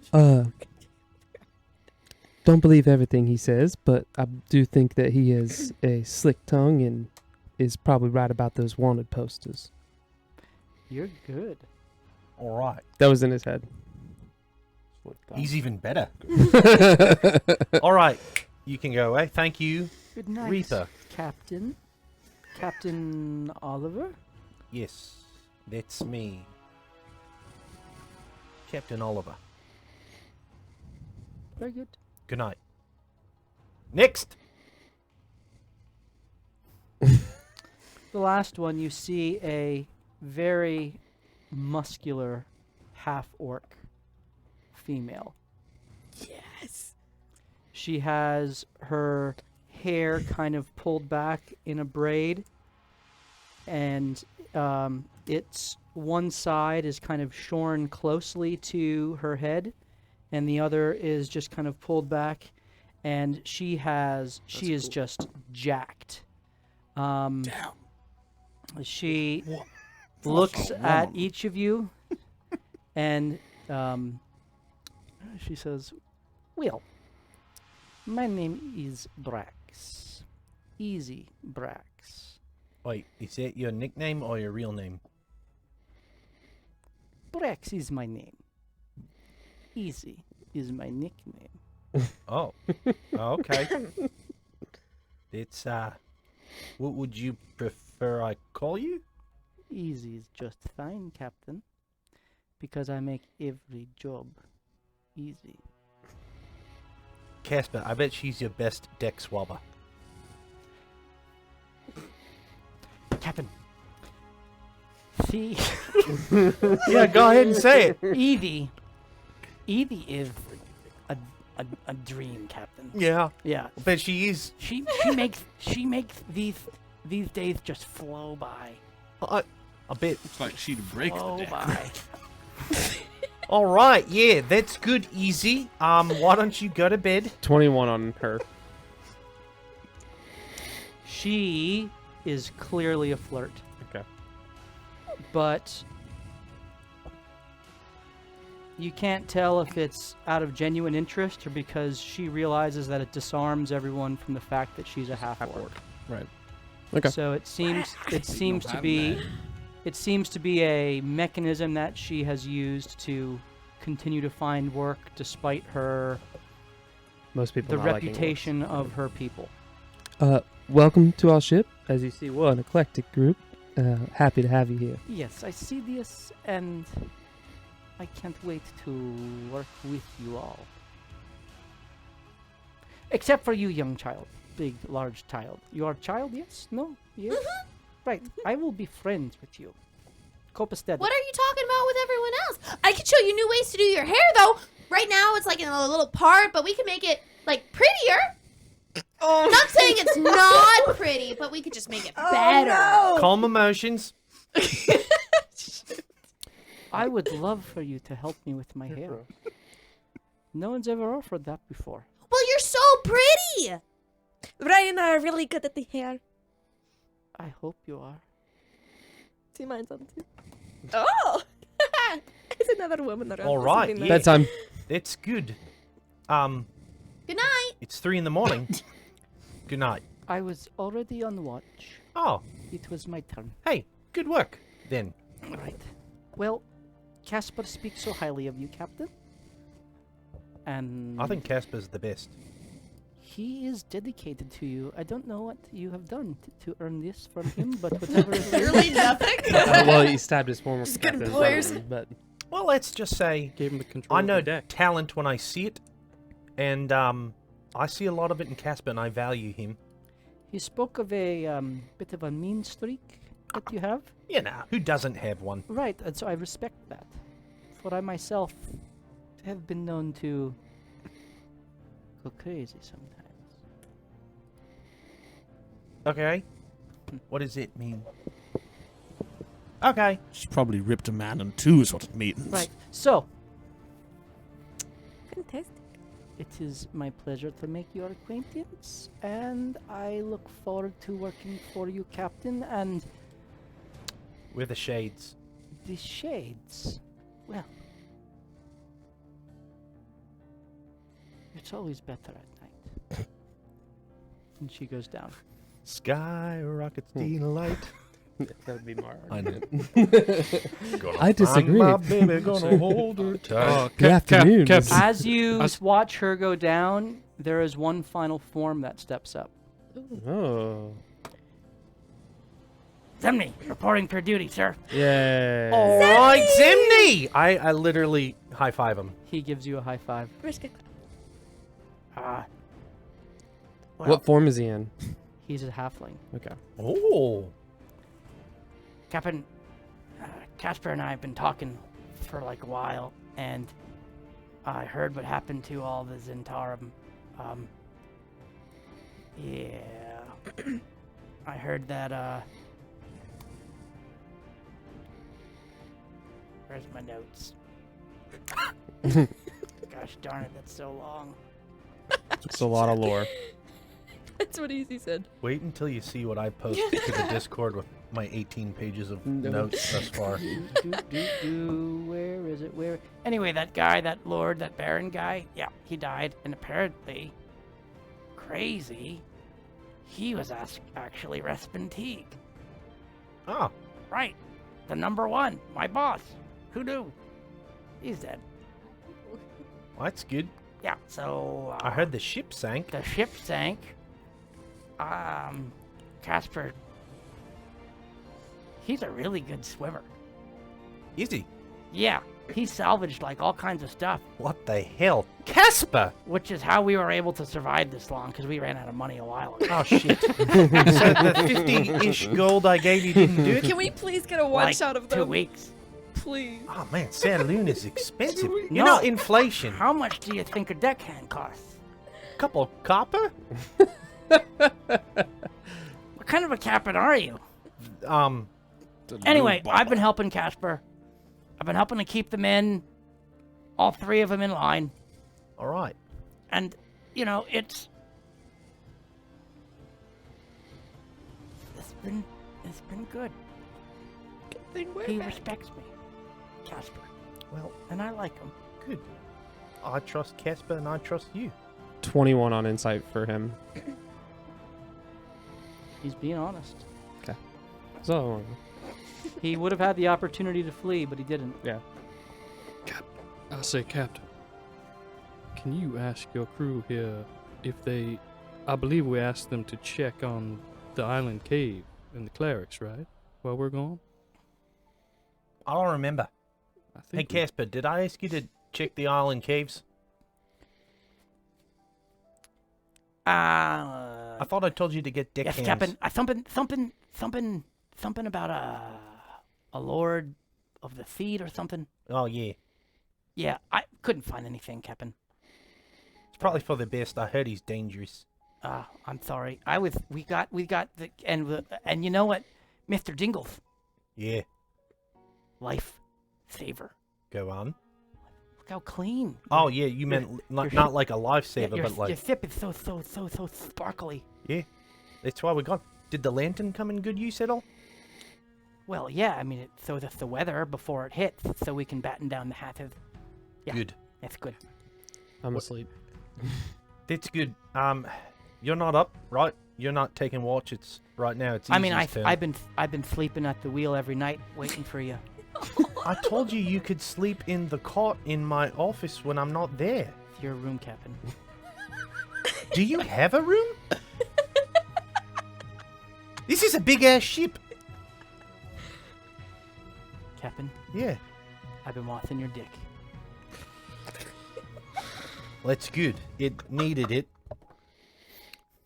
don't believe everything he says, but I do think that he has a slick tongue and is probably right about those wanted posters. You're good. All right. That was in his head. He's even better. All right. You can go away. Thank you, Good night, Reaper. Captain. Captain Oliver? Yes, that's me. Captain Oliver. Very good. Good night. Next! The last one, you see a very muscular half-orc female. Yes. She has her hair kind of pulled back in a braid, and its one side is kind of shorn closely to her head, and the other is just kind of pulled back, and she is just jacked. Damn. She looks at each of you, and she says, "Well, my name is Brax. Easy Brax. Wait, is that your nickname or your real name? Brax is my name. Easy is my nickname." Oh. Okay. It's, what would you prefer I call you? Easy is just fine, Captain, because I make every job easy. Casper, I bet she's your best deck swabber. Captain. See, Yeah, go ahead and say it. Evie is a dream, Captain. Yeah, Yeah, I bet she is. she makes these days just flow by. I bet. Looks like she'd break the Flow deck. by. All right, yeah, that's good, Easy. Why don't you go to bed? 21 on her. She is clearly a flirt. Okay. But you can't tell if it's out of genuine interest or because she realizes that it disarms everyone from the fact that she's a half-orc. Right. Okay. So it seems to be a mechanism that she has used to continue to find work despite Most people the not liking reputation of her people. Welcome to our ship. As you see, we're an eclectic group. Happy to have you here. Yes, I see this, and I can't wait to work with you all. Except for you, young child. Big, large child. You are a child, yes? No? Yes? Right. I will be friends with you. Copastead. What are you talking about with everyone else? I can show you new ways to do your hair, though. Right now, it's like in a little part, but we can make it, like, prettier. Oh, Not saying it's not pretty, but we could just make it better. Calm emotions. I would love for you to help me with my hair. No one's ever offered that before. Well, you're so pretty. Brian and I are really good at the hair. I hope you are. See, mine's on too. Oh! It's another woman around. All This right, would be yeah. nice. Bedtime. That's good. Good night. It's 3 in the morning. Good night. I was already on watch. Oh, It was my turn. hey, good work, then. Right. Well, Casper speaks so highly of you, Captain. And I think Casper's the best. he is dedicated to you. I don't know what you have done to earn this from him, but whatever it is. Clearly nothing. Well, he stabbed his former Just good captain, employers. but Well, let's just say Gave him the control I of know the deck. talent when I see it, and I see a lot of it in Casper, and I value him. He spoke of a bit of a mean streak that you have. You know, who doesn't have one? Right, and so I respect that. For I myself have been known to go crazy sometimes. Okay. What does it mean? Okay. She's probably ripped a man in two is what it means. Right, so Fantastic. it is my pleasure to make your acquaintance, and I look forward to working for you, Captain, and We're the Shades. the Shades. Well, it's always better at night. And she goes down. Sky rockets delight. that would be more. I know. I disagree. My baby gonna hold her tight. Good afternoon. Cap- This- As you As- watch her go down, there is one final form that steps up. Oh. Zemni, reporting for duty, sir. Yay. All right, Zimni! I literally high five him. He gives you a high five. Risk it. Ah. What form is he in? He's a halfling. Okay. Oh. Captain, Casper and I have been talking for like a while, and I heard what happened to all the Zentarum. Yeah. I heard that, where's my notes? Gosh darn it, that's so long. It's a lot of lore. That's what Easy said. Wait until you see what I posted to the Discord with my 18 pages of notes thus far. Where is it? Where? Anyway, that guy, that lord, that baron guy, yeah, he died. And apparently, crazy, he was actually Respin Teague. Oh, Right. The number one, my boss. Who knew? He's dead. well, that's good. Yeah, so... I heard the ship sank. the ship sank. Casper, he's a really good swimmer. Is he? Yeah, he salvaged like all kinds of stuff, What the hell? Casper! which is how we were able to survive this long because we ran out of money a while ago. Oh, shit. So the 50-ish gold I gave you didn't do it? Can we please get a one Like shot of 2 them? weeks. Please. Oh, man, Sandaloon is expensive. You No. know, inflation. How much do you think a deckhand costs? Couple copper? What kind of a captain are you? Um, Anyway, I've been helping Casper. I've been helping to keep them in, all 3 of them in line. all right. And, you know, it's been good. Good thing we're He back. respects me, Casper, Well, and I like him. good. I trust Casper and I trust you. 21 on insight for him. He's being honest. So, He would have had the opportunity to flee, but he didn't. yeah. I say, Captain, can you ask your crew here if they... I believe we asked them to check on the island cave and the clerics, right? While we're gone? I don't remember. I Hey, think we- Casper, did I ask you to check the island caves? I thought I told you to get Yes, deckhands. Captain. Something about a lord of the seed or something. Oh, yeah. Yeah, I couldn't find anything, Captain. It's probably for the best. I heard he's dangerous. I'm sorry. We got the and you know what, Mr. Jingles, Yeah. life saver. Go on. Look how clean. Oh, yeah, you meant your not like a lifesaver, your, but like... your sip is so sparkly. Yeah. That's why we got... Did the lantern come in good use at all? Well, yeah. I mean, so that's the weather before it hits, so we can batten down the hatches. Yeah. Good. That's good. I'm asleep. That's good. You're not up, right? You're not taking watch. It's right now. It's I mean, Easy's turn. I've been sleeping at the wheel every night, waiting for you. I told you you could sleep in the cot in my office when I'm not there. It's your room, Captain. Do you have a room? This is a big-ass ship. Captain, Yeah. I've been watching your dick. That's good. It needed it.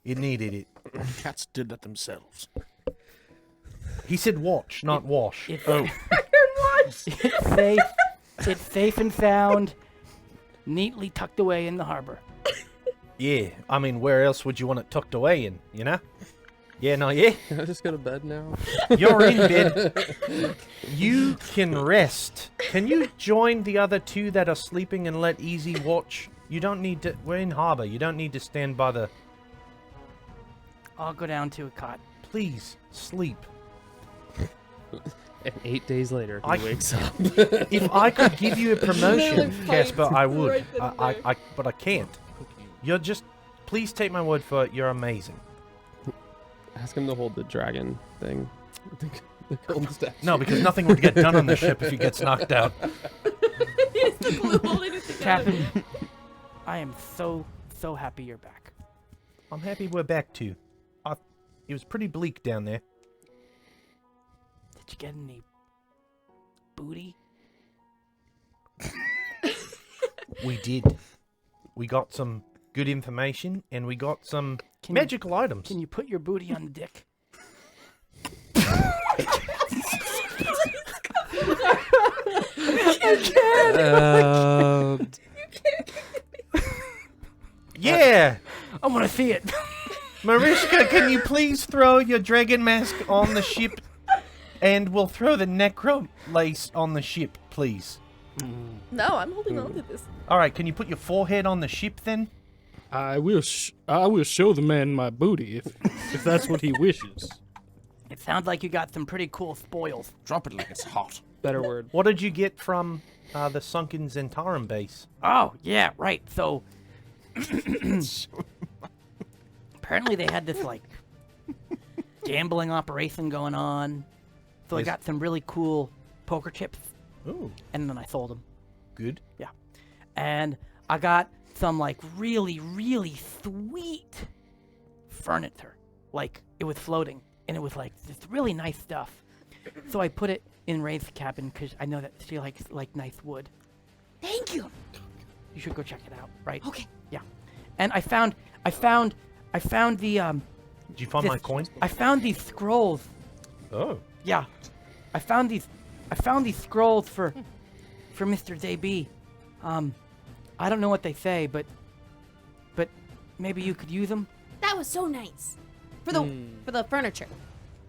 It needed it. Cats did that themselves. He said watch, not wash. It's, Oh. it's safe. It's safe and sound, neatly tucked away in the harbor. Yeah. I mean, where else would you want it tucked away in, you know? Yeah, no, yeah. Can I just go to bed now? You're in bed. You can rest. Can you join the other 2 that are sleeping and let Easy watch? You don't need to... We're in harbor. You don't need to stand by the... I'll go down to a cot. Please, sleep. And 8 days later, he I- wakes up. If I could give you a promotion, Really Casper, fights I would. right then and there. But I can't. You're just... Please take my word for it. You're amazing. Ask him to hold the dragon thing. The golden statue. No, because nothing would get done on the ship if he gets knocked out. He's the glue holding it together. Captain, I am so happy you're back. I'm happy we're back too. It was pretty bleak down there. Did you get any booty? We did. We got some good information, and we got some magical items. Can you put your booty on the dick? Yeah! I want to see it. Mariska, can you please throw your dragon mask on the ship? And we'll throw the necro lace on the ship, please. No, I'm holding on to this. All right, can you put your forehead on the ship then? I will show the man my booty if that's what he wishes. It sounds like you got some pretty cool spoils. Drop it like it's hot. Better word. What did you get from the sunken Zentarum base? Oh, yeah, right. So, apparently they had this, like, gambling operation going on. So I Yes. got some really cool poker chips, Ooh, and then I sold them. good. Yeah. And I got some, like, really, really sweet furniture. Like, it was floating, and it was, like, this really nice stuff. So I put it in Ray's cabin, because I know that she likes, like, nice wood. Thank you. You should go check it out, right? Okay. Yeah. And I found the, Did you find this- my coin? I found these scrolls. Oh. Yeah. I found these scrolls for Mr. JB. I don't know what they say, but maybe you could use them. That was so nice. For the furniture.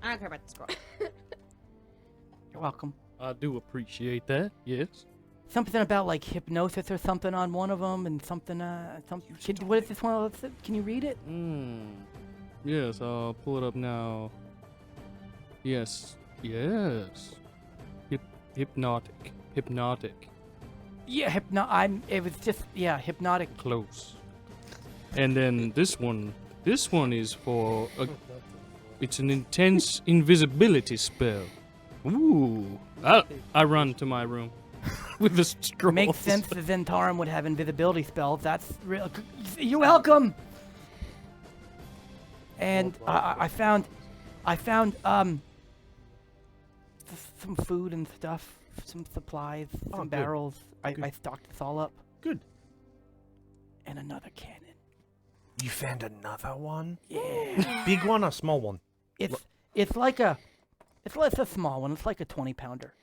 I don't care about the scroll. You're welcome. I do appreciate that. Yes. Something about like hypnosis or something on one of them, and something. What is this one? Can you read it? Yes, I'll pull it up now. Yes. Yes. Hypnotic. Yeah, It was just hypnotic. Close. And then this one is for it's an intense invisibility spell. Ooh. I run to my room with the scroll. Makes sense. The Zentarum would have invisibility spells. That's real. You're welcome. And I found some food and stuff, some supplies, some good. barrels. I stocked this all up. Good. And another cannon. You found another one? Yeah. Big one or small one? It's like a small one. It's like a 20-pounder.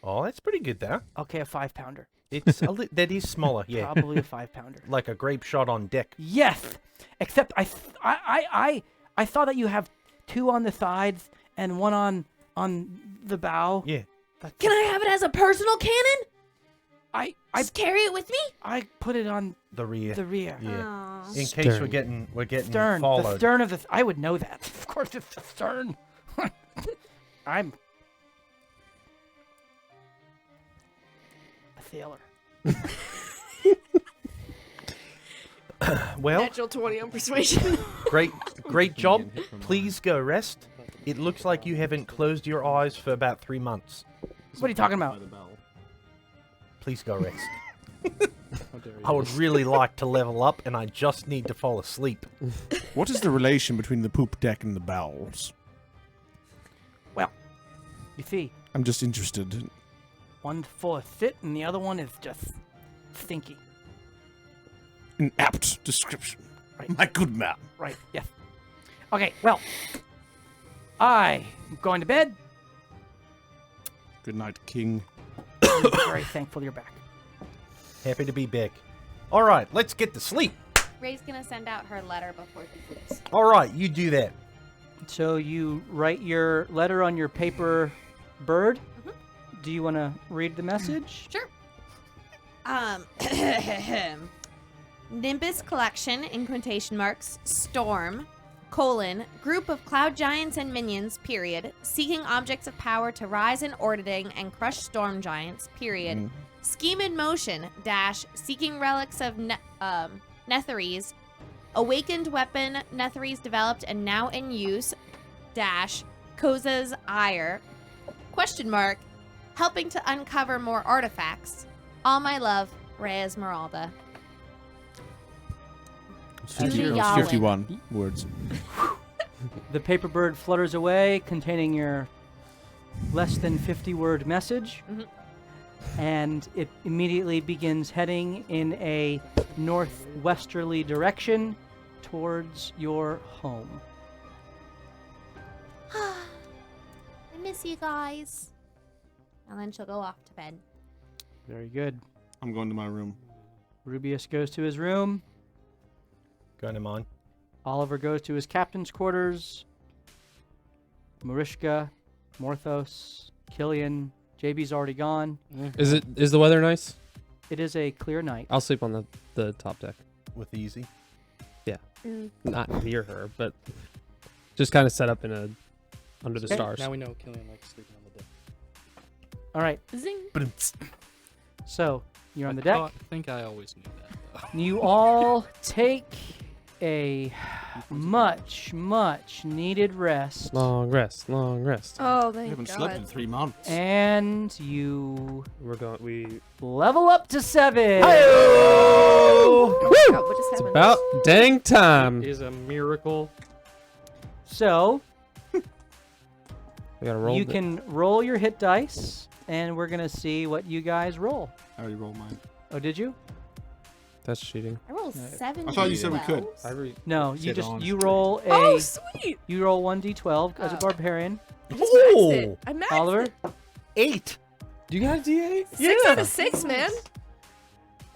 Oh, that's pretty good there. Okay, a 5-pounder. It's that is smaller, yeah. Probably a 5-pounder. Like a grape shot on deck. Yes, except I saw that you have 2 on the sides and 1 on the bow. Yeah. Can I have it as a personal cannon? I Just carry it with me? I put it on The rear. the rear. Yeah. Aw. In case we're getting Stern. followed. The stern of the. I would know that. Of course, it's the stern. I'm a sailor. Well, Natural 20 on persuasion. great job. Please go rest. It looks like you haven't closed your eyes for about 3 months. What are you talking about? Please go rest. I would really like to level up, and I just need to fall asleep. What is the relation between the poop deck and the bowels? Well, you see, I'm just interested. one's full of shit, and the other one is just stinky. An apt description. Right. My good man. Right. Yes. Okay. Well, I'm going to bed. Good night, King. I'm very thankful you're back. Happy to be back. All right, let's get to sleep. Ray's gonna send out her letter before she sleeps. All right, you do that. So you write your letter on your paper bird. Do you want to read the message? Sure. Nimbus Collection, in quotation marks, Storm, group of cloud giants and minions, period, seeking objects of power to rise in ordering and crush storm giants, period. Scheme in motion, seeking relics of Netherese, awakened weapon Netherese developed and now in use, Koza's ire, question mark, helping to uncover more artifacts. All my love, Ray Esmeralda. As Judy you're- Yalwin. 51 words. The paper bird flutters away, containing your less than 50-word message, and it immediately begins heading in a northwesterly direction towards your home. I miss you guys. And then she'll go off to bed. Very good. I'm going to my room. Rubius goes to his room. Going to mine. Oliver goes to his captain's quarters. Marishka, Morthos, Killian, JB's already gone. Is the weather nice? It is a clear night. I'll sleep on the top deck. With easy. Not near her, but just kind of set up in under the Okay. stars. Now we know Killian likes sleeping on the deck. All right, Zing. so you're on the I deck. thought- I think I always knew that. You all take a much needed rest, Long rest, long rest. Oh, I thank haven't God. slept in 3 months. and you We level up to 7. Oh my God, what just happened? about dang time. It is a miracle. So We gotta roll. you can roll your hit dice, and we're gonna see what you guys roll. I already rolled mine. Oh, did you? That's cheating. I rolled 7. I thought you said we could. No, you Said just honestly. you roll a Oh, sweet. you roll 1d12 as a Oh. barbarian. I just maxed it. I maxed Oliver, it. 8. You got a D8? 6 out of 6, man.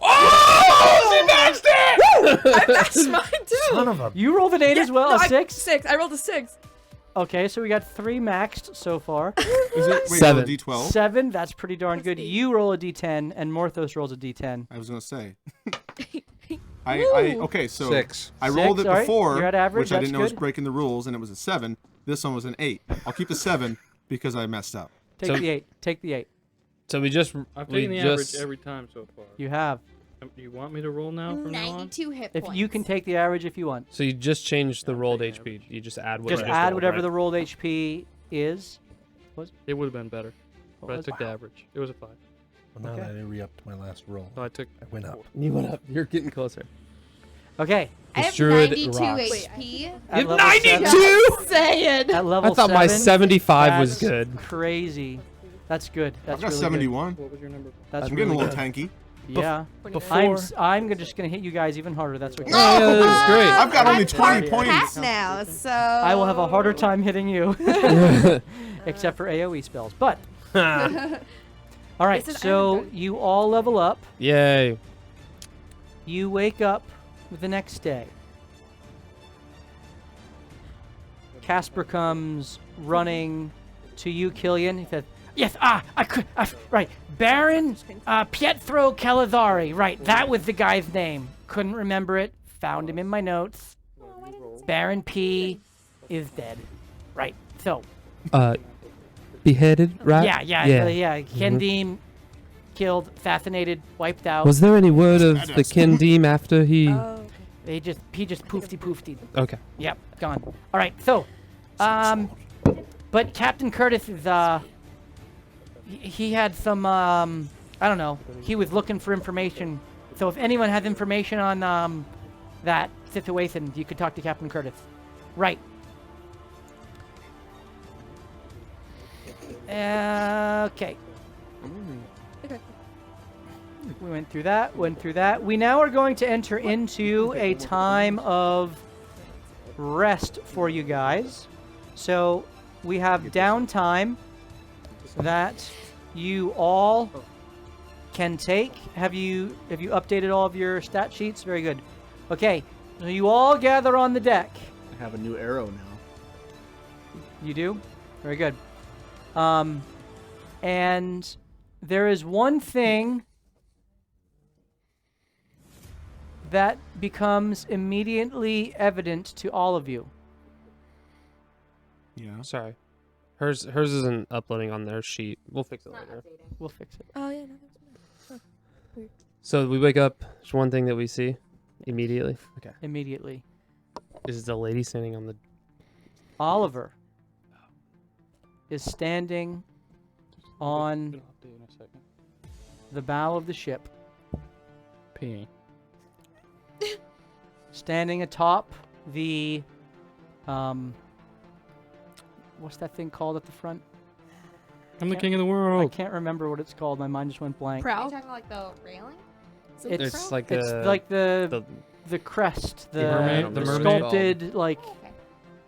Oh, she maxed it! I maxed mine too. Son of a. you rolled an 8 as well, no, a 6. 6. I rolled a 6. Okay, so we got 3 maxed so far. Is it? Wait, Seven. D12. 7, that's pretty darn That's good. 8. You roll a d10, and Morthos rolls a d10. I was gonna say. Woo. Okay, so 6. I rolled Six, it all right, before, you're at average, which I that's didn't know was good. breaking the rules, and it was a 7. This one was an 8. I'll keep the 7 because I messed up. Take So- the 8. Take the 8. So we just I've we taken the just average every time so far. You have. Do you want me to roll now from now on? 92 hit If points. you can take the average if you want. so you just changed the rolled HP. You just add whatever. Just add rolled, whatever right? the rolled HP is. It would have been better, What but I was took the average. It was a 5. Well, now Okay. that I re-upped my last roll, So I took. I went up. You went up. You're getting closer. Okay. I This have druid 92 rocks. HP. At level 92? Saying. At level I thought my 7, 75 was that's good. Crazy. That's good. That's I've got really 71. What was your number? Good. That's I'm getting a really little good. tanky. Yeah. Before. I'm just gonna hit you guys even harder. That's okay. Yeah, that's great. I've got only I'm 20 part points. cat now, so I will have a harder time hitting you, except for AOE spells. But all right, This is so Iron you all level up. Yay. You wake up the next day. Casper comes running to you, Killian. He said, "Yes, right, Baron Pietro Caladari. Right, that was the guy's name. Couldn't remember it. Found him in my notes. Baron P is dead. Right. So, Beheaded, right? yeah. Kendim killed, assassinated, wiped out. Was there any word of the Kendim after he? Oh. He just poofed. Okay. Yep, gone. All right, so, but Captain Curtis is, he had some, I don't know, he was looking for information. So if anyone has information on, that situation, you could talk to Captain Curtis. Right. Okay. Okay. We went through that. We now are going to enter into a time of rest for you guys. So we have downtime that you all can take. Have you updated all of your stat sheets? Very good. Okay, so you all gather on the deck. I have a new arrow now. You do? Very good. And there is one thing that becomes immediately evident to all of you. Yeah. Sorry. Hers isn't uploading on their sheet. We'll fix it later. We'll fix it. Oh, yeah. No, So we wake up. There's one thing that we see immediately. Okay. Immediately. Is the lady standing on the? Oliver is standing on the bow of the ship, Peeing. standing atop the, what's that thing called at the front? I'm the Can't- king of the I world. can't remember what it's called. My mind just went blank. Are you Prow. talking like the railing? It's like It's the like the the crest, the, mermaid- the the mermaid. sculpted, like Okay.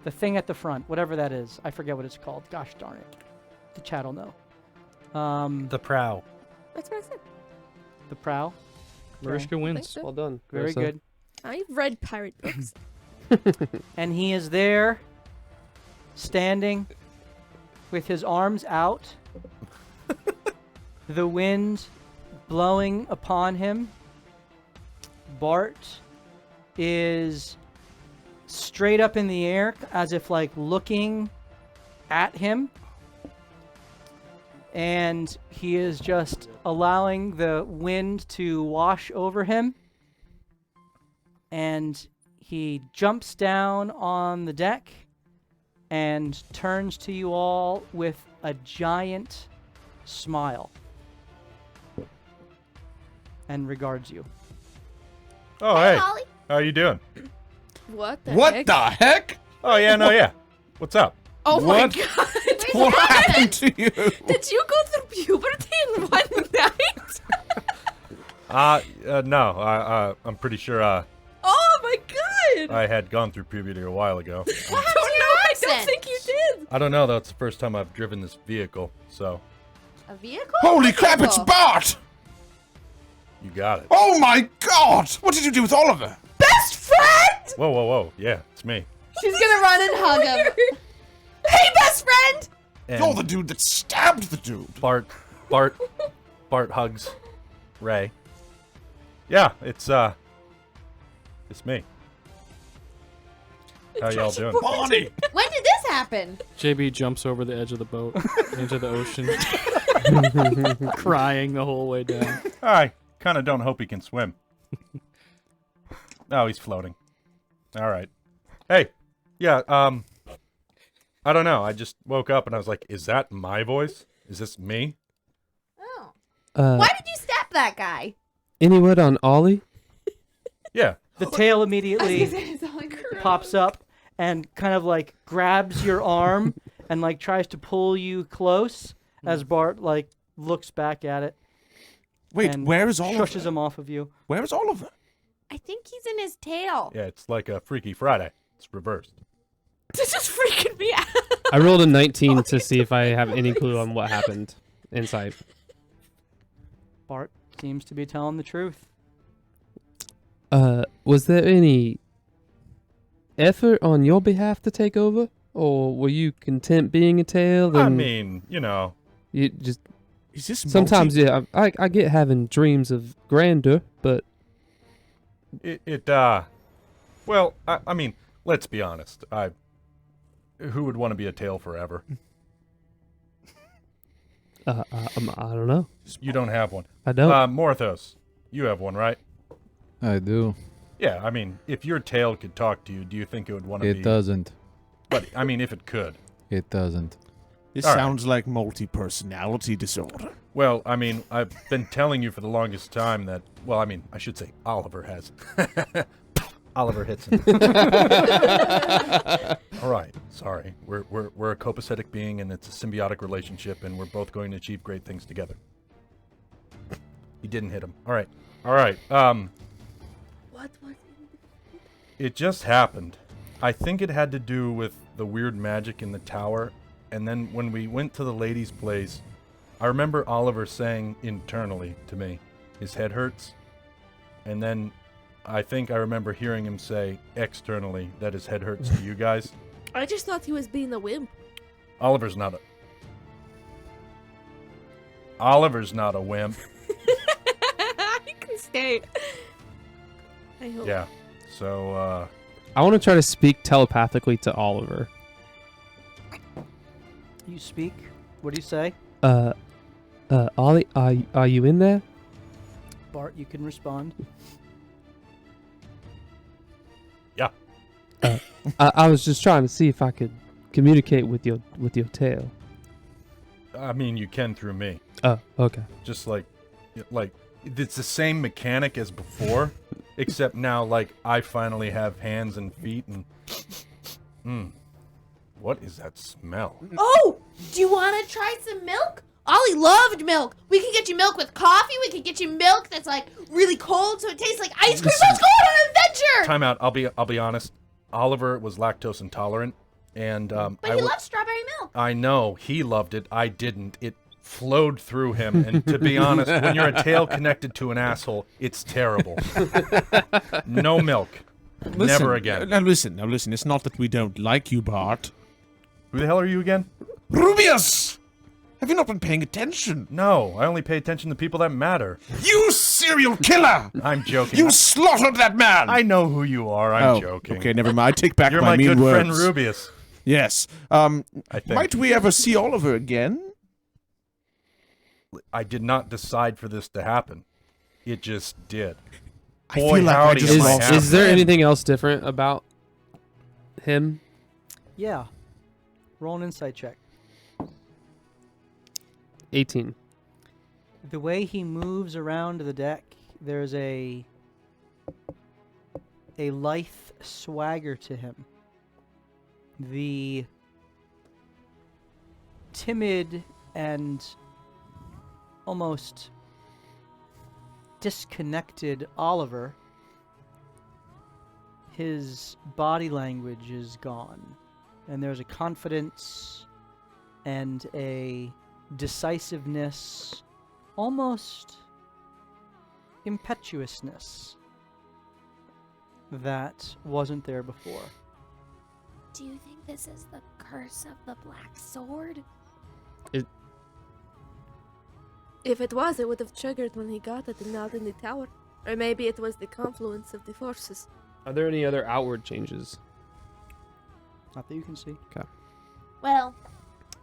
the thing at the front, whatever that is. I forget what it's called. Gosh darn it. The chat will know. The prow. That's what I said. The prow. Mariska wins. so. well done. Very Carissa. good. I've read pirate books. And he is there, standing with his arms out, the wind blowing upon him. Bart is straight up in the air, as if like looking at him. And he is just allowing the wind to wash over him. And he jumps down on the deck and turns to you all with a giant smile. And regards you. Oh, hey. Ollie. How are you doing? What the What heck? the heck? Oh, yeah, no, yeah. What's up? Oh What? my god! What happened to you? Did you go through puberty in one night? No. I'm pretty sure Oh my god! I had gone through puberty a while ago. What happened to your I accent? don't think you did. I don't know, though. It's the first time I've driven this vehicle, so A vehicle? Holy crap, it's Vehicle. Bart! you got it. Oh my god! What did you do with Oliver? Best friend! Whoa, whoa, whoa. Yeah, it's me. She's gonna run and hug him. Hey, best friend! And You're the dude that stabbed the dude. Bart hugs Ray. Yeah, it's me. How y'all doing? Bonnie! When did this happen? JB jumps over the edge of the boat into the ocean, crying the whole way down. I kind of don't hope he can swim. No, he's floating. All right. Hey, yeah, I don't know. I just woke up and I was like, is that my voice? Is this me? Oh. Uh, Why did you stab that guy? Any word on Ollie? Yeah. The tail immediately pops up and kind of like grabs your arm and like tries to pull you close as Bart like looks back at it. Wait, and where is Oliver? Shushes him off of you. Where is Oliver? I think he's in his tail. Yeah, it's like a Freaky Friday. It's reversed. This is freaking me out. I rolled a 19 to see if I have any clue on what happened inside. Bart seems to be telling the truth. Was there any effort on your behalf to take over? Or were you content being a tail? I and mean, you know, you just Is this sometimes, yeah, I get having dreams of grandeur, but well, I mean, let's be honest. Who would want to be a tail forever? I don't know. You don't have one. I don't. Morthos, you have one, right? I do. Yeah, I mean, if your tail could talk to you, do you think it would want to be? It doesn't. But, I mean, if it could. It doesn't. This All right. sounds like multi-personality disorder. Well, I mean, I've been telling you for the longest time that, well, I mean, I should say Oliver has. Oliver hits him. All right, sorry. We're a copacetic being, and it's a symbiotic relationship, and we're both going to achieve great things together. He didn't hit him. All right. What was It just happened. I think it had to do with the weird magic in the tower, and then when we went to the lady's place, I remember Oliver saying internally to me, his head hurts, and then I think I remember hearing him say externally that his head hurts to you guys. I just thought he was being a wimp. Oliver's not a wimp. He can stay. I hope. Yeah. So, I want to try to speak telepathically to Oliver. You speak. What do you say? Ollie, are you in there? Bart, you can respond. yeah. I was just trying to see if I could communicate with your tail. I mean, you can through me. Oh, okay. Just like it's the same mechanic as before, except now like I finally have hands and feet and what is that smell? Oh, do you want to try some milk? Ollie loved milk. We can get you milk with coffee. We can get you milk that's like really cold so it tastes like ice cream. Let's go on an adventure. Time out. I'll be honest. Oliver was lactose intolerant, and But he loves strawberry milk. I know he loved it. I didn't. It flowed through him, and to be honest, when you're a tail connected to an asshole, it's terrible. No milk. Never again. Now listen. It's not that we don't like you, Bart. Who the hell are you again? Rubius! Have you not been paying attention? No, I only pay attention to people that matter. You serial killer! I'm joking. You slaughtered that man! I know who you are. I'm joking. Okay, never mind. I take back You're my my mean good words. friend Rubius. Yes. I think. Might we ever see Oliver again? I did not decide for this to happen. It just did. I feel like I just lost. Is there anything else different about him? Yeah. Roll an insight check. 18. The way he moves around the deck, there's a lithe swagger to him. The timid and almost disconnected Oliver, his body language is gone. And there's a confidence and a decisiveness, almost impetuousness that wasn't there before. Do you think this is the curse of the Black Sword? If it was, it would have triggered when he got it and not in the tower. Or maybe it was the confluence of the forces. Are there any other outward changes? Not that you can see. Okay. Well,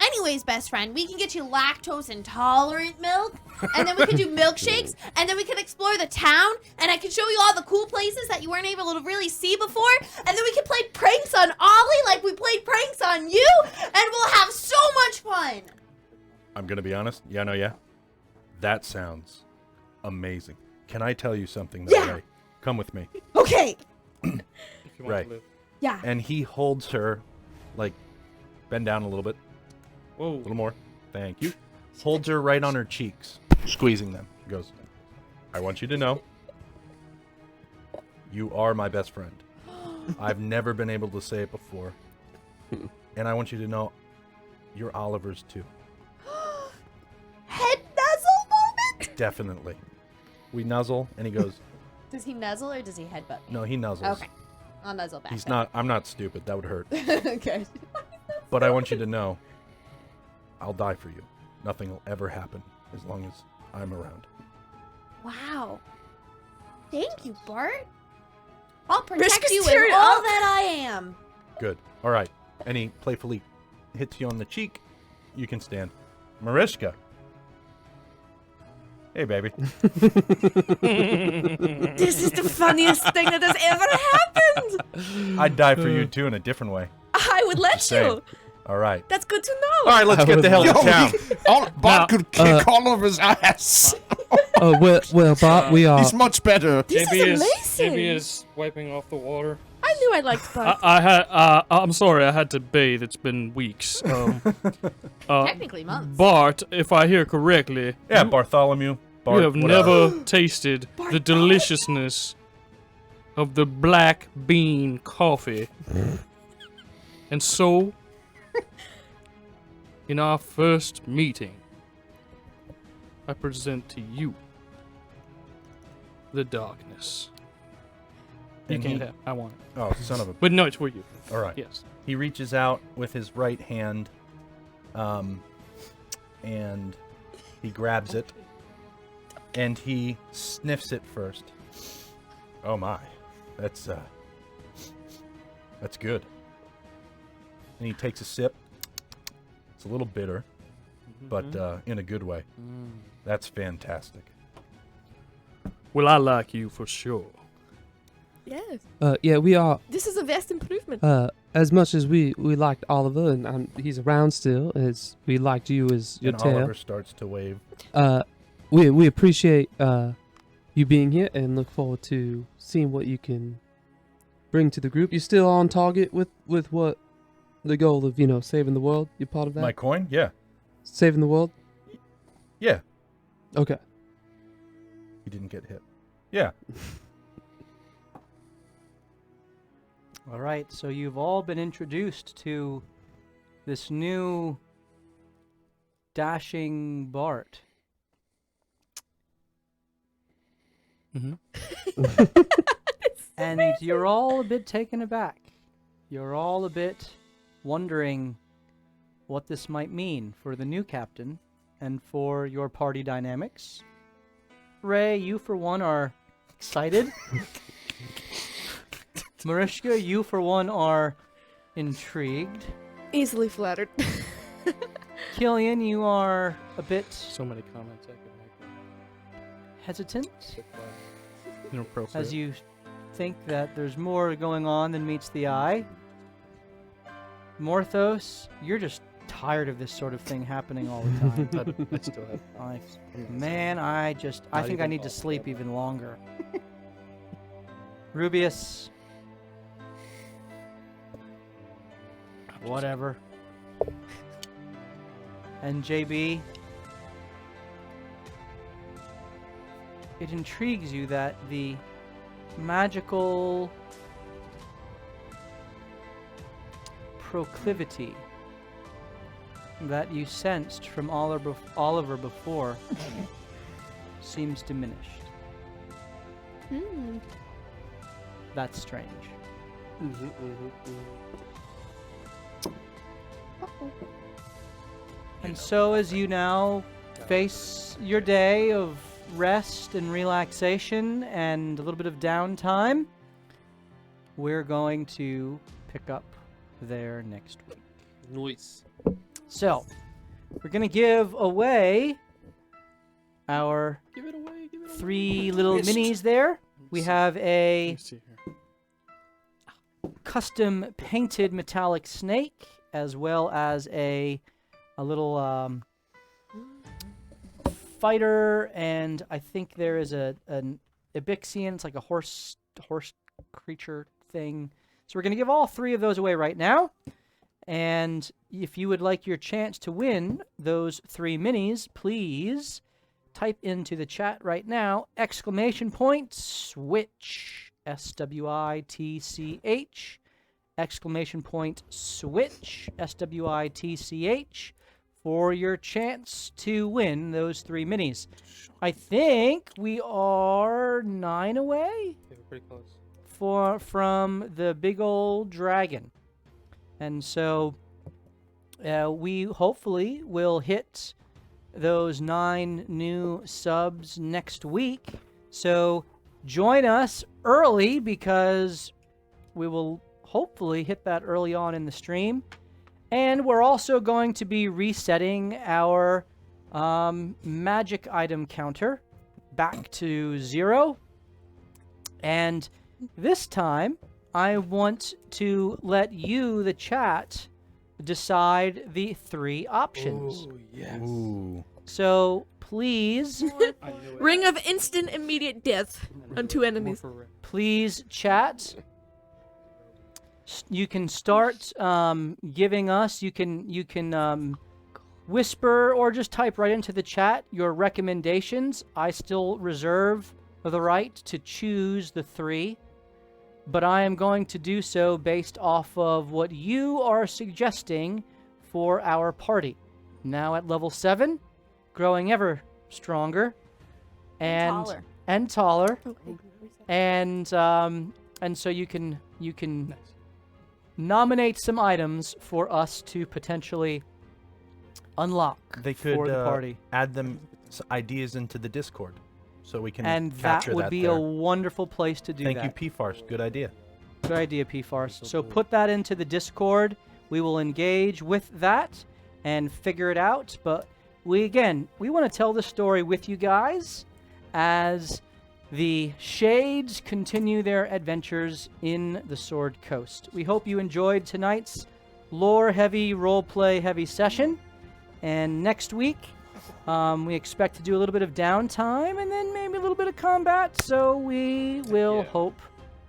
anyways, best friend, we can get you lactose intolerant milk, and then we can do milkshakes, and then we can explore the town, and I can show you all the cool places that you weren't able to really see before, and then we can play pranks on Ollie like we played pranks on you, and we'll have so much fun. I'm going to be honest. Yeah. That sounds amazing. Can I tell you something, though, Yeah. Ray? Come with me. Okay. Ray. Yeah. And he holds her, like, bend down a little bit. Whoa. A little more. Thank you. Holds her right on her cheeks, squeezing them. Goes, I want you to know, you are my best friend. I've never been able to say it before. And I want you to know, you're Oliver's too. Head nuzzle moment? Definitely. We nuzzle, and he goes, Does he nuzzle or does he headbutt me? no, he nuzzles. Okay. I'll nuzzle back. He's then. not, I'm not stupid. That would hurt. Okay. But I want you to know, I'll die for you. Nothing will ever happen as long as I'm around. Wow. Thank you, Bart. I'll Risk protect is you with tearing all up. that I am. Good. All right. And he playfully hits you on the cheek. You can stand. Mariska. Hey, baby. This is the funniest thing that has ever happened. I'd die for you, too, in a different way. I would let Just saying. you. All right. That's good to know. All right, let's get the hell to town. Bart could kick Oliver's ass. Well, Bart, we are. He's much better. This JB is amazing. JB is wiping off the water. I knew I liked Bart. I'm sorry, I had to bathe. It's been weeks. Technically months. Bart, if I hear correctly, Yeah, Bartholomew. Bart, you have whatever. never tasted the deliciousness of the black bean coffee. And so, in our first meeting, I present to you the darkness. You And can't he- have. I want it. Oh, son of a... But no, it's for you. All right. Yes. He reaches out with his right hand, and he grabs it, and he sniffs it first. Oh my, that's good. And he takes a sip. It's a little bitter, but in a good way. That's fantastic. Well, I like you for sure. Yes. Yeah, we are. This is a vast improvement. As much as we liked Oliver, and he's around still, as we liked you as your And tail. Oliver starts to wave. We appreciate you being here and look forward to seeing what you can bring to the group. You're still on target with what the goal of saving the world. You're part of that. My coin? Yeah. Saving the world. Yeah. Okay. He didn't get hit. Yeah. All right, so you've all been introduced to this new dashing Bart. Mm-hmm. And And you're all a bit taken aback. You're all a bit wondering what this might mean for the new captain and for your party dynamics. Ray, you for one are excited. Mariska, you for one are intrigued. Easily flattered. Killian, you are a bit So many comments I could make. hesitant Inappropriate. as you think that there's more going on than meets the eye. Morthos, you're just tired of this sort of thing happening all the time. I still have. Man, I think I need to sleep even longer. Rubius. Whatever. And JB. It intrigues you that the magical proclivity that you sensed from Oliver before seems diminished. That's strange. And so as you now face your day of rest and relaxation and a little bit of downtime, we're going to pick up there next week. Nice. So, we're going to give away our Give it away. 3 little minis there. We have a Let me see here. custom painted metallic snake, as well as a little fighter, and I think there is an Ibixian. It's like a horse creature thing. So we're going to give all 3 of those away right now. And if you would like your chance to win those 3 minis, please type into the chat right now, !switch, SWITCH, !switch, SWITCH, for your chance to win those 3 minis. I think we are 9 away Yeah, we're pretty close. from the big old dragon. And so we hopefully will hit those 9 new subs next week. So join us early, because we will hopefully hit that early on in the stream. And we're also going to be resetting our magic item counter back to 0. And this time, I want to let you, the chat, decide the 3 options. Oh, yes. Ooh. So please, Ring of instant immediate death on 2 enemies. please chat. You can start giving us. You can whisper or just type right into the chat your recommendations. I still reserve the right to choose the 3, but I am going to do so based off of what you are suggesting for our party. Now at level 7, growing ever stronger and taller. And so you can nominate some items for us to potentially unlock They could for the party. add them ideas into the Discord, so we can And that capture would that be there. a wonderful place to do Thank that. you, P-Farce. Good idea. Good idea, P-Farce. So put that into the Discord. We will engage with that and figure it out. But we want to tell the story with you guys as the Shades continue their adventures in the Sword Coast. We hope you enjoyed tonight's lore-heavy, roleplay-heavy session. And next week, we expect to do a little bit of downtime and then maybe a little bit of combat. So we will hope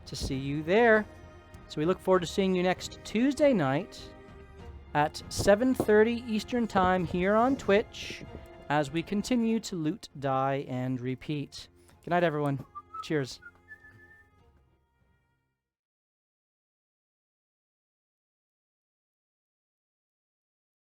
to see you there. So we look forward to seeing you next Tuesday night at 7:30 Eastern Time here on Twitch as we continue to loot, die, and repeat. Good night, everyone. Cheers.